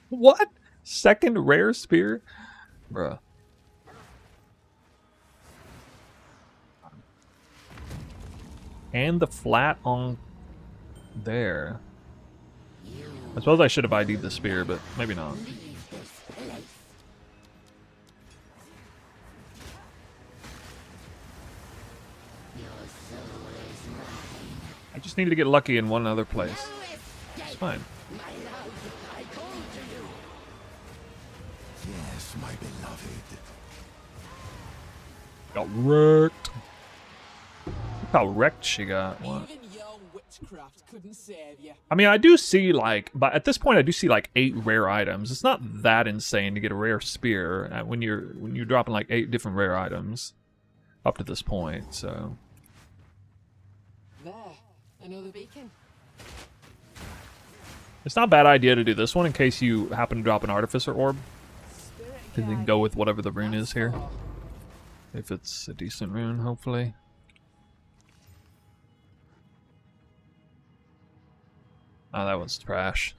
What? Second rare spear? Bruh. And the flat on there. I suppose I should have ID'd the spear, but maybe not. I just needed to get lucky in one other place. It's fine. Yes, my beloved. Got wrecked. Look how wrecked she got. What? Even your witchcraft couldn't save you. I mean, I do see like, but at this point, I do see like 8 rare items. It's not that insane to get a rare spear when you're dropping like 8 different rare items up to this point. So There, another beacon. it's not a bad idea to do this one in case you happen to drop an artificer orb. And then go with whatever the rune is here, if it's a decent rune, hopefully. Oh, that one's trash.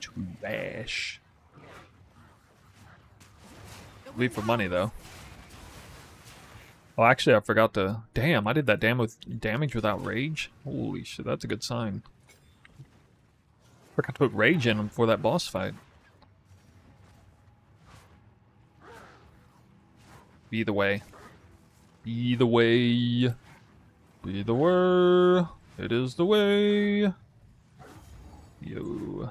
Trash. Leave for money, though. Oh, actually, I forgot to... Damn, I did that damage without rage? Holy shit, that's a good sign. Forgot to put rage in him for that boss fight. Be the way. Be the way. Be the way. It is the way. Yo.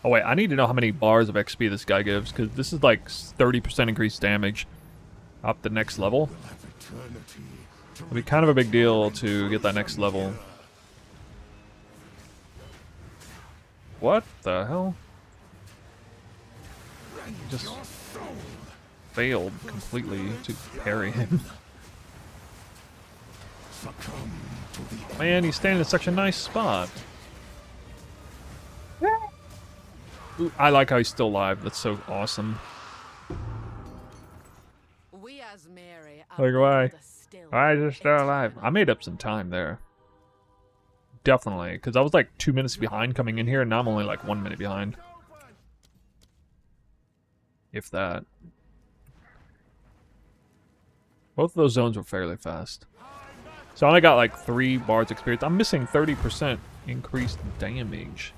Oh wait, I need to know how many bars of XP this guy gives, because this is like 30% increased damage up the next level. It'll be kind of a big deal to get that next level. What the hell? Just failed completely to parry him. Man, he's standing in such a nice spot. Ooh, I like how he's still alive. That's so awesome. We as Mary Like, why is he still alive? I made up some time there. Definitely, because I was like 2 minutes behind coming in here, and now I'm only like 1 minute behind. If that. Both of those zones were fairly fast. So I only got like 3 bars experience. I'm missing 30% increased damage.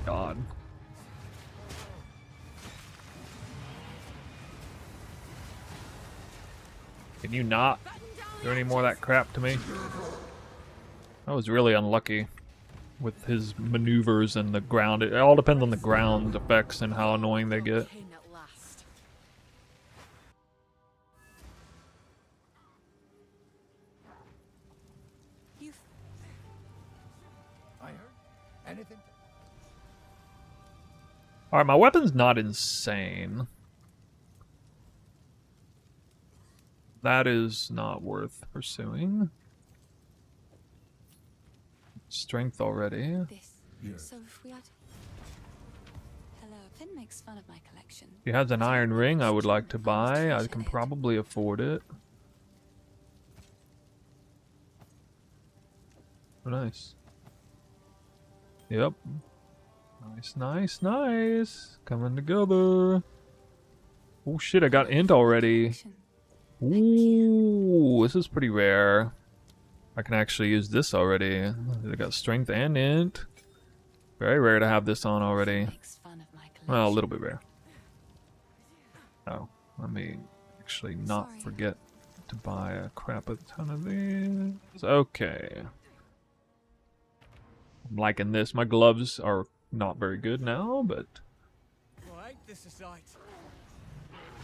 God. Can you not do any more of that crap to me? I was really unlucky with his maneuvers and the ground. It all depends on the ground effects and how annoying they get. I heard anything. Alright, my weapon's not insane. That is not worth pursuing. Strength already. So if we had... Hello, Finn makes fun of my collection. He has an iron ring I would like to buy. I can probably afford it. Oh, nice. Yep. Nice, nice, nice. Coming together. Oh shit, I got int already. Ooh, this is pretty rare. I can actually use this already. I got strength and int. Very rare to have this on already. Well, a little bit rare. Oh. Let me actually not Sorry. forget to buy a crap a ton of these. Okay. I'm liking this. My gloves are not very good now, but Right, this is right.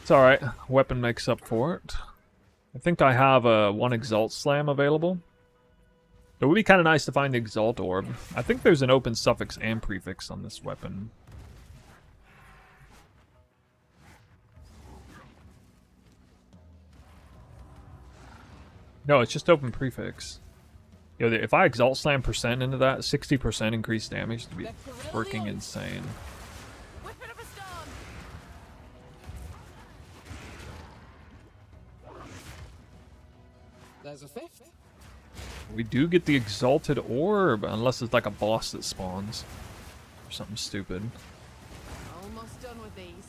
it's alright. Weapon makes up for it. I think I have a 1 Exalt Slam available. It would be kind of nice to find the Exalt Orb. I think there's an open suffix and prefix on this weapon. No, it's just open prefix. Yo, if I Exalt Slam percent into that, 60% increased damage to be freaking insane. Whipping up a storm. There's a 5th. We do get the Exalted Orb, unless it's like a boss that spawns. Or something stupid. Almost done with these.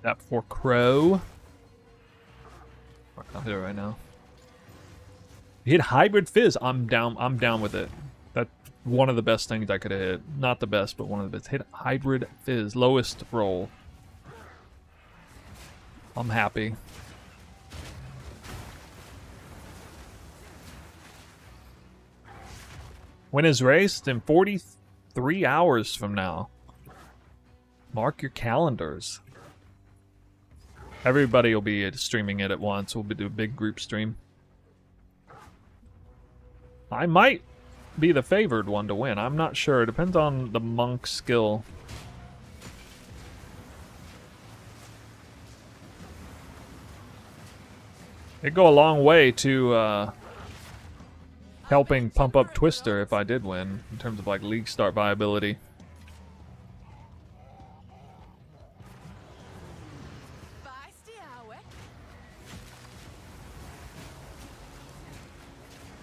That for Crow. I'll do it right now. Hit Hybrid Fizz. I'm down with it. That's one of the best things I could have hit. Not the best, but one of the best. Hit Hybrid Fizz. Lowest roll. I'm happy. When is race? In 43 hours from now. Mark your calendars. Everybody will be streaming it at once. We'll do a big group stream. I might be the favored one to win. I'm not sure. It depends on the monk's skill. It'd go a long way to helping pump up Twister if I did win, in terms of like league start viability.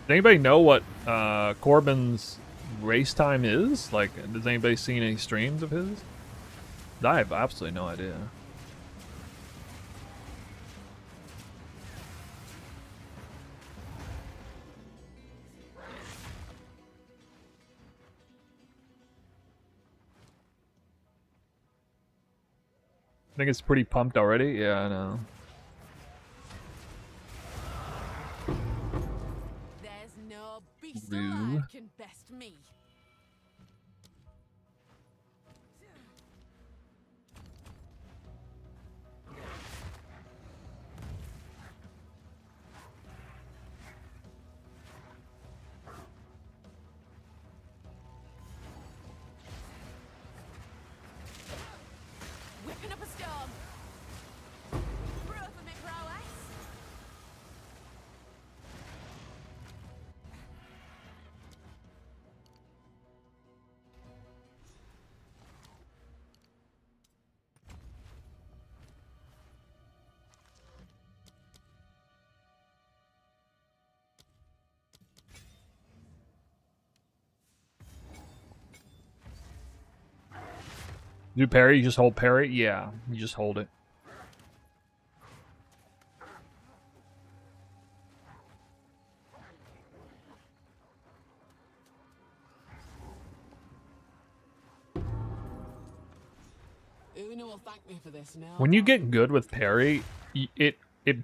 Does anybody know what Corbin's race time is? Like, does anybody see any streams of his? I have absolutely no idea. I think it's pretty pumped already. Yeah, I know. There's no beast Rue. alive can best me. Whipping up a storm. Brew for me prowess. Do parry? You just hold parry? Yeah, you just hold it. Una will thank me for this now. When you get good with parry, it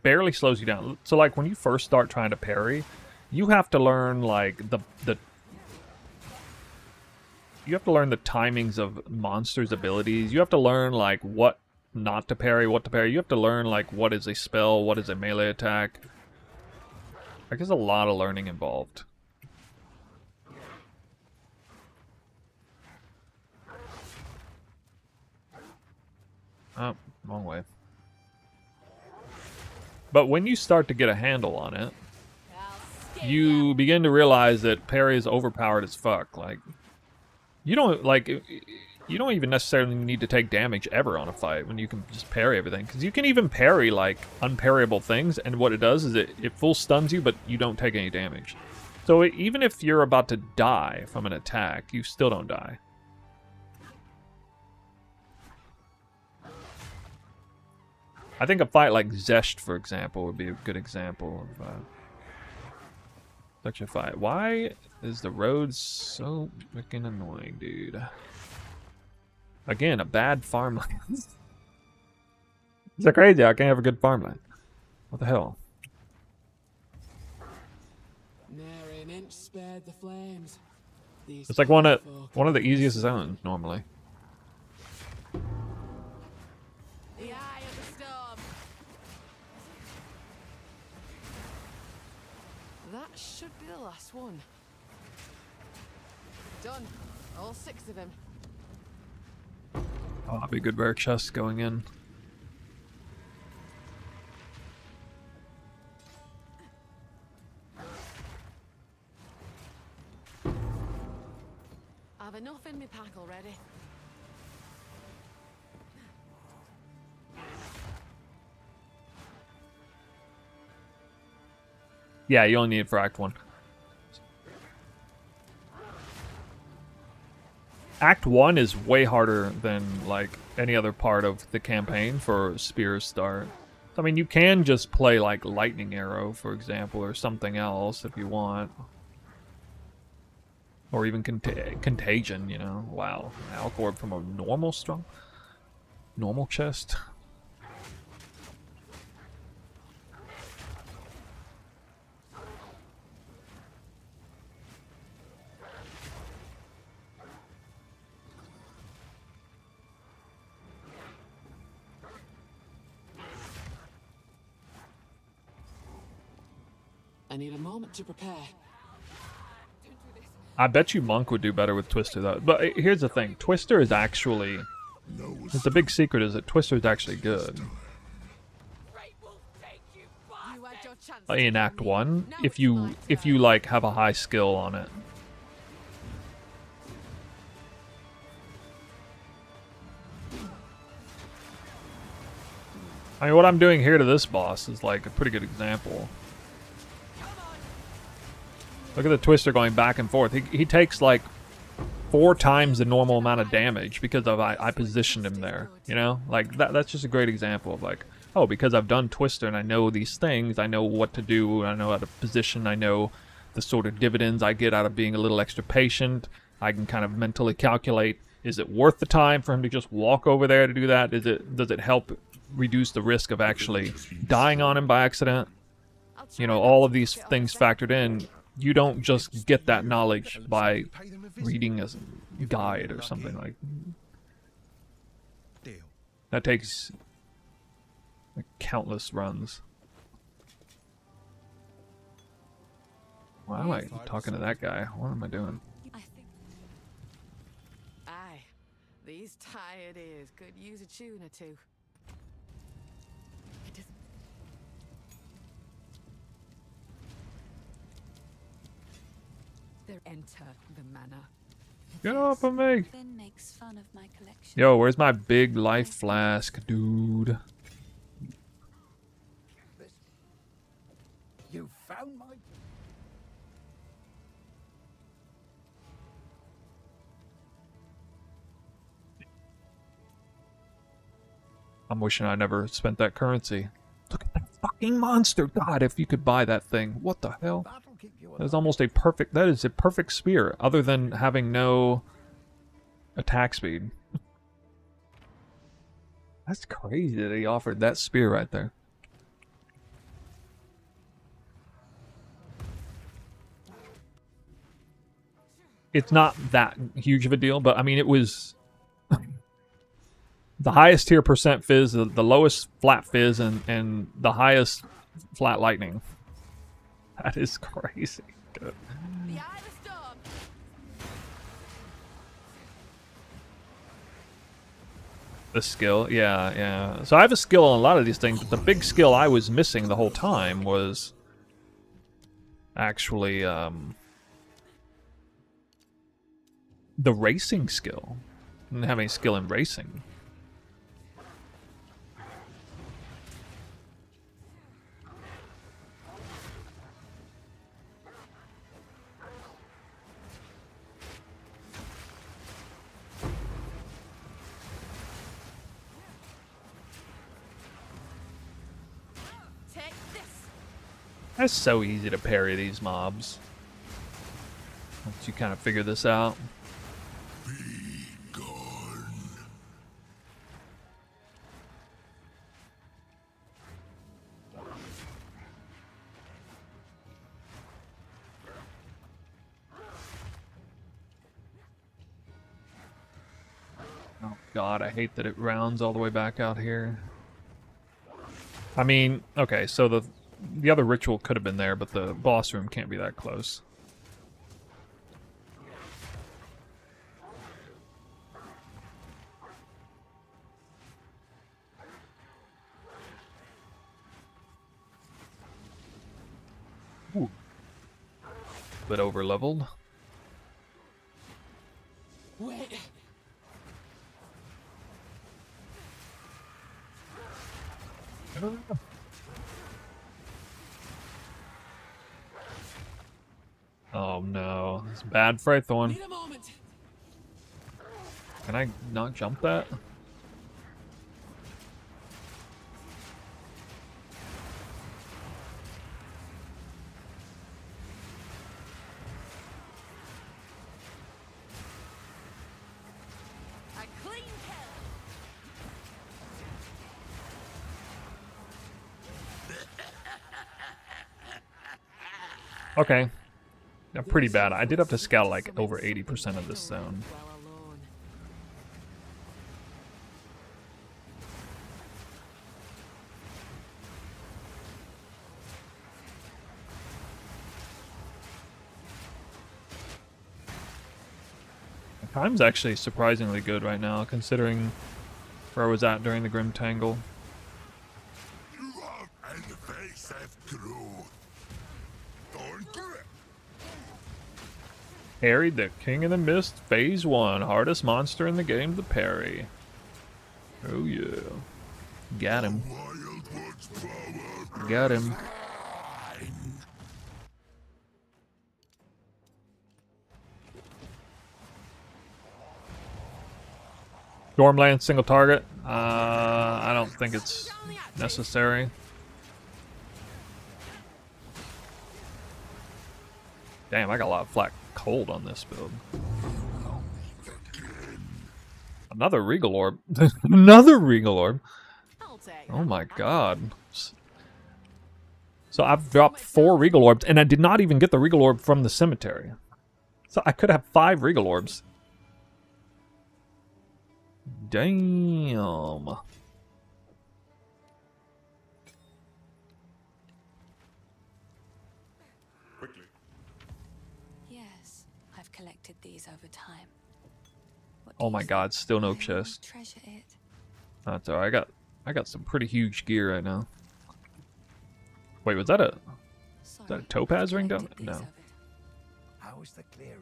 barely slows you down. So like when you first start trying to parry, you have to learn like you have to learn the timings of monsters' abilities. You have to learn like what not to parry, what to parry. You have to learn like what is a spell, what is a melee attack. Like there's a lot of learning involved. Oh, wrong way. But when you start to get a handle on it, you begin to realize that parry is overpowered as fuck. Like, you don't even necessarily need to take damage ever on a fight when you can just parry everything. Because you can even parry, like, unparryable things, and what it does is it full stuns you, but you don't take any damage. So even if you're about to die from an attack, you still don't die. I think a fight like Zesht, for example, would be a good example of such a fight. Why is the road so freaking annoying, dude? Again, a bad farmland. Is that crazy? I can't have a good farmland. What the hell? Nary an inch spared the flames. These It's like one of folk the easiest zones normally. The eye of the storm. That should be the last one. Done. All 6 of them. Oh, that'd be a good rare chest going in. I've enough in my pack already. Yeah, you only need it for Act 1. Act 1 is way harder than, like, any other part of the campaign for Spear's start. I mean, you can just play, like, Lightning Arrow, for example, or something else if you want. Or even Contagion, you know. Wow. Alcorb from a normal chest. I need a moment to prepare. I bet you Monk would do better with Twister, though. But here's the thing. Twister is actually... The big secret is that Twister is actually good. In Act 1, if you like have a high skill on it. I mean, what I'm doing here to this boss is like a pretty good example. Look at the Twister going back and forth. He takes like 4 times the normal amount of damage because of I positioned him there. You know, like that's just a great example of like, oh, because I've done Twister and I know these things, I know what to do, I know how to position, I know the sort of dividends I get out of being a little extra patient. I can kind of mentally calculate, is it worth the time for him to just walk over there to do that? Does it help reduce the risk of actually dying on him by accident? You know, all of these things factored in. You don't just get that knowledge by reading a guide or something like that. That takes like countless runs. Why am I talking to that guy? What am I doing? Aye, these tired ears could use a tune or two. Enter the manor. Get off of me! Finn makes fun of my collection. Yo, where's my big life flask, dude? You found my... I'm wishing I never spent that currency. Look at that fucking monster! God, if you could buy that thing. What the hell? That is almost a perfect... That is a perfect spear, other than having no attack speed. That's crazy that he offered that spear right there. It's not that huge of a deal, but I mean, it was... the highest tier percent fizz, the lowest flat fizz, and the highest flat lightning. That is crazy. Good. The eye of the storm. The skill, yeah. So I have a skill on a lot of these things, but the big skill I was missing the whole time was actually the racing skill. I didn't have any skill in racing. It's so easy to parry these mobs once you kind of figure this out. Be gone. Oh god, I hate that it rounds all the way back out here. I mean, okay, so the other ritual could have been there, but the boss room can't be that close. Ooh. Bit over leveled. Wait. Oh no, it's bad for Thorn. Need a moment. Can I not jump that? A clean kill. Okay. Yeah, pretty bad. I did have to scout like over 80% of this zone. Well alone. Time's actually surprisingly good right now, considering where I was at during the Grim Tangle. You have and face have growth. Don't grip. Harried the King of the Mist, Phase 1. Hardest monster in the game to parry. Oh yeah. Got him. Wildwood's power. Got him. Stormland single target. I don't think it's necessary. Damn, I got a lot of flat cold on this build. Another Regal Orb. Another Regal Orb. I'll take Oh my god. So I've dropped 4 Regal Orbs, and I did not even get the Regal Orb from the cemetery. So I could have 5 Regal Orbs. Damn. Quickly. Yes, I've collected these over time. What Oh do my you god, think? still no I chest. Treasure it. That's alright. I got some pretty huge gear right now. Wait, was that a Sorry, topaz I've ring down? collected these No. over- How is the clearing?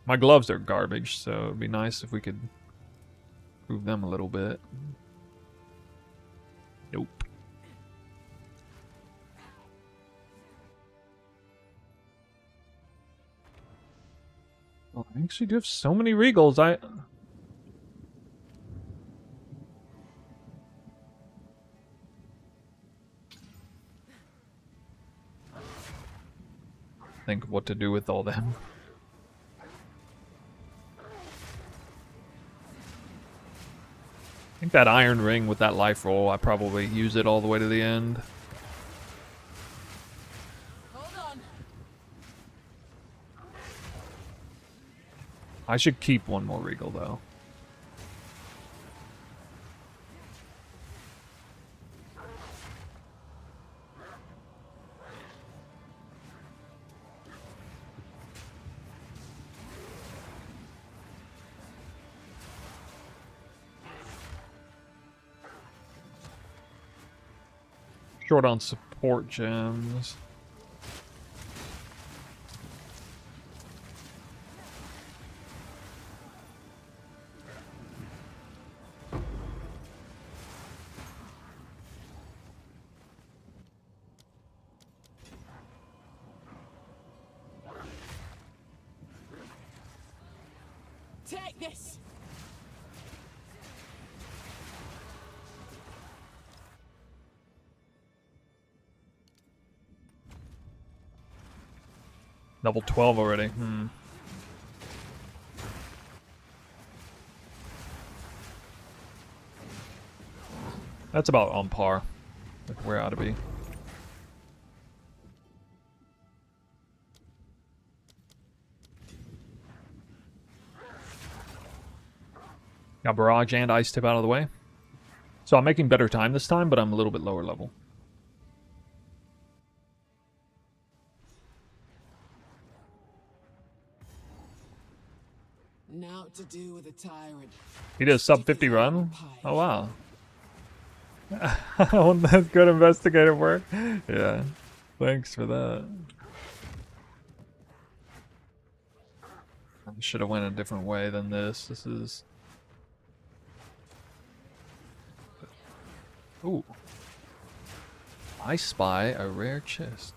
My gloves are garbage, so it'd be nice if we could improve them a little bit. Nope. Well, I actually do have so many Regals. I think of what to do with all them. I think that iron ring with that life roll, I probably use it all the way to the end. Hold on. I should keep one more Regal though. Short on support gems. Take this. Level 12 already. That's about on par with where I ought to be. Got Barrage and Ice Tip out of the way. So I'm making better time this time, but I'm a little bit lower level. Now to do with a tyrant. He did a sub 50 run? Oh wow. That's good investigative work. Yeah. Thanks for that. I should have went a different way than this. This is... Ooh. I spy a rare chest.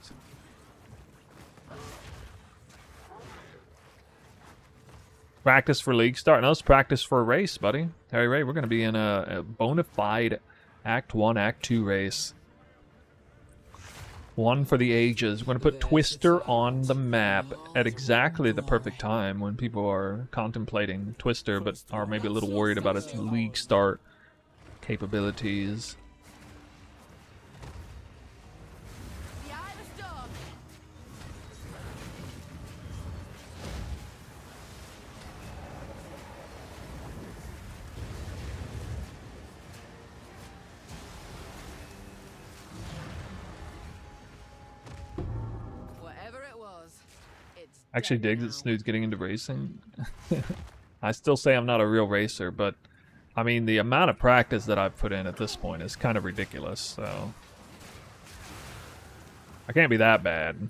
Practice for league start. No, let's practice for a race, buddy. Harry Ray, we're going to be in a bona fide Act 1, Act 2 race. One for the ages. We're going to put Twister on the map at exactly the perfect time when people are contemplating Twister but are maybe a little worried about its league start capabilities. Actually digs that Snood's getting into racing. I still say I'm not a real racer, but I mean the amount of practice that I've put in at this point is kind of ridiculous, so I can't be that bad.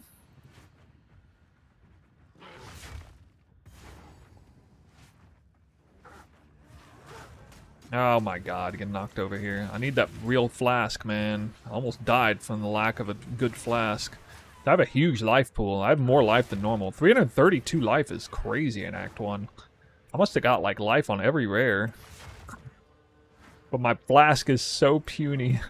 Oh my god, getting knocked over here. I need that real flask, man. I almost died from the lack of a good flask. I have a huge life pool. I have more life than normal. 332 life is crazy in Act 1. I must have got like life on every rare. But my flask is so puny.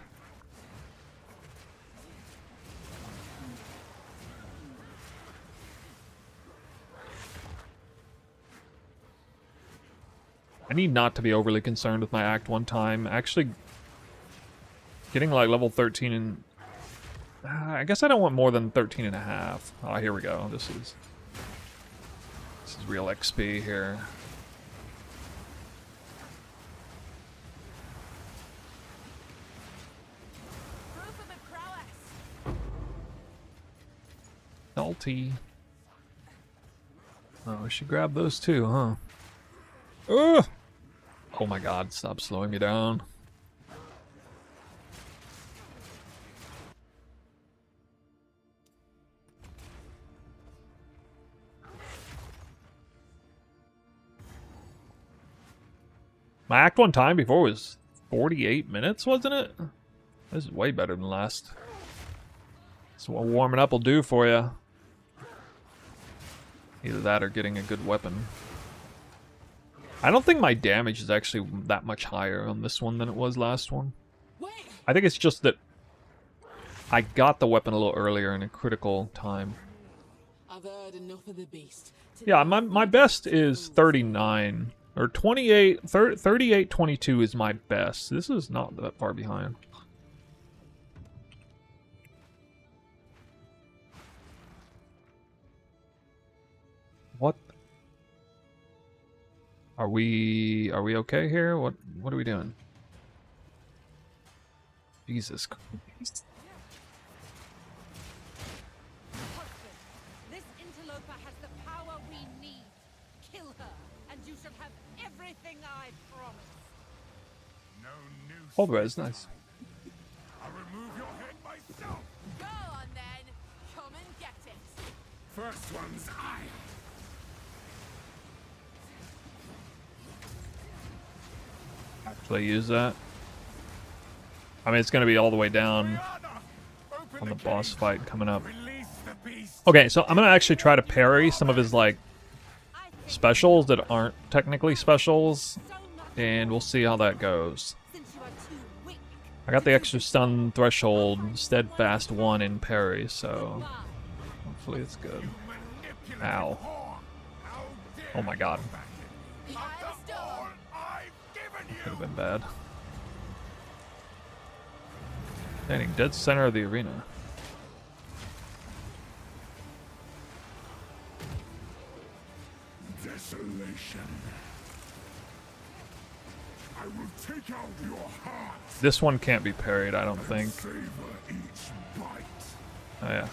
I need not to be overly concerned with my Act 1 time. Actually, getting like level 13 and... I guess I don't want more than 13 and a half. Oh, here we go. This is real XP here. Salty. Oh, we should grab those too, huh? Ugh! Oh my god, stop slowing me down. My Act 1 time before was 48 minutes, wasn't it? This is way better than last. That's what warming up will do for you. Either that or getting a good weapon. I don't think my damage is actually that much higher on this one than it was last one. I think it's just that I got the weapon a little earlier in a critical time. I've heard enough of the beast. Yeah, my best is 39. Or 28, 38, 22 is my best. This is not that far behind. What? Are we okay here? What are we doing? Jesus Christ. This interloper has the power we need. Kill her, and you shall have everything I promise. No new. Hold res, nice. I'll remove your head myself. Go on then. Come and get it. First one's I. Actually use that. I mean, it's going to be all the way down on the boss fight coming up. Okay, so I'm going to actually try to parry some of his, like, specials that aren't technically specials, and we'll see how that goes. I got the extra stun threshold, steadfast 1 in parry, so hopefully it's good. Ow. Oh my god. Could have been bad. Standing dead center of the arena. Desolation. I will take out your heart. This one can't be parried, I don't think. Savor each bite. Oh yeah.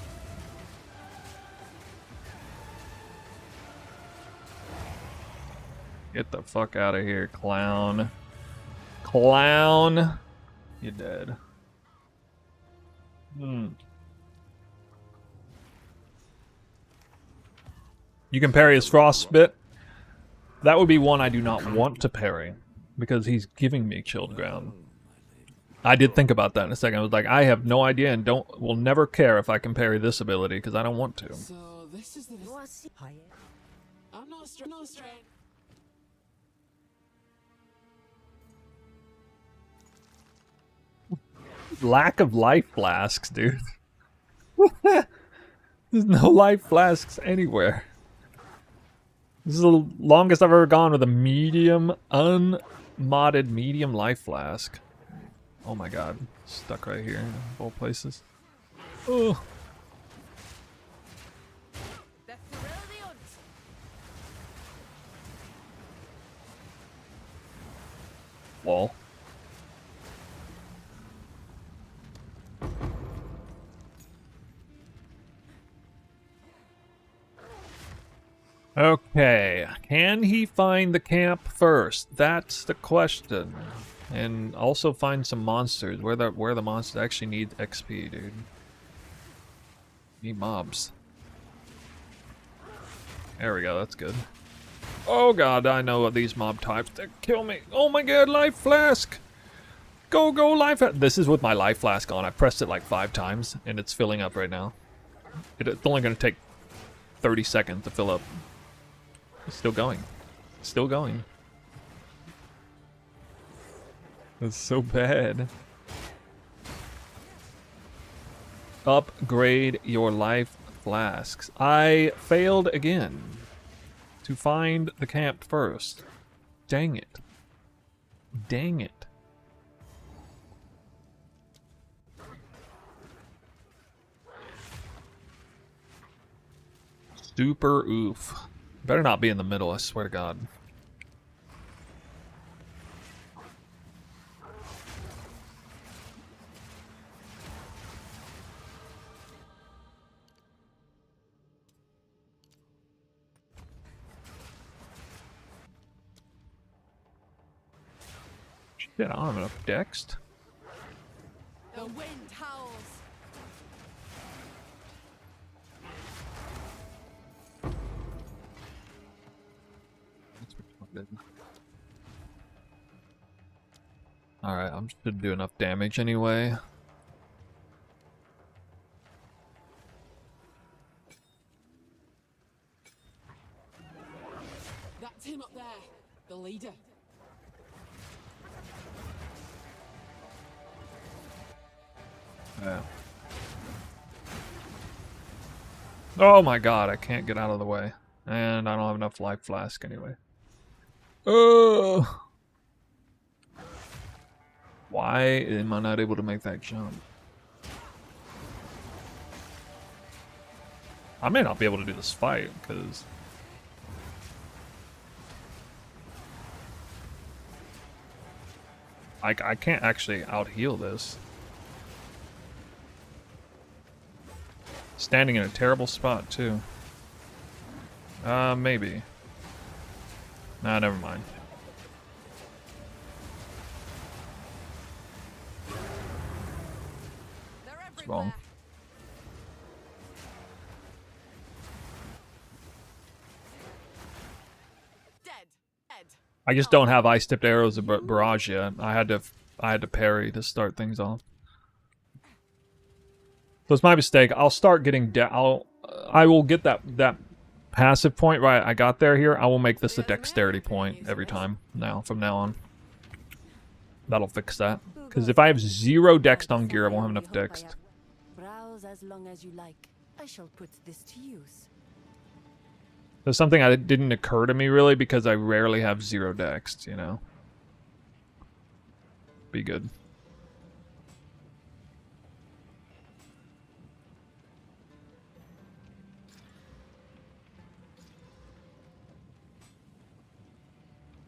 Get the fuck out of here, clown. Clown! You're dead. You can parry his frostbite. That would be one I do not want to parry, because he's giving me chilled ground. I did think about that in a second. I was like, I have no idea and will never care if I can parry this ability, because I don't want to. So this is the. I'm not straight. Not straight. Lack of life flasks, dude. There's no life flasks anywhere. This is the longest I've ever gone with a medium, unmodded medium life flask. Oh my god. Stuck right here in both places. Oh. Lol. Okay, can he find the camp first? That's the question. And also find some monsters. Where the monsters actually need XP, dude. Need mobs. There we go, that's good. Oh god, I know these mob types. They kill me. Oh my god, life flask! Go, go, life flask! This is with my life flask on. I pressed it like 5 times, and it's filling up right now. It's only gonna take 30 seconds to fill up. It's still going. It's still going. That's so bad. Upgrade your life flasks. I failed again to find the camp first. Dang it. Dang it. Super oof. Better not be in the middle, I swear to God. Shit, I don't have enough dext. The wind howls. Alright, I'm just gonna do enough damage anyway. That's him up there, the leader. Yeah. Oh my god, I can't get out of the way. And I don't have enough life flask anyway. Why am I not able to make that jump? I may not be able to do this fight, because... I can't actually out-heal this. Standing in a terrible spot, too. Maybe. Nah, never mind. It's wrong. I just don't have ice-tipped arrows of barrage yet. I had to parry to start things off. So it's my mistake. I'll start getting I will get that passive point right I got here. I will make this a dexterity point every time from now on. That'll fix that. Because if I have 0 dex on gear, I won't have enough dex. Browse as long as you like. I shall put this to use. There's something that didn't occur to me really because I rarely have 0 dex, you know. Be good.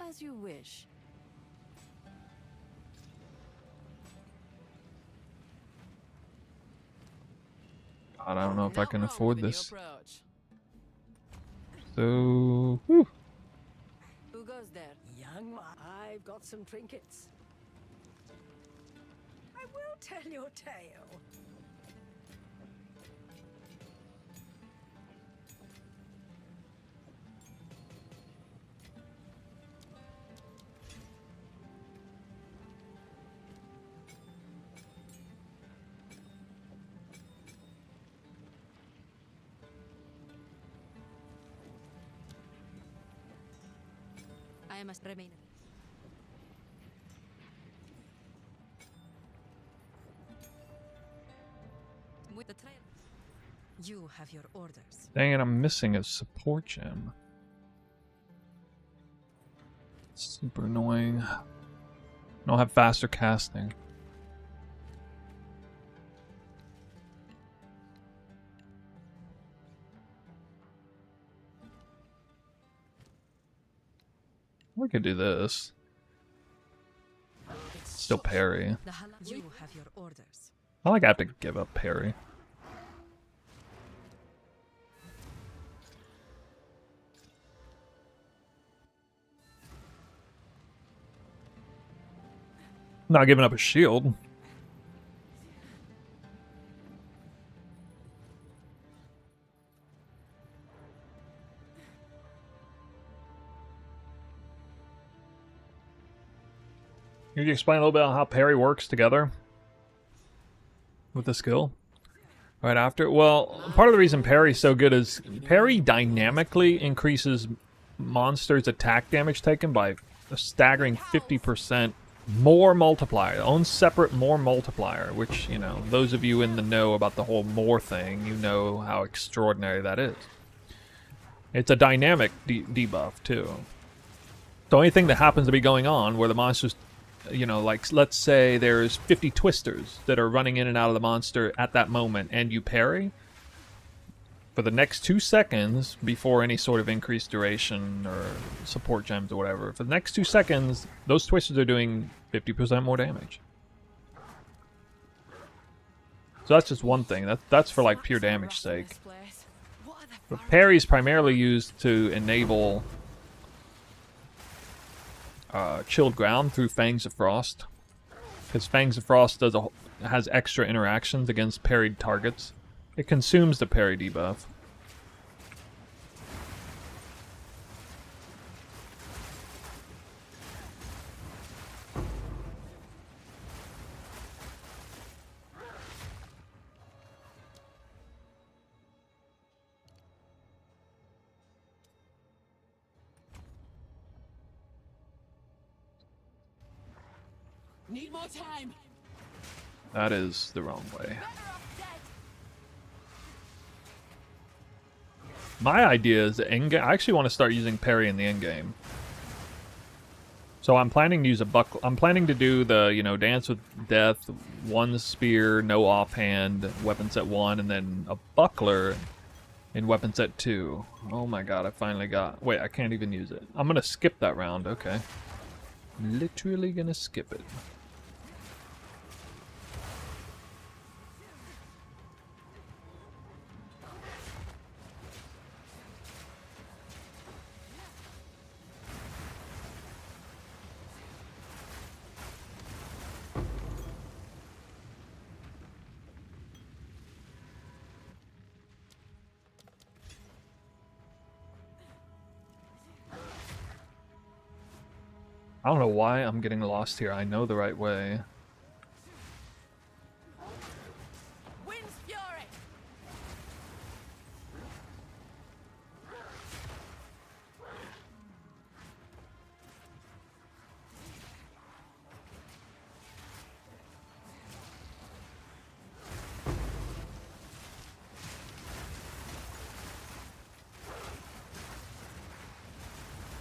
As you wish. I don't know if I can Not wrong afford with a new this. approach. So, whew. Who goes there? Young one. I've got some trinkets. I will tell you a tale. I must remain. With the trail. You have your orders. Dang it, I'm missing a support gem. Super annoying. I don't have faster casting. We could do this. Still parry. You have your orders. I have to give up parry. Not giving up a shield. Can you explain a little bit on how parry works together with the skill? Right after? Well, part of the reason parry's so good is parry dynamically increases monsters' attack damage taken by a staggering 50% more multiplier. Own separate more multiplier, which, you know, those of you in the know about the whole more thing, you know how extraordinary that is. It's a dynamic debuff, too. So anything that happens to be going on where the monsters, you know, like, let's say there's 50 twisters that are running in and out of the monster at that moment, and you parry, for the next 2 seconds, before any sort of increased duration or support gems or whatever, for the next 2 seconds, those twisters are doing 50% more damage. So that's just one thing. That's for, like, pure damage sake. But parry is primarily used to enable chilled ground through Fangs of Frost, because Fangs of Frost has extra interactions against parried targets. It consumes the parry debuff. Need more time. That is the wrong way. My idea is the end game. I actually want to start using parry in the end game. So I'm planning to use a buckler. I'm planning to do the, you know, Dance with Death, 1 spear, no offhand, weapon set 1, and then a buckler in weapon set 2. Oh my god, I finally got... Wait, I can't even use it. I'm gonna skip that round, okay. Literally gonna skip it. I don't know why I'm getting lost here. I know the right way. Wind's fury.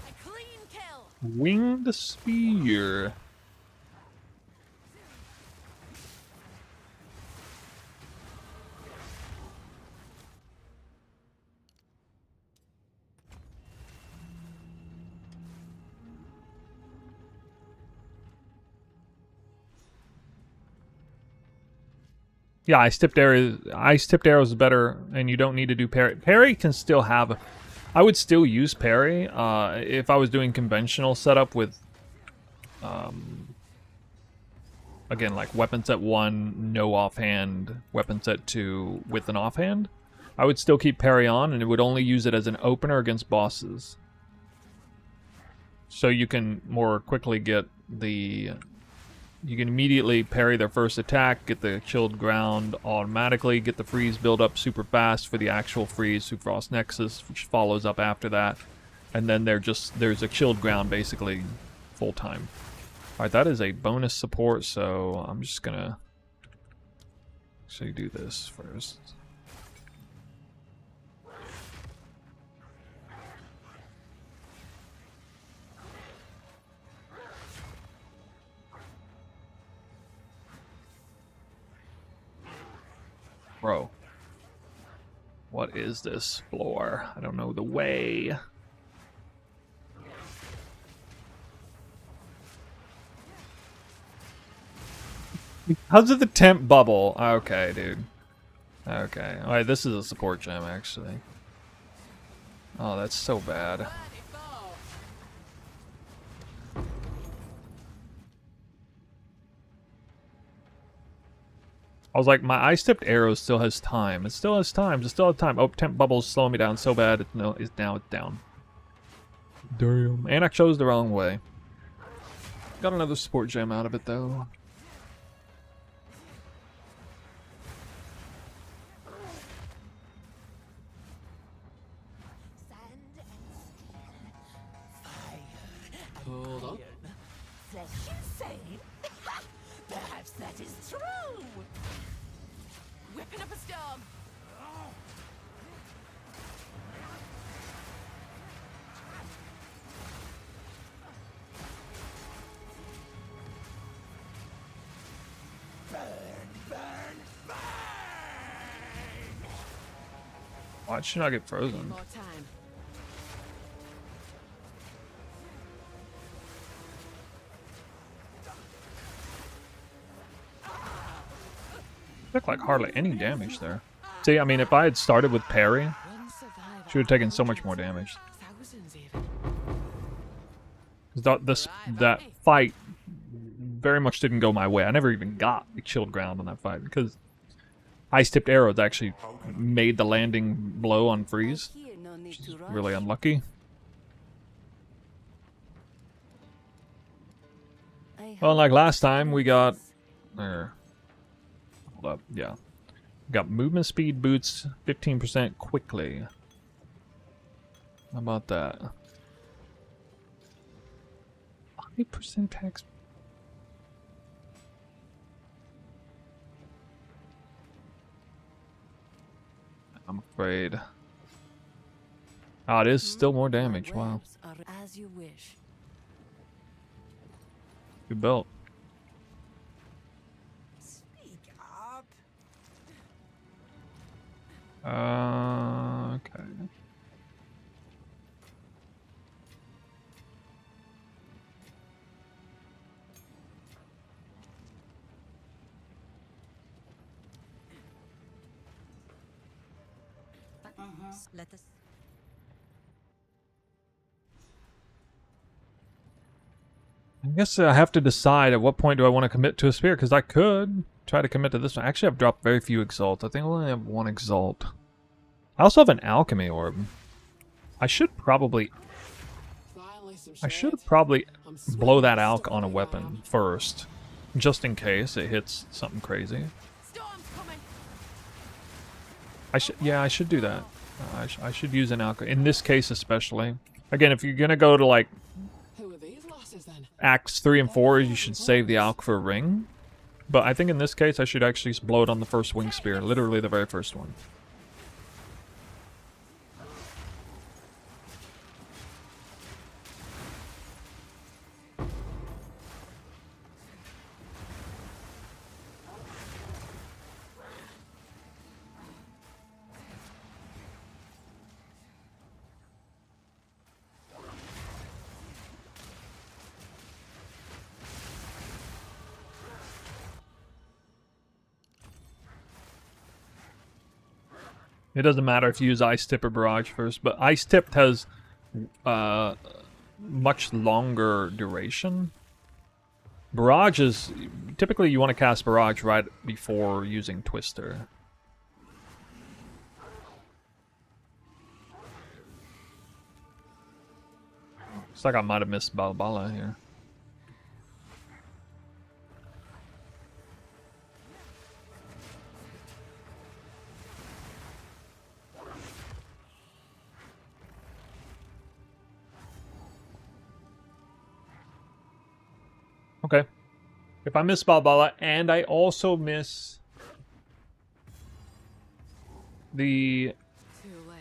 A clean kill. Winged Spear. Yeah, ice tipped arrows is better, and you don't need to do parry. Parry can still have. I would still use parry if I was doing conventional setup with, again, like weapon set 1, no offhand, weapon set 2 with an offhand. I would still keep parry on, and it would only use it as an opener against bosses. So you can more quickly get the... You can immediately parry their first attack, get the chilled ground automatically, get the freeze build up super fast for the actual freeze through Frost Nexus, which follows up after that. And then there's a chilled ground basically full time. Alright, that is a bonus support, so I'm just gonna actually do this first. Bro. What is this floor? I don't know the way. Because of the temp bubble. Okay, dude. Okay. Alright, this is a support gem, actually. Oh, that's so bad. I was like, my ice-tipped arrow still has time. It still has time. It still has time. Oh, temp bubble's slowing me down so bad. Now it's down. Damn. And I chose the wrong way. Got another support gem out of it, though. Hold on. That's insane. Perhaps that is true. Whipping up a storm. Why should I get frozen? More time. Took like hardly any damage there. See, I mean, if I had started with parry, she would have taken so much more damage. That fight very much didn't go my way. I never even got the chilled ground on that fight because ice-tipped arrows actually made the landing blow on freeze. Which is really unlucky. Well, like last time, we got... Hold up, yeah. We got movement speed boots 15% quickly. How about that? 5% tax. I'm afraid. Oh, it is still more damage. Wow. As you wish. Good belt. Speak up. Okay. Let us. I guess I have to decide at what point do I want to commit to a spear, because I could try to commit to this one. Actually, I've dropped very few exalts. I think I only have one exalt. I also have an alchemy orb. I should probably blow that alch on a weapon first, just in case it hits something crazy. I should do that. I should use an alch in this case especially. Again, if you're gonna go to like Acts 3 and 4, you should save the alch for a ring. But I think in this case I should actually blow it on the first wing spear, literally the very first one. It doesn't matter if you use Ice Tip or Barrage first, but Ice Tipped has much longer duration. Barrage is... Typically you want to cast Barrage right before using Twister. Looks like I might have missed Balbala here. Okay. If I miss Balbala, and I also miss the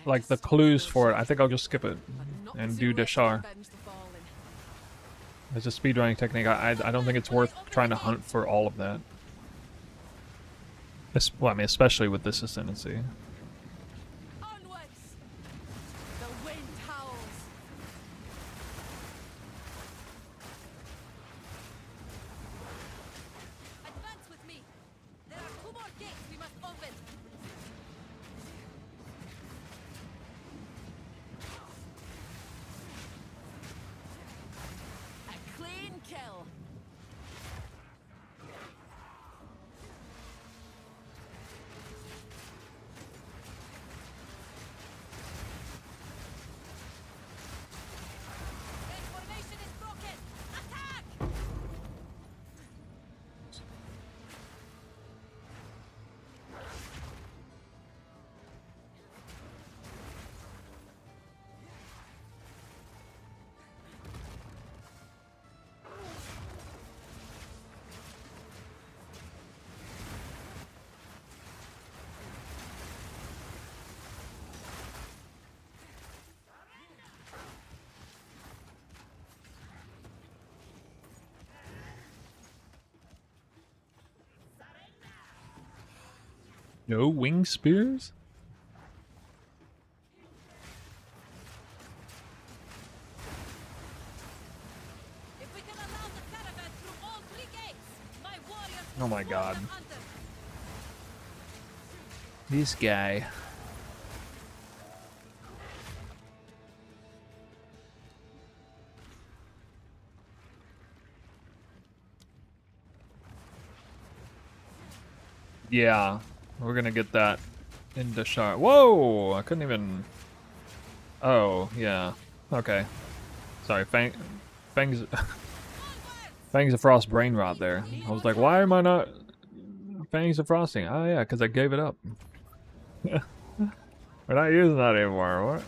like the clues for it, I think I'll just skip it and do Deshar. As a speedrunning technique, I don't think it's worth trying to hunt for all of that. Well, I mean, especially with this ascendancy. Onwards! The wind howls. Advance with me. There are 2 more gates we must open. A clean kill. Gate formation is broken. Attack! No wing spears? If we can allow the caravan through all 3 gates, my warriors Oh my will God. the Huntress. This guy. Yeah, we're gonna get that in Deshar. Whoa! I couldn't even... Oh, yeah. Okay. Sorry, Fangs... Fangs of Frost brain rot there. I was like, why am I not... Fangs of Frosting? Oh yeah, because I gave it up. We're not using that anymore. What?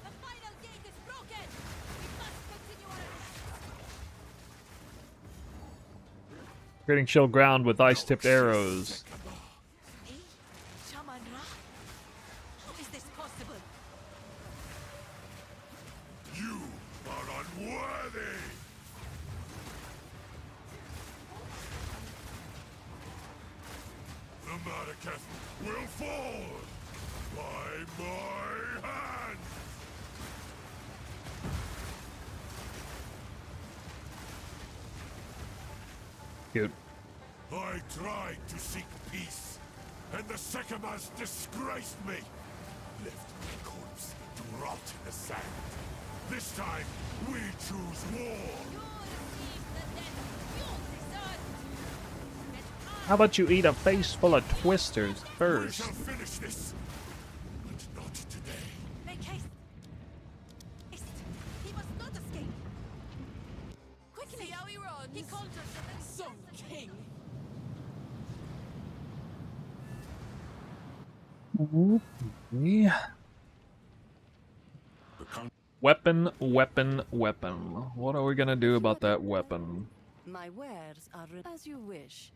The final gate is broken. We must continue our Creating chill ground with ice-tipped arrows. How is this possible? You are unworthy! The Madaketh will fall by my hand! Cute. I tried to seek peace, and the Sekemas disgraced me. Left my corpse to rot in the sand. This time, we choose war. How about you eat a face full of twisters We first? shall finish this, but not today. Make haste. Haste. He must not escape. Quickly. See how he runs? He conjures the Some king. Yeah. Weapon, weapon, weapon. What are we gonna do about that weapon? My wares are as you wish.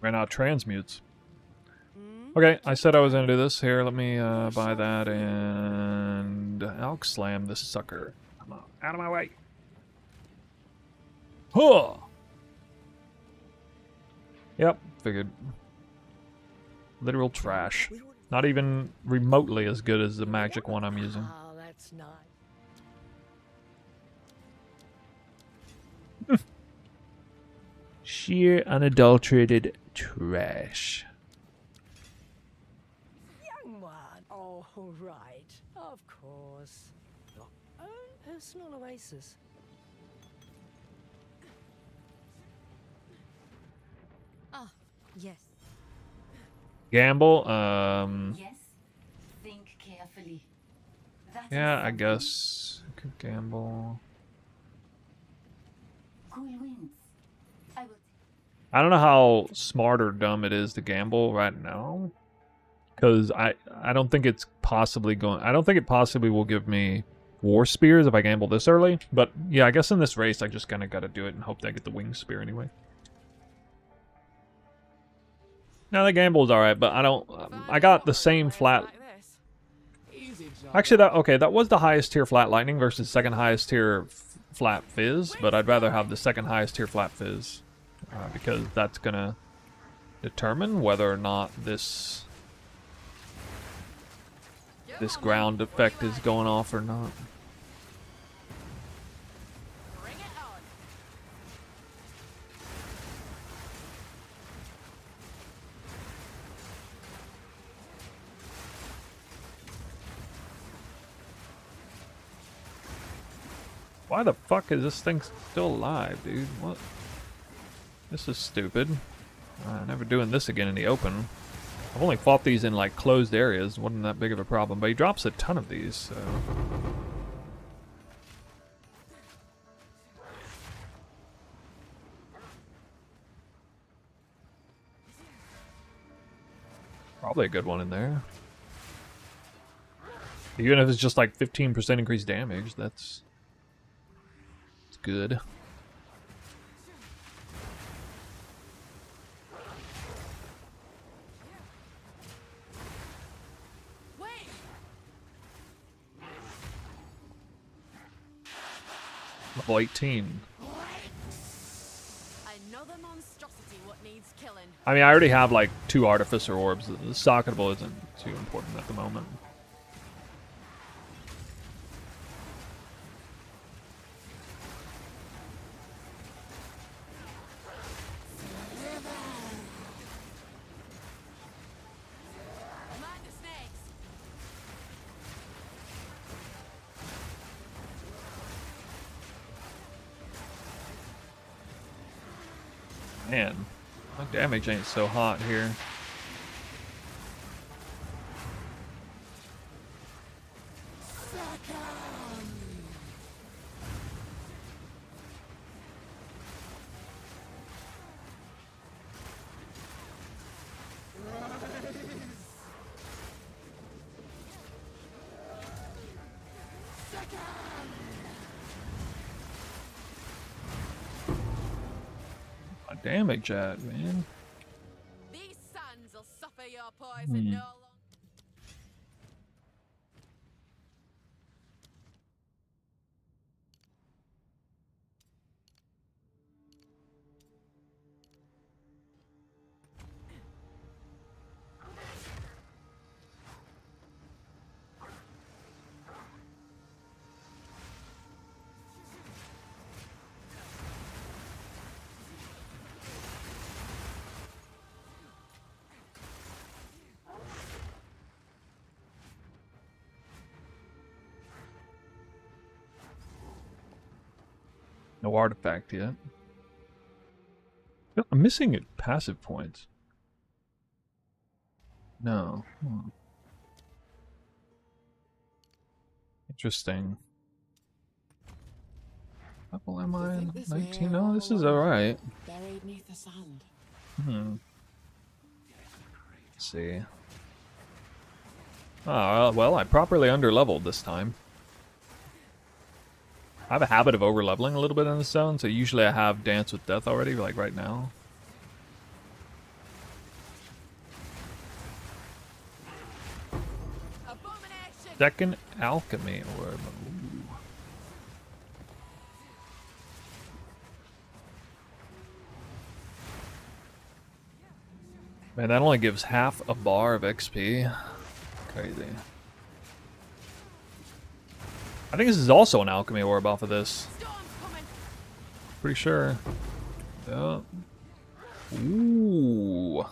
Ran out of transmutes. Okay, I said I was gonna do this. Here, let me buy that and I'll slam this sucker. Come on, out of my way. Huh! Yep, figured. Literal trash. Not even remotely as good as the magic one I'm using. Oh, that's nice. Sheer unadulterated trash. Young one. Oh, right. Of course. Your own personal oasis. Ah, yes. Gamble, Yes. Think carefully. That yeah, is I something. guess I could gamble. Cool wins. I will. I don't know how smart or dumb it is to gamble right now. Because I don't think it's possibly going... I don't think it possibly will give me War Spears if I gamble this early. But yeah, I guess in this race I just kind of got to do it and hope that I get the Wing Spear anyway. Now the gamble is alright, but I don't... I got the same flat... Actually, that was the highest tier Flat Lightning versus second highest tier Flat Fizz. But I'd rather have the second highest tier Flat Fizz. Because that's going to determine whether or not this ground effect is going off or not. Bring it on. Why the fuck is this thing still alive, dude? What? This is stupid. Never doing this again in the open. I've only fought these in like closed areas. Wasn't that big of a problem, but he drops a ton of these, so... Probably a good one in there. Even if it's just like 15% increased damage, that's good. Level 18. Another monstrosity what needs killing. I mean, I already have like 2 Artificer Orbs. The Socketable isn't too important at the moment. Mind the snakes. Man, my damage ain't so hot here. My damage at, man. These sands will suffer your poison no longer. No artifact yet. I'm missing it. Passive points. No. Interesting. Level am I? 19? Oh, this is alright. Buried neath the sand. Let's see. Ah, well, I properly underleveled this time. I have a habit of overleveling a little bit in the zone, so usually I have Dance with Death already, like right now. Second alchemy orb. Ooh. Man, that only gives half a bar of XP. Crazy. I think this is also an alchemy orb off of this. Pretty sure. Yeah. Ooh.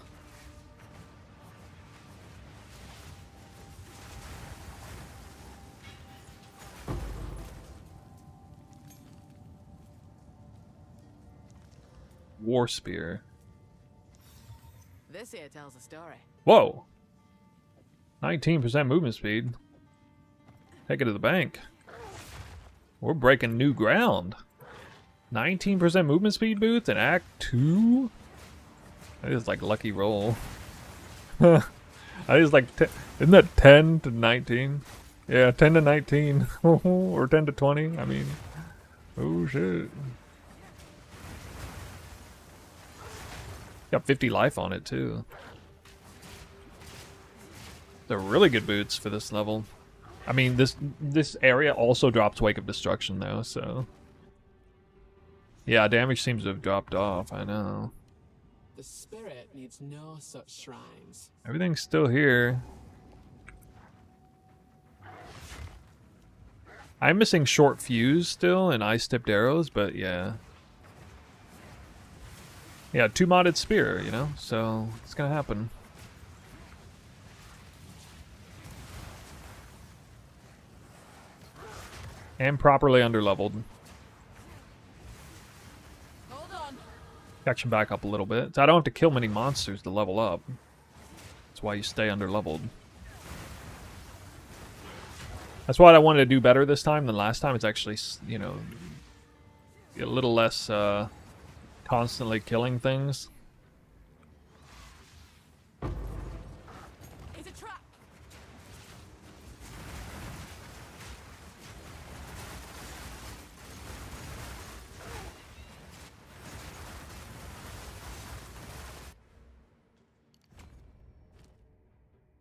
War spear. This here tells a story. Whoa. 19% movement speed. Take it to the bank. We're breaking new ground. 19% movement speed boost in Act 2? That is like lucky roll. I is like, isn't that 10 to 19? Yeah, 10 to 19. Or 10 to 20. I mean, oh shit. Got 50 life on it too. They're really good boots for this level. I mean, this area also drops Wake of Destruction though, so... Yeah, damage seems to have dropped off, I know. The spirit needs no such shrines. Everything's still here. I'm missing Short Fuse still and Ice-Tipped Arrows, but yeah. Yeah, 2 modded spear, you know, so it's gonna happen. And properly underleveled. Hold on. Catch him back up a little bit. So I don't have to kill many monsters to level up. That's why you stay underleveled. That's what I wanted to do better this time than last time. It's actually, you know, a little less constantly killing things. It's a trap.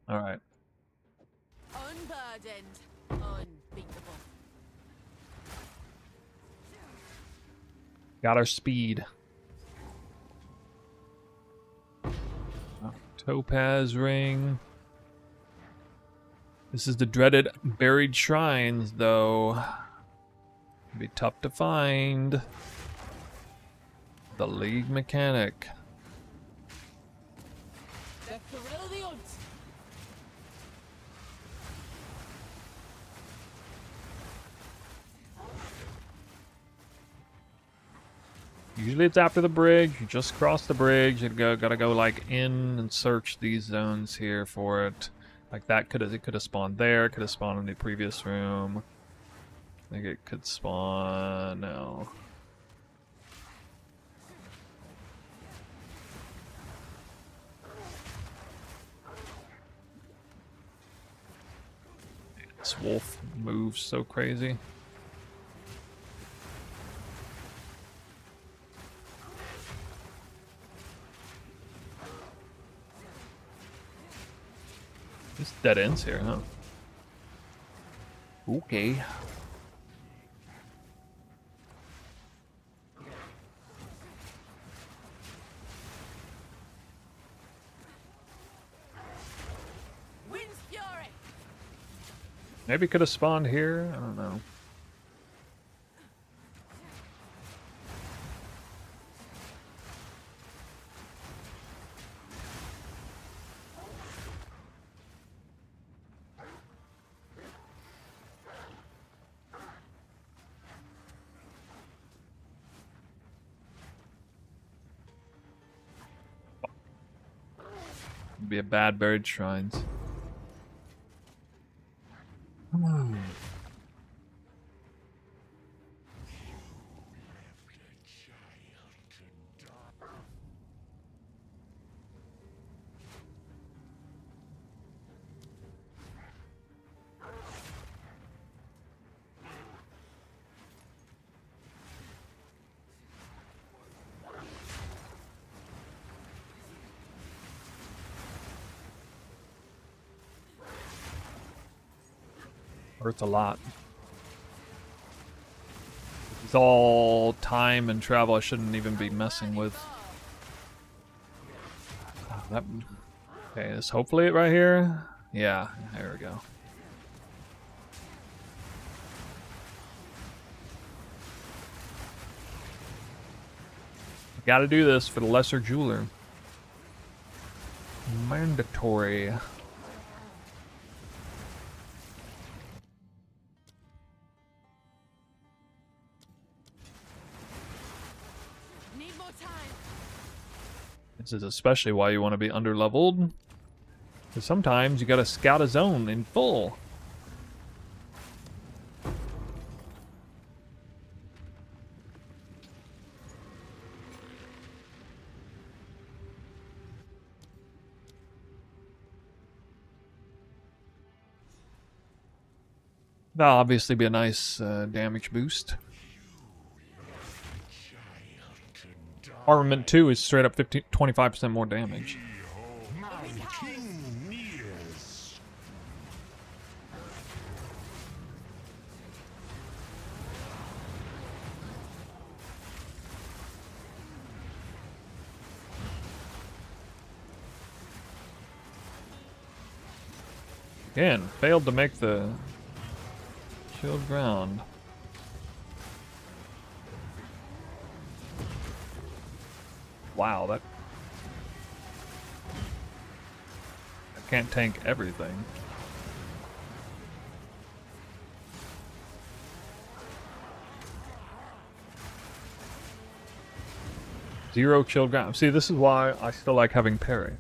All right. Unburdened. Unbeatable. Got our speed. Topaz ring. This is the dreaded buried shrines, though. It'll be tough to find. The League Mechanic. The thrill of the hunt. Usually it's after the bridge. You just cross the bridge. You gotta go like in and search these zones here for it. Like that it could have spawned there. It could have spawned in the previous room. I think it could spawn. No. This wolf moves so crazy. This dead ends here, huh? Okay. Wind's fury. Maybe could have spawned here. I don't know. Be a bad buried shrines. Hurts a lot. It's all time and travel I shouldn't even be messing with. Oh, that, okay, is hopefully it right here? Yeah, there we go. Gotta do this for the lesser jeweler. Mandatory. Need more time. This is especially why you want to be underleveled. Because sometimes you gotta scout a zone in full. That'll obviously be a nice damage boost. Armament 2 is straight up 25% more damage. Again, failed to make the shield ground. Wow, that I can't tank everything. Zero shield ground. See, this is why I still like having parry.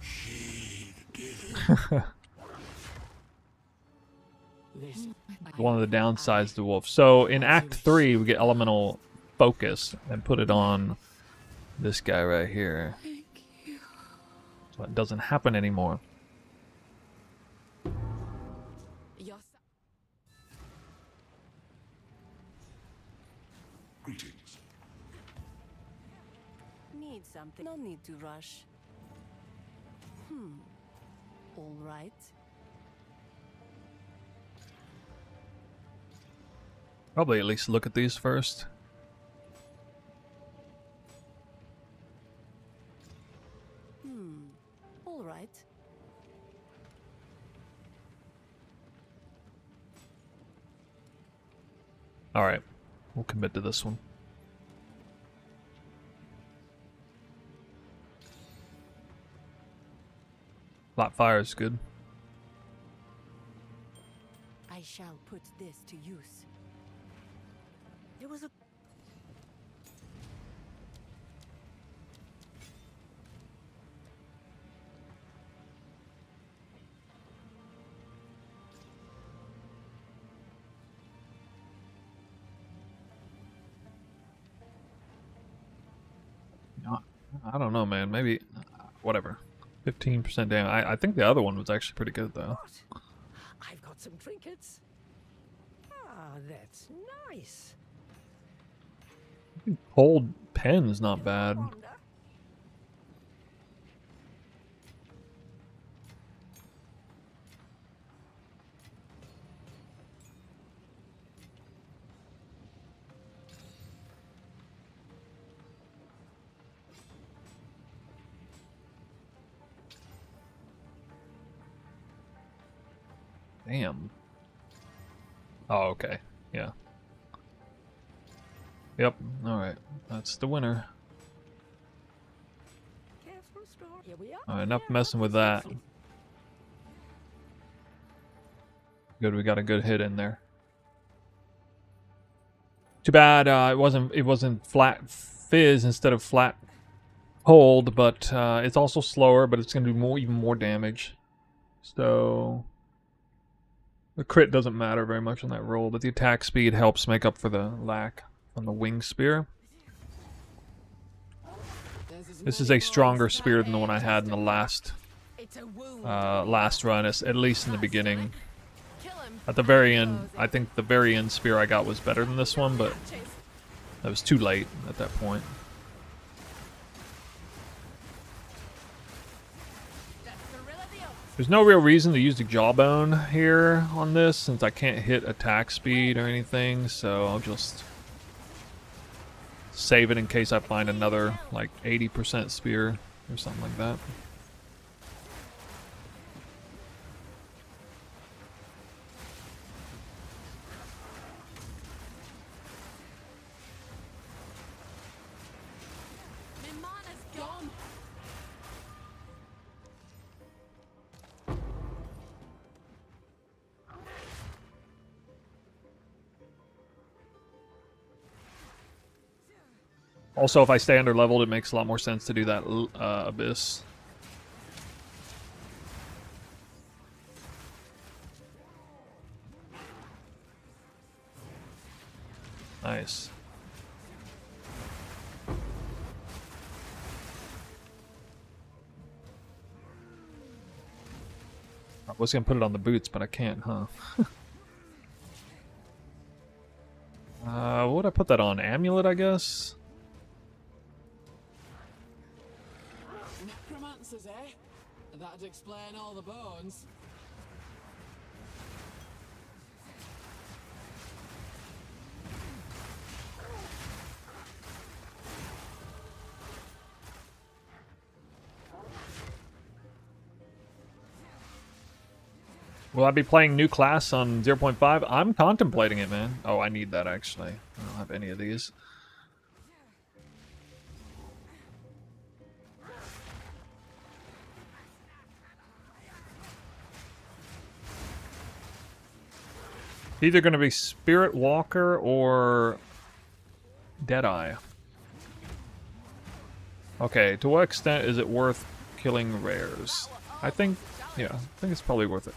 One of the downsides to Wolf. So in Act 3, we get elemental focus and put it on this guy right here. So it doesn't happen anymore. Greetings. Need something. No need to rush. All right. Probably at least look at these first. All right. All right, we'll commit to this one. Flat fire is good. I shall put this to use. There was a I don't know, man. Maybe, whatever. 15% damage. I think the other one was actually pretty good, though. I've got some trinkets. Ah, that's nice. Hold pen's not bad. Damn. Oh, okay. Yeah. Yep. Alright. That's the winner. Alright, enough messing with that. Good, we got a good hit in there. Too bad it wasn't flat fizz instead of flat hold, but it's also slower, but it's gonna do even more damage. So the crit doesn't matter very much on that roll, but the attack speed helps make up for the lack on the wing spear. This is a stronger spear than the one I had in the last run, at least in the beginning. At the very end, I think the very end spear I got was better than this one, but that was too late at that point. There's no real reason to use the jawbone here on this since I can't hit attack speed or anything, so I'll just save it in case I find another like 80% spear or something like that. Also, if I stay under leveled, it makes a lot more sense to do that abyss. Nice. I was gonna put it on the boots, but I can't, huh? What would I put that on? Amulet, I guess? Necromancers, eh? That'd explain all the bones. Will I be playing new class on 0.5? I'm contemplating it, man. Oh, I need that, actually. I don't have any of these. Either going to be Spirit Walker or Deadeye. Okay, to what extent is it worth killing rares? I think, yeah, I think it's probably worth it.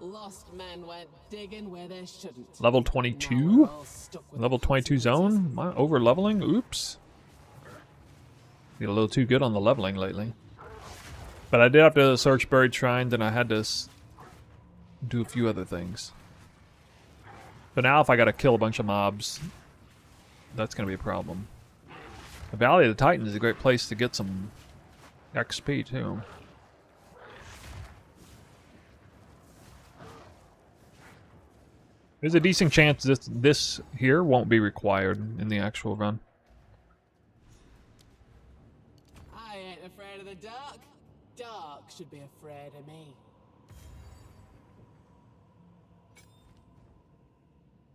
Lost men went digging where they shouldn't. Level 22? Level 22 zone? Am I over leveling? Oops. Get a little too good on the leveling lately. But I did have to search buried shrines and I had to do a few other things. But now if I gotta kill a bunch of mobs, that's gonna be a problem. The Valley of the Titans is a great place to get some XP too. There's a decent chance this here won't be required in the actual run. I ain't afraid of the dark. Dark should be afraid of me.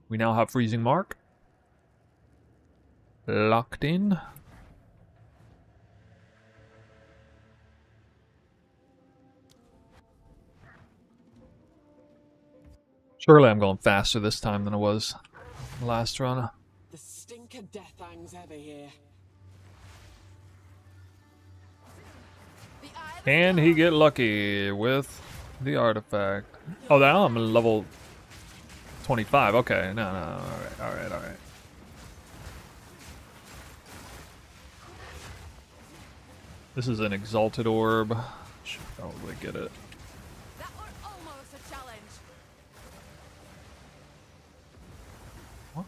We now have Freezing Mark. Locked in. Surely I'm going faster this time than I was last run. The stink of death hangs heavy here. Can he get lucky with the artifact? Oh, now I'm level 25. Okay, no, alright. This is an exalted orb. Should probably get it. That was almost a challenge. What?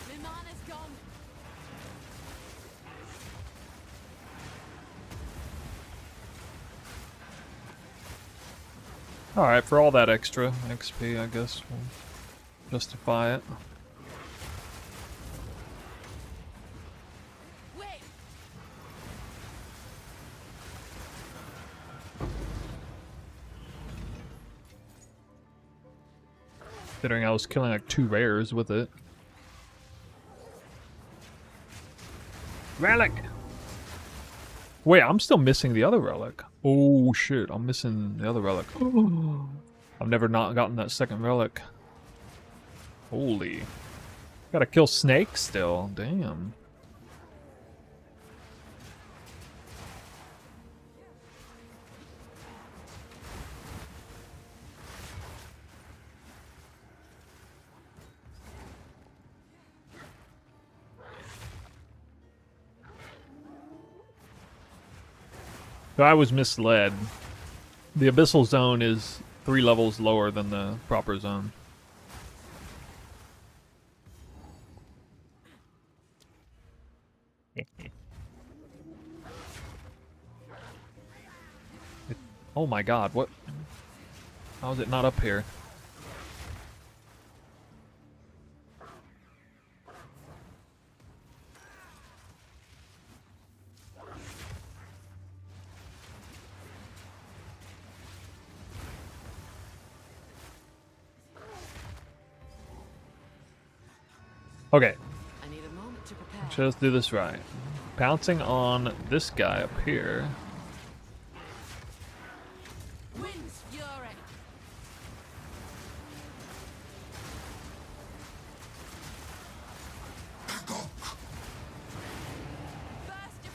My mana's gone. Alright, for all that extra XP, I guess we'll justify it. Wait. Considering I was killing like 2 rares with it. Relic! Wait, I'm still missing the other relic. Oh shit, I'm missing the other relic. I've never not gotten that second relic. Holy. Gotta kill snakes still. Damn. So I was misled. The Abyssal Zone is 3 levels lower than the proper zone. Oh my god, what? How is it not up here? Okay. I need a moment to prepare. Let's do this right. Pouncing on this guy up here. Wind's fury.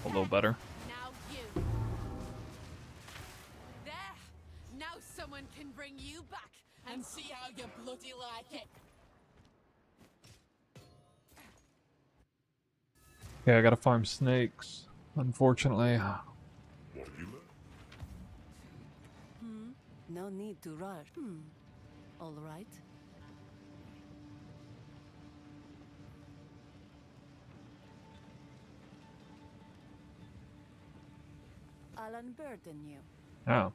A little better. Now you. There. Now someone can bring you back and see how you bloody like it. Okay, I gotta farm snakes. Unfortunately. No need to rush. All right. I'll unburden you. Oh.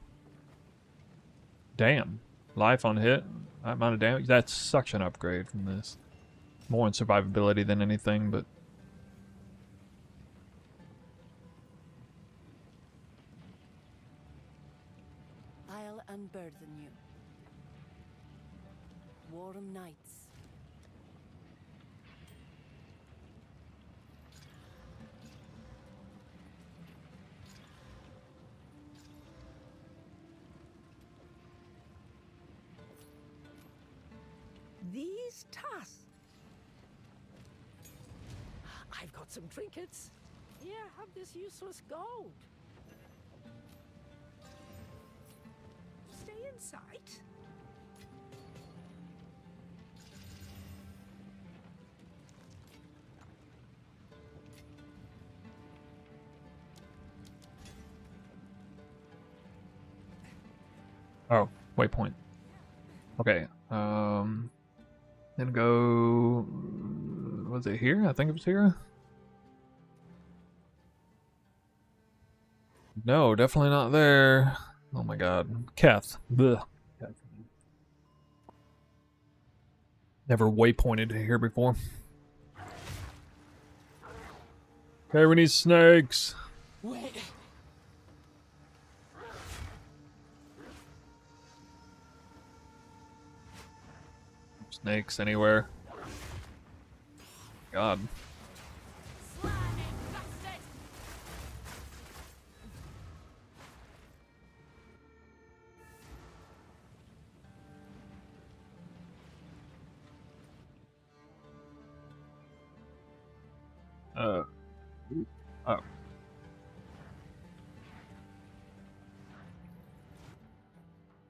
Damn. Life on hit. That amount of damage. That's such an upgrade from this. More in survivability than anything, but... I'll unburden you. Warm nights. These tasks. I've got some trinkets. Here, have this useless gold. Stay in sight. Oh, waypoint. Okay, then go... Was it here? I think it was here? No, definitely not there. Oh my god. Keth. Blech. Never waypointed here before. Okay, we need snakes. Wait. Snakes anywhere. God. Oh.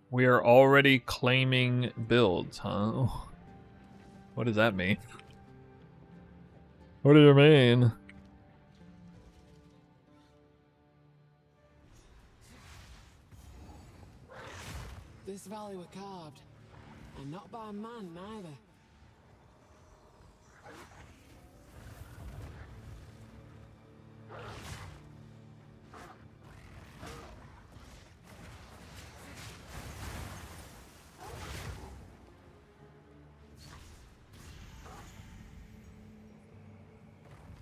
We are already claiming builds, huh? What does that mean? What do you mean? This valley were carved, and not by man neither.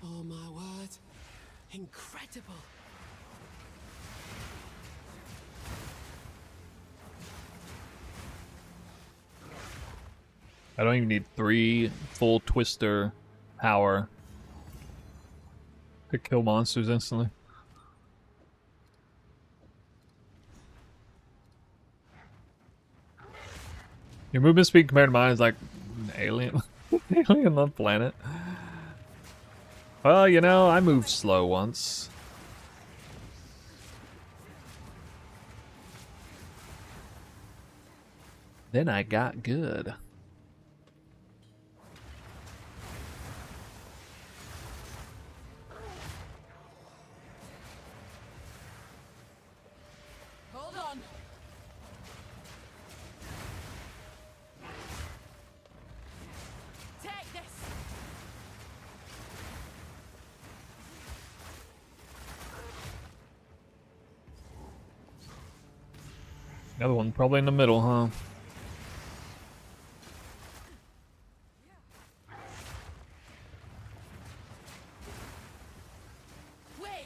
Oh my word. Incredible. I don't even need 3 full Twister power to kill monsters instantly. Your movement speed compared to mine is like an alien. Alien on the planet. Well, you know, I moved slow once. Then I got good. Hold on. Take this. The other one probably in the middle, huh? Wait.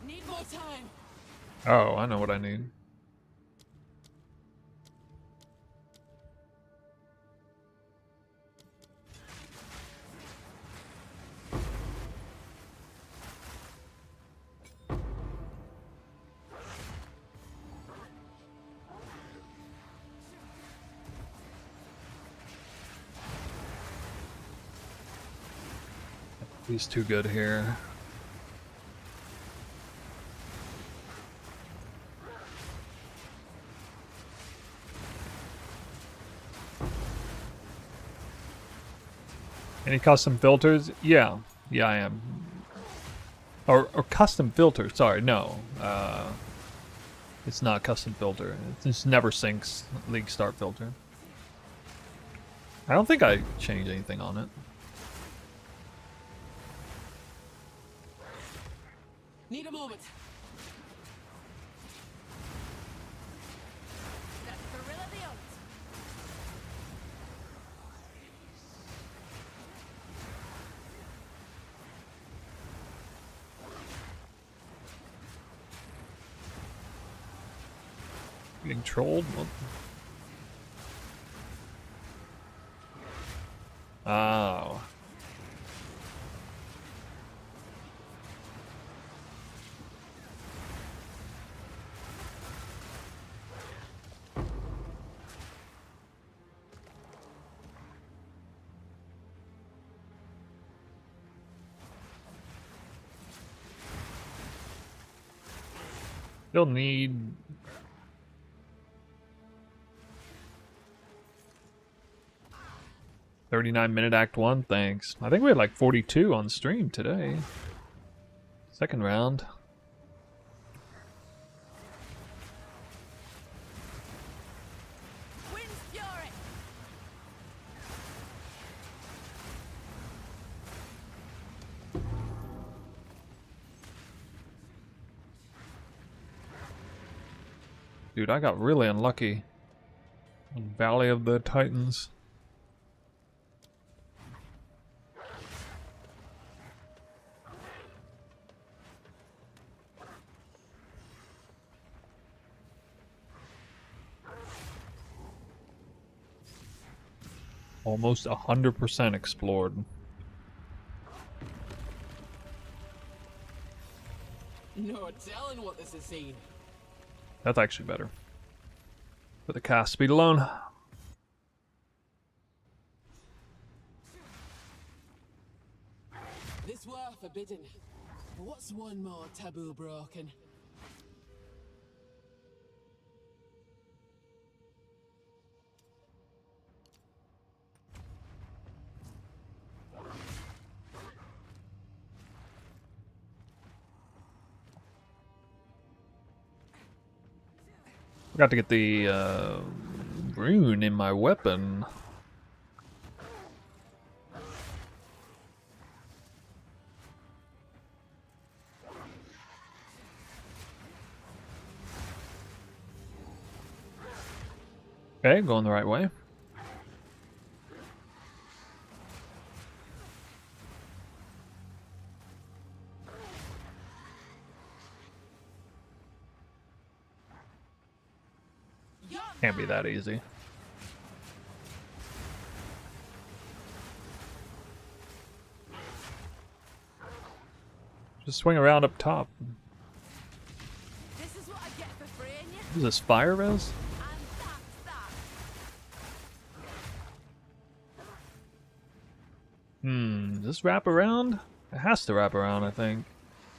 Need more time. Oh, I know what I need. He's too good here. Any custom filters? Yeah, I am. Or custom filter, sorry, no. It's not custom filter. It just never syncs League Start filter. I don't think I changed anything on it. Need a moment. That's Gorilla the Ult. Getting trolled? What? Oh. Still need 39-minute Act 1, thanks. I think we had like 42 on stream today. Second round. Wind's Fury. Dude, I got really unlucky. Valley of the Titans. Almost 100% explored. No telling what this has seen. That's actually better. For the cast speed alone. This were forbidden. What's one more taboo broken? Forgot to get the rune in my weapon. Okay, going the right way. Can't be that easy. Just swing around up top. This is what I get for freeing you. Is this fire res? And that's that. Does this wrap around? It has to wrap around, I think.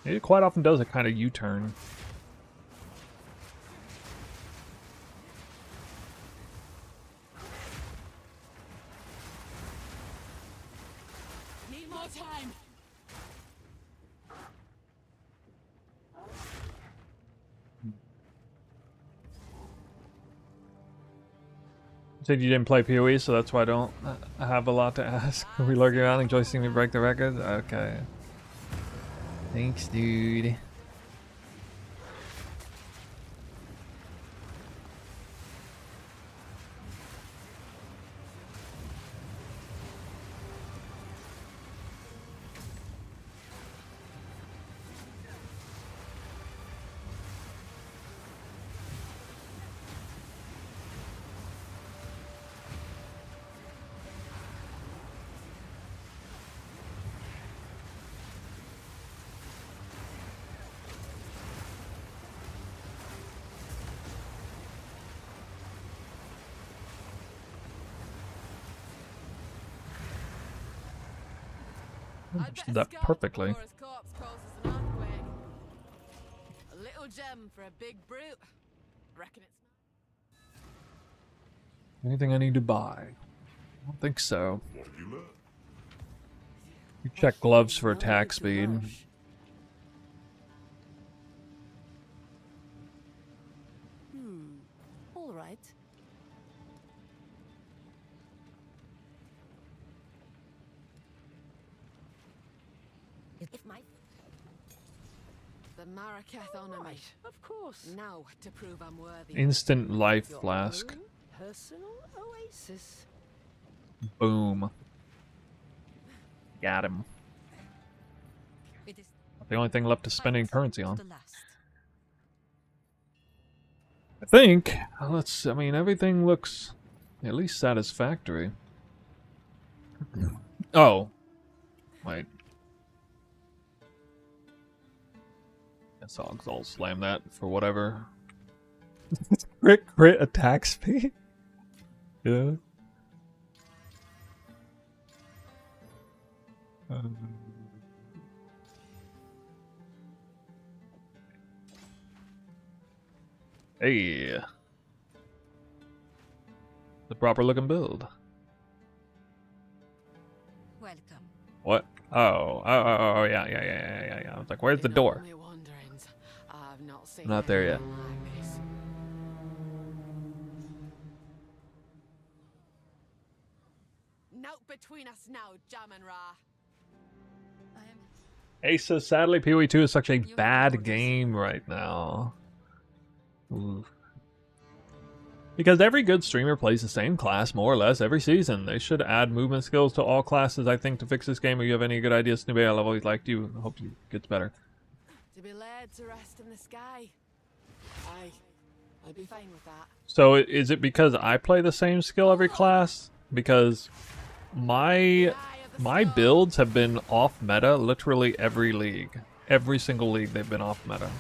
It quite often does a kind of U-turn. Need more time. Said you didn't play PoE, so that's why I don't have a lot to ask. Are we lurking around, enjoy seeing me break the record? Okay. Thanks, dude. Did that perfectly. A little gem for a big brute. Reckon it's Anything I need to buy? I don't think so. What have you learned? You check gloves for attack speed. All right. If my the Marraketh honor me. of course. Now to prove I'm worthy. Instant life Your flask. own personal oasis. Boom. Got him. It is The only thing left to spend in currency on. the last. I think. I mean, everything looks at least satisfactory. Oh. Wait. Guess I'll slam that for whatever. crit attack speed? Yeah. Hey. The proper looking build. Welcome. What? Oh, yeah. I was like, where's the door? My wanderings, I've not seen I'm not there yet. anything like this. Note between us now, Jam and Ra. I am Asa, sadly, PoE 2 is such a bad game right now. Ooh. Because every good streamer plays the same class more or less every season. They should add movement skills to all classes, I think, to fix this game. If you have any good ideas, Nubea, I've always liked you. I hope you gets better. To be laid to rest in the sky. I'd be fine with that. So is it because I play the same skill every class? Because my builds have been off meta literally every league. Every single league they've been off meta.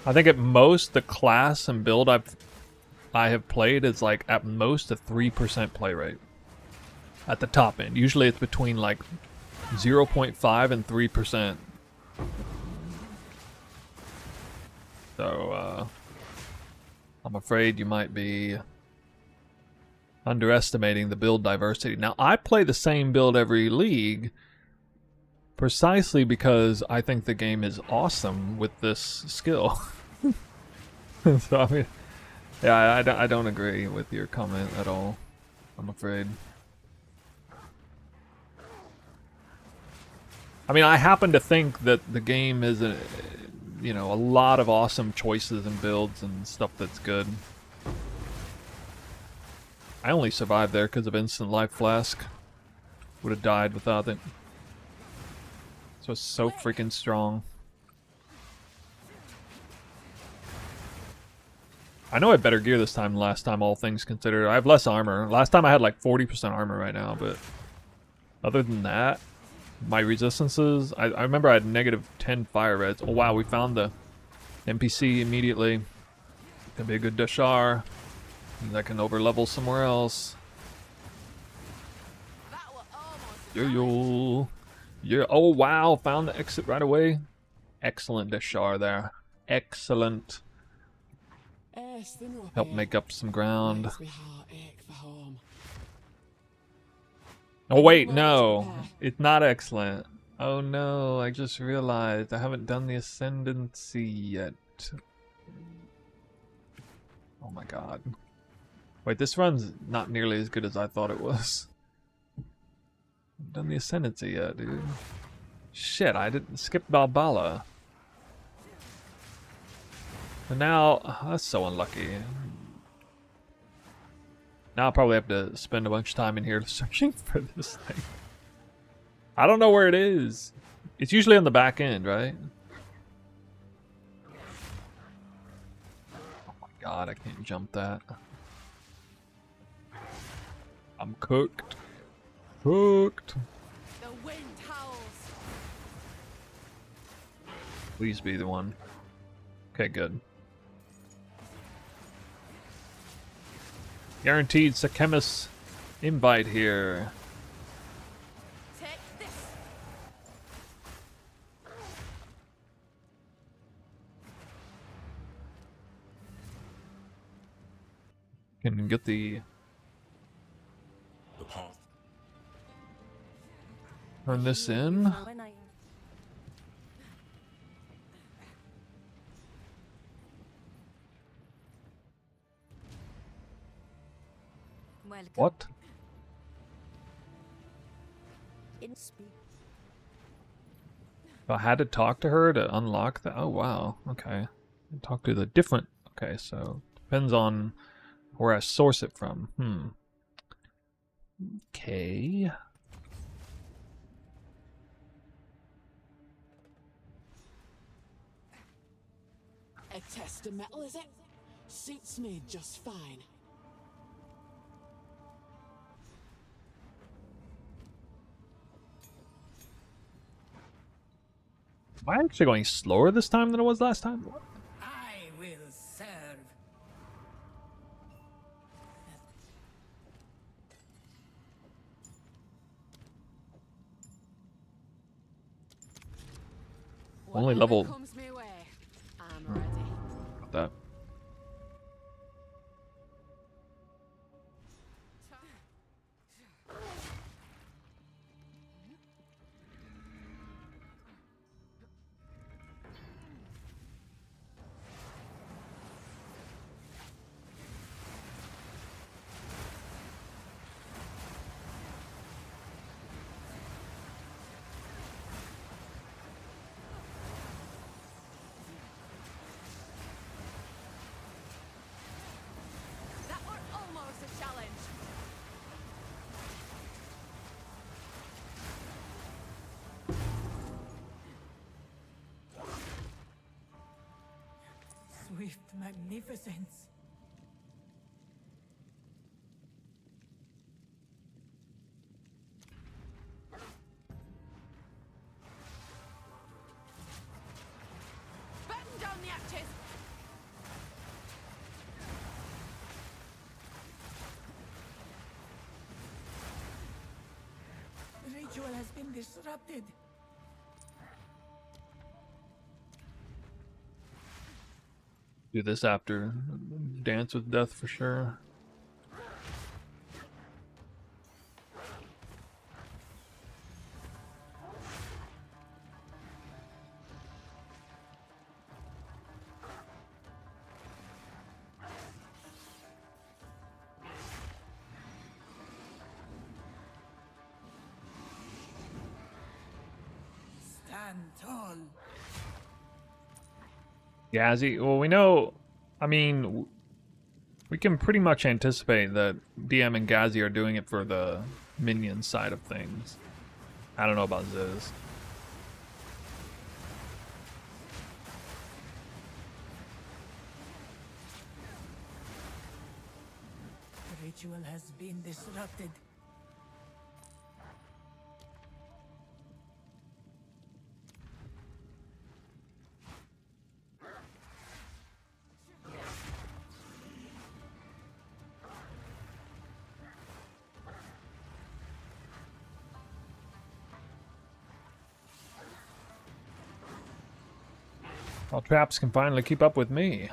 I think at most the class and build I have played is like at most a 3% play rate. At the top end. Usually it's between like 0.5 and 3%. So I'm afraid you might be underestimating the build diversity. Now, I play the same build every league precisely because I think the game is awesome with this skill. So, I mean, yeah, I don't agree with your comment at all, I'm afraid. I mean, I happen to think that the game is a lot of awesome choices and builds and stuff that's good. I only survived there because of instant life flask. Would have died without it. So it's so freaking strong. I know I have better gear this time than last time, all things considered. I have less armor. Last time I had like 40% armor right now, but other than that, my resistances, I remember I had negative 10 fire reds. Oh wow, we found the NPC immediately. Gonna be a good Dashar. I can overlevel somewhere else. Yo. Yeah. Oh wow, found the exit right away. Excellent Dashar there. Excellent. Help make up some ground. Oh wait, no. It's not excellent. Oh no, I just realized I haven't done the Ascendancy yet. Oh my god. Wait, this run's not nearly as good as I thought it was. I haven't done the Ascendancy yet, dude. Shit, I didn't skip Balbala. And now, that's so unlucky. Now I'll probably have to spend a bunch of time in here searching for this thing. I don't know where it is. It's usually on the back end, right? Oh my god, I can't jump that. I'm cooked. Cooked. The wind howls. Please be the one. Okay, good. Guaranteed Sakemis invite here. Take this. Can get the path. turn this in. Welcome. What? I had to talk to her to unlock that. Oh wow. Okay. Talk to the different. Okay, so depends on where I source it from. Okay. A test of metal, is it? Suits me just fine. Am I actually going slower this time than it was last time? I will serve. Only Whatever level. comes my way, I'm ready. Got that. That were almost a challenge. Swift magnificence. Batten down the hatches. The ritual has been disrupted. Do this after Dance with Death for sure. Stand tall. Ghazi, well, we know, I mean, we can pretty much anticipate that DM and Ghazi are doing it for the minion side of things. I don't know about Ziz. ritual has been disrupted. Well, traps can finally keep up with me.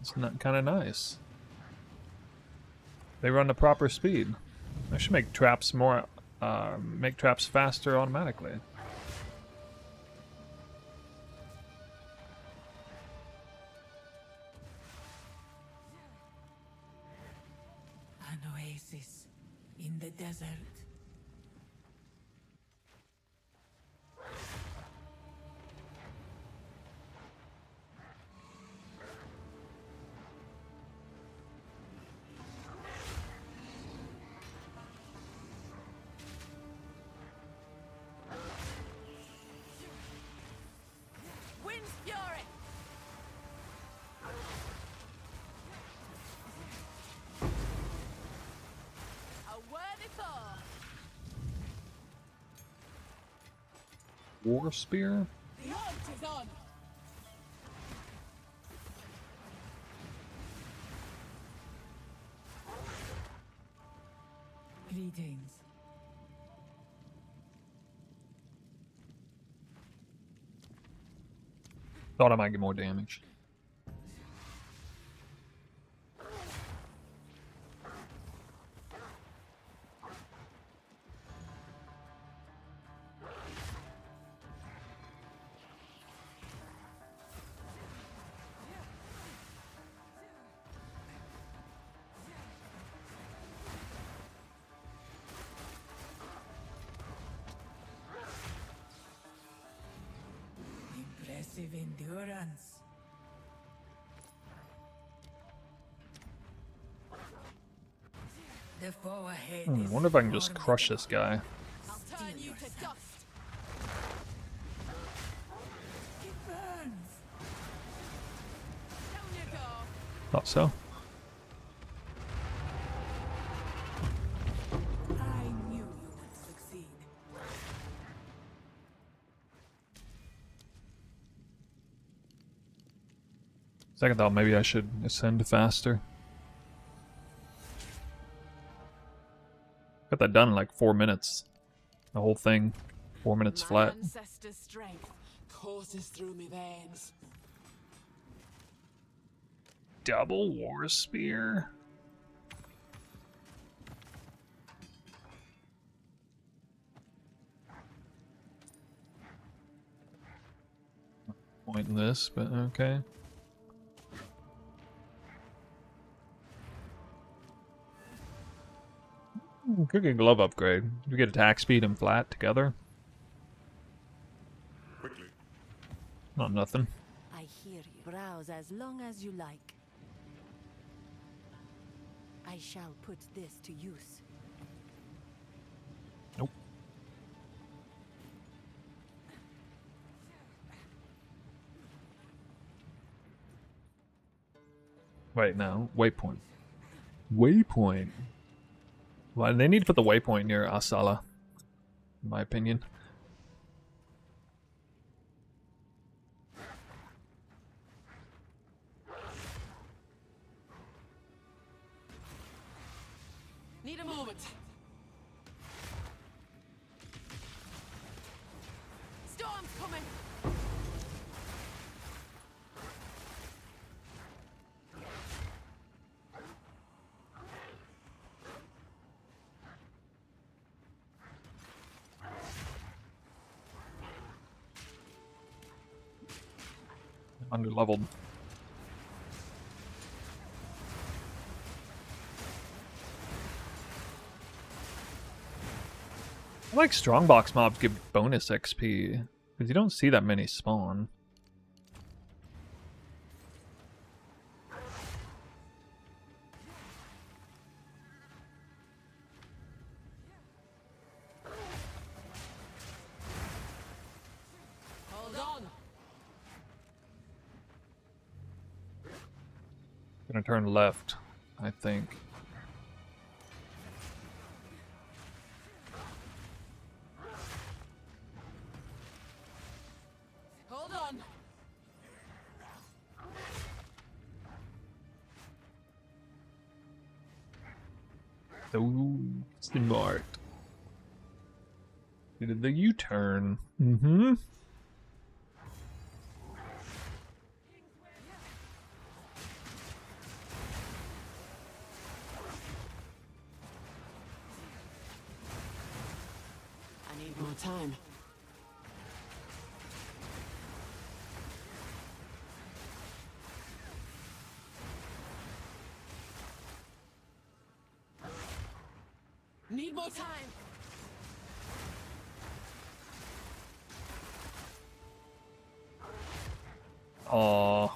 It's not kind of nice. They run the proper speed. I should make traps make traps faster automatically. An oasis in the desert. Wind's fury! A worthy foe! War spear? The hunt is on! Greetings. Thought I might get more damage. Impressive endurance. The foe ahead I is wonder if I can just crush this guy. I'll turn you to dust! It burns. Down you go! Thought so. I knew you would succeed. Second thought, maybe I should ascend faster. Got that done in like 4 minutes. The whole thing, 4 minutes My flat. ancestors' strength Courses through me veins. Double war spear. Pointless, but okay. Could get a glove upgrade. You get attack speed and flat together. Quickly. Not nothing. I hear you. Browse as long as you like. I shall put this to use. Nope. Wait, no. Waypoint. Waypoint. Well, they need to put the waypoint near Asala, in my opinion. need a moment. Storm's coming! Under-leveled. I like strongbox mobs give bonus XP, because you don't see that many spawn. Hold on! Gonna turn left, I think. So smart. We did the U-turn. Mm-hmm. I need more time. Need more time. Aww.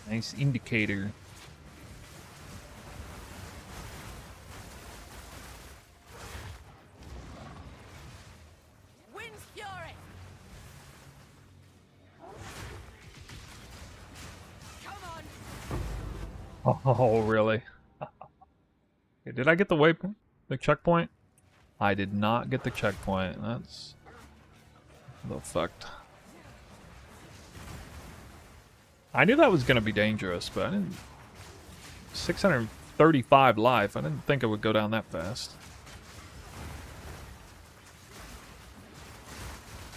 Nice indicator. Wind's fury. Come on. Oh, really? Okay, did I get the waypoint? The checkpoint? I did not get the checkpoint. That's a little fucked. I knew that was going to be dangerous, but I didn't... 635 life. I didn't think it would go down that fast.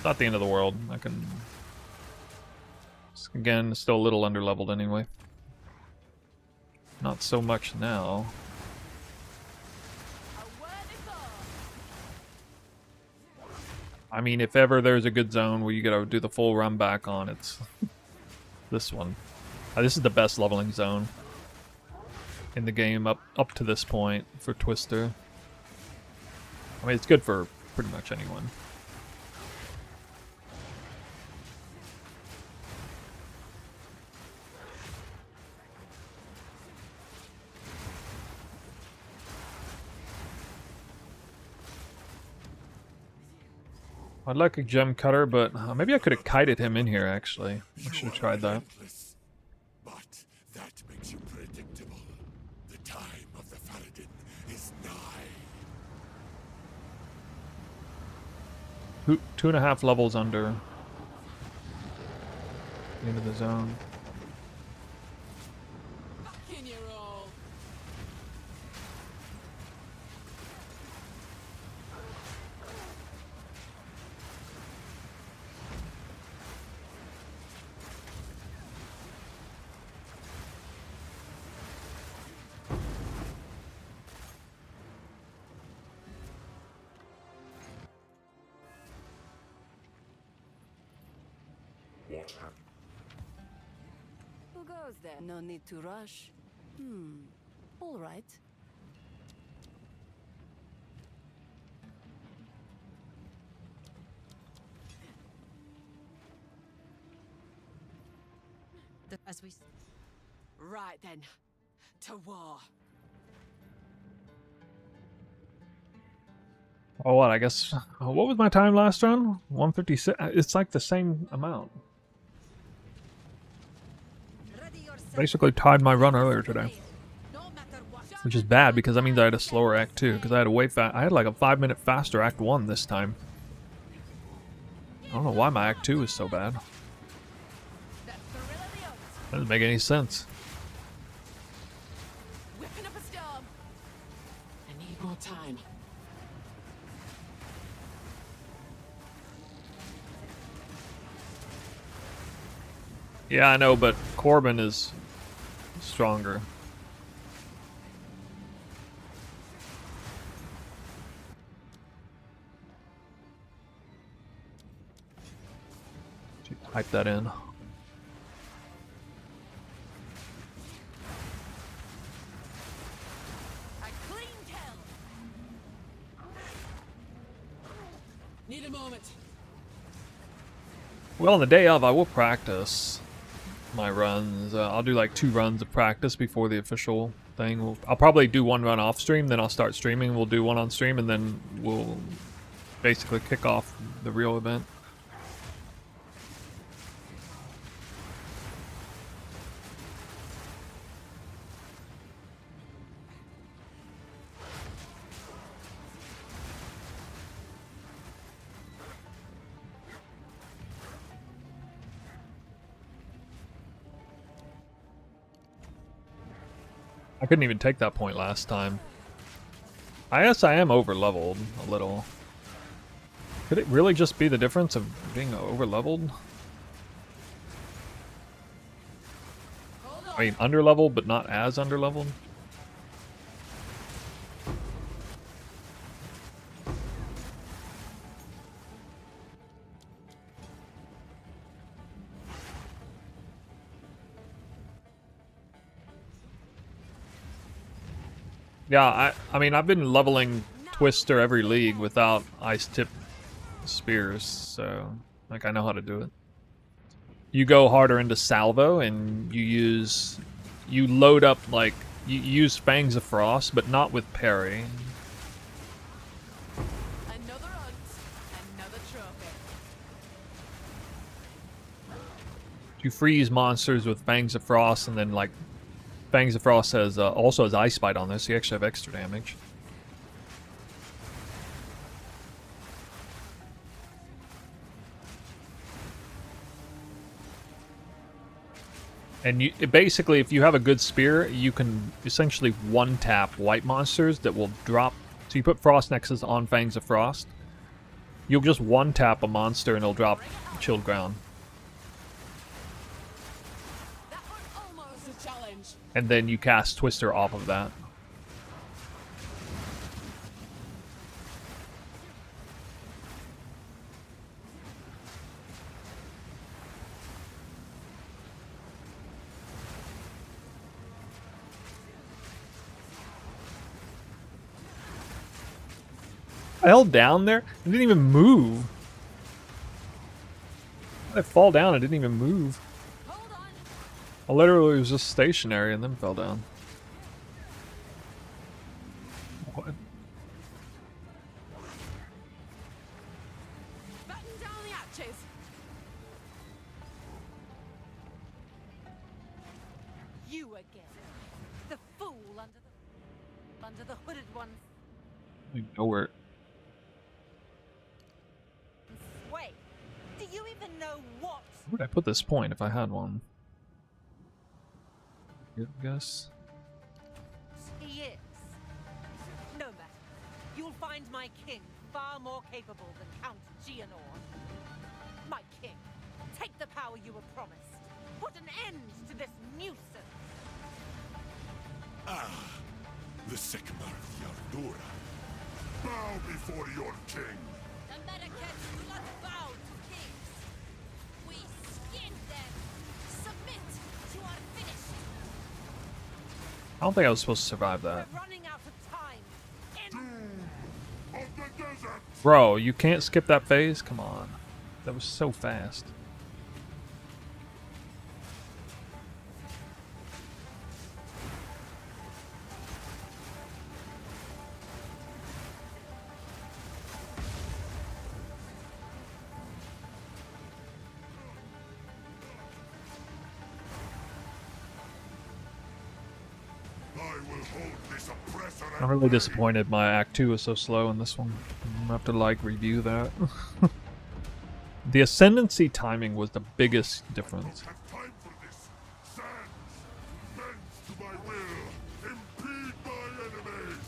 Not the end of the world. I can... Again, still a little underleveled anyway. Not so much now. I mean, if ever there's a good zone where you gotta do the full run back on, it's this one. This is the best leveling zone in the game up to this point for Twister. I mean, it's good for pretty much anyone. I'd like a gem cutter, but maybe I could have kited him in here, actually. I should have tried that. But that makes you predictable. The time of the Faradin is nigh. 2.5 levels under the end of the zone. In your role. What happened? Who goes there? No need to rush. All right. As we... Right then. To war. Oh, what? I guess... what was my time last round? 156? It's like the same amount. Basically tied my run earlier today. Which is bad because that means I had a slower Act 2. Because I had a way fast... I had like a 5-minute faster Act 1 this time. I don't know why my Act 2 is so bad. That doesn't make any sense. Whipping up a storm. I need more time. Yeah, I know, but Corbin is stronger. Type that in. Need a moment. Well, on the day of, I will practice my runs. I'll do like 2 runs of practice before the official thing. I'll probably do 1 run off stream, then I'll start streaming. We'll do 1 on stream, and then we'll basically kick off the real event. I couldn't even take that point last time. I guess I am over leveled a little. Could it really just be the difference of being over leveled? I mean, under leveled, but not as under leveled. Yeah, I mean, I've been leveling Twister every league without ice tip spears, so like I know how to do it. You go harder into salvo and you load up, like you use Fangs of Frost, but not with parry. Another hunt, another trophy. You freeze monsters with Fangs of Frost, and then like Fangs of Frost has also has Ice Bite on this, so you actually have extra damage. And basically, if you have a good spear, you can essentially one-tap white monsters that will drop. So you put Frost Nexus on Fangs of Frost. You'll just one-tap a monster and it'll drop Chilled Ground. That was almost a challenge. And then you cast Twister off of that. I held down there. It didn't even move. I fall down. It didn't even move. I literally was just stationary and then fell down. What? Batten down the hatches. You again. The fool under the hooded one. I don't know where. Wait. Do you even know what? Where would I put this point if I had one? I guess. He is. No matter. You'll find my king far more capable than Count Geonor. My king, take the power you were promised. Put an end to this nuisance. Ah, the Sycamore of Yardura. Bow before your king. The Medicats do not bow to kings. We skin them. Submit. You are finished. I don't think I was supposed to survive that. We're running out of time. Of the desert. Bro, you can't skip that phase? Come on. That was so fast. I'm really disappointed my Act 2 was so slow in this one. I'm gonna have to like review that. The Ascendancy timing was the biggest difference. Time for this. Sands. Bend to my will. Impede my enemies.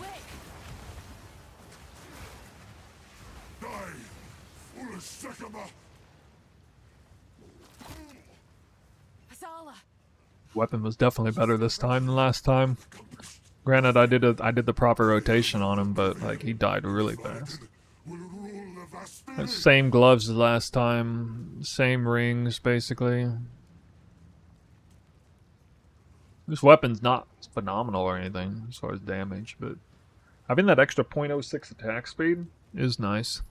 Wait. Die. Foolish Sycamore. Asala. Weapon was definitely better this time than last time. Granted, I did the proper rotation on him, but like he died really fast. Same gloves as last time, same rings basically. This weapon's not phenomenal or anything as far as damage, but having that extra 0.06 attack speed is nice.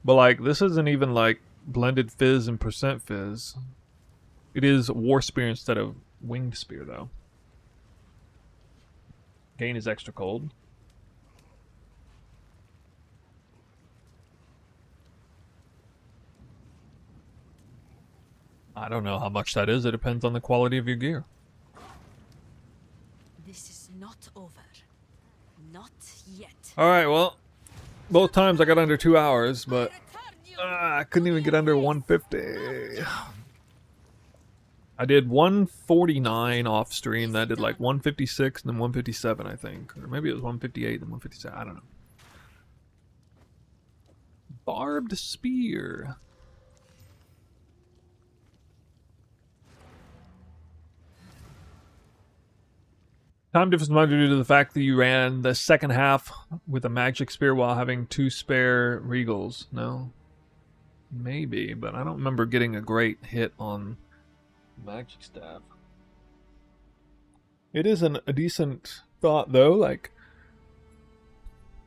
But like, this isn't even like blended fizz and percent fizz. It is War Spear instead of Winged Spear though. Gain is extra cold. I don't know how much that is. It depends on the quality of your gear. This is not over. Not yet. Alright, well, Both times I got under 2 hours, but I couldn't even get under 150. I did 149 off stream. That did like 156 and then 157, I think. Or maybe it was 158 and 157. I don't know. Barbed spear. Time difference might be due to the fact that you ran the second half with a magic spear while having 2 spare regals. No? Maybe, but I don't remember getting a great hit on magic staff. It is a decent thought, though. Like,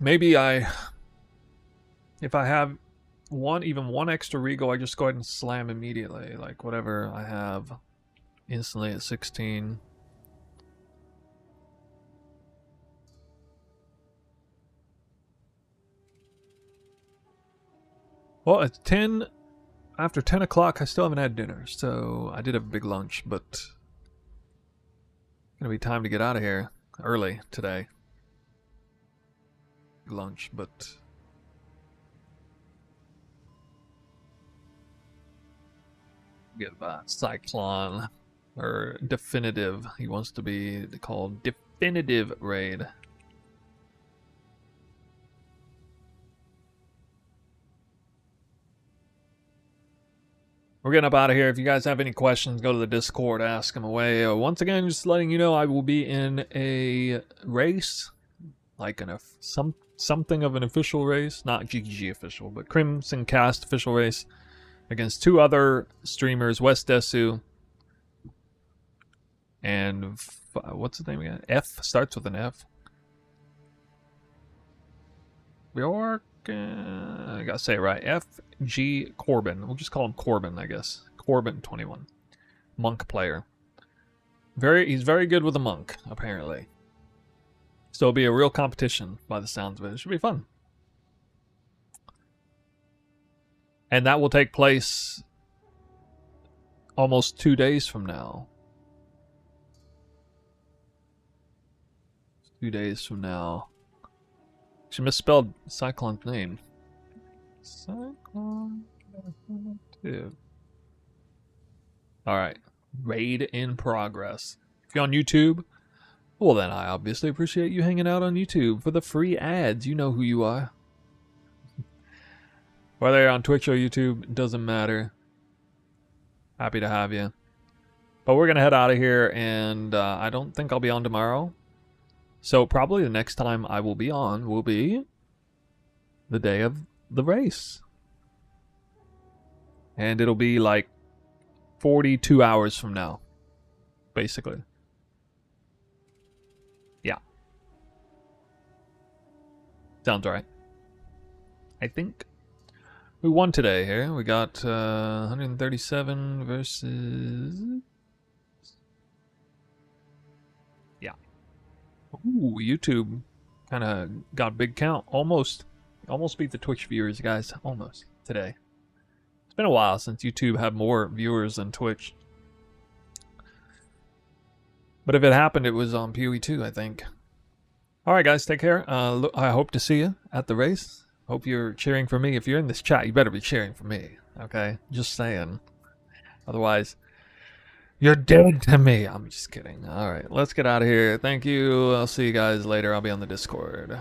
maybe if I have even one extra regal, I just go ahead and slam immediately. Like, whatever I have instantly at 16. Well, it's 10. After 10 o'clock, I still haven't had dinner, so I did have a big lunch, but it's gonna be time to get out of here early today. Big lunch, but get by Cyclone or Definitive. He wants to be called Definitive Raid. We're getting up out of here. If you guys have any questions, go to the Discord, ask them away. Once again, just letting you know, I will be in a race, like something of an official race, not GGG official, but Crimson Cast official race against 2 other streamers, West Desu and what's his name again? F starts with an F. Bjork. I gotta say it right. FG Corbin. We'll just call him Corbin, I guess. Corbin 21. Monk player. He's very good with a monk, apparently. So it'll be a real competition by the sounds of it. It should be fun. And that will take place almost 2 days from now. 2 days from now. She misspelled Cyclone's name. Cyclone 2. Alright. Raid in progress. If you're on YouTube, well then I obviously appreciate you hanging out on YouTube for the free ads. You know who you are. Whether you're on Twitch or YouTube, doesn't matter. Happy to have you. But we're going to head out of here, and I don't think I'll be on tomorrow. So probably the next time I will be on will be the day of the race. And it'll be like 42 hours from now, basically. Yeah. Sounds right. I think we won today here. We got 137 versus... Ooh, YouTube kind of got a big count. Almost beat the Twitch viewers, guys. Almost today. It's been a while since YouTube had more viewers than Twitch. But if it happened, it was on PoE 2, I think. Alright, guys, take care. I hope to see you at the race. Hope you're cheering for me. If you're in this chat, you better be cheering for me. Okay? Just saying. Otherwise... you're dead to me. I'm just kidding. Alright, let's get out of here. Thank you. I'll see you guys later. I'll be on the Discord.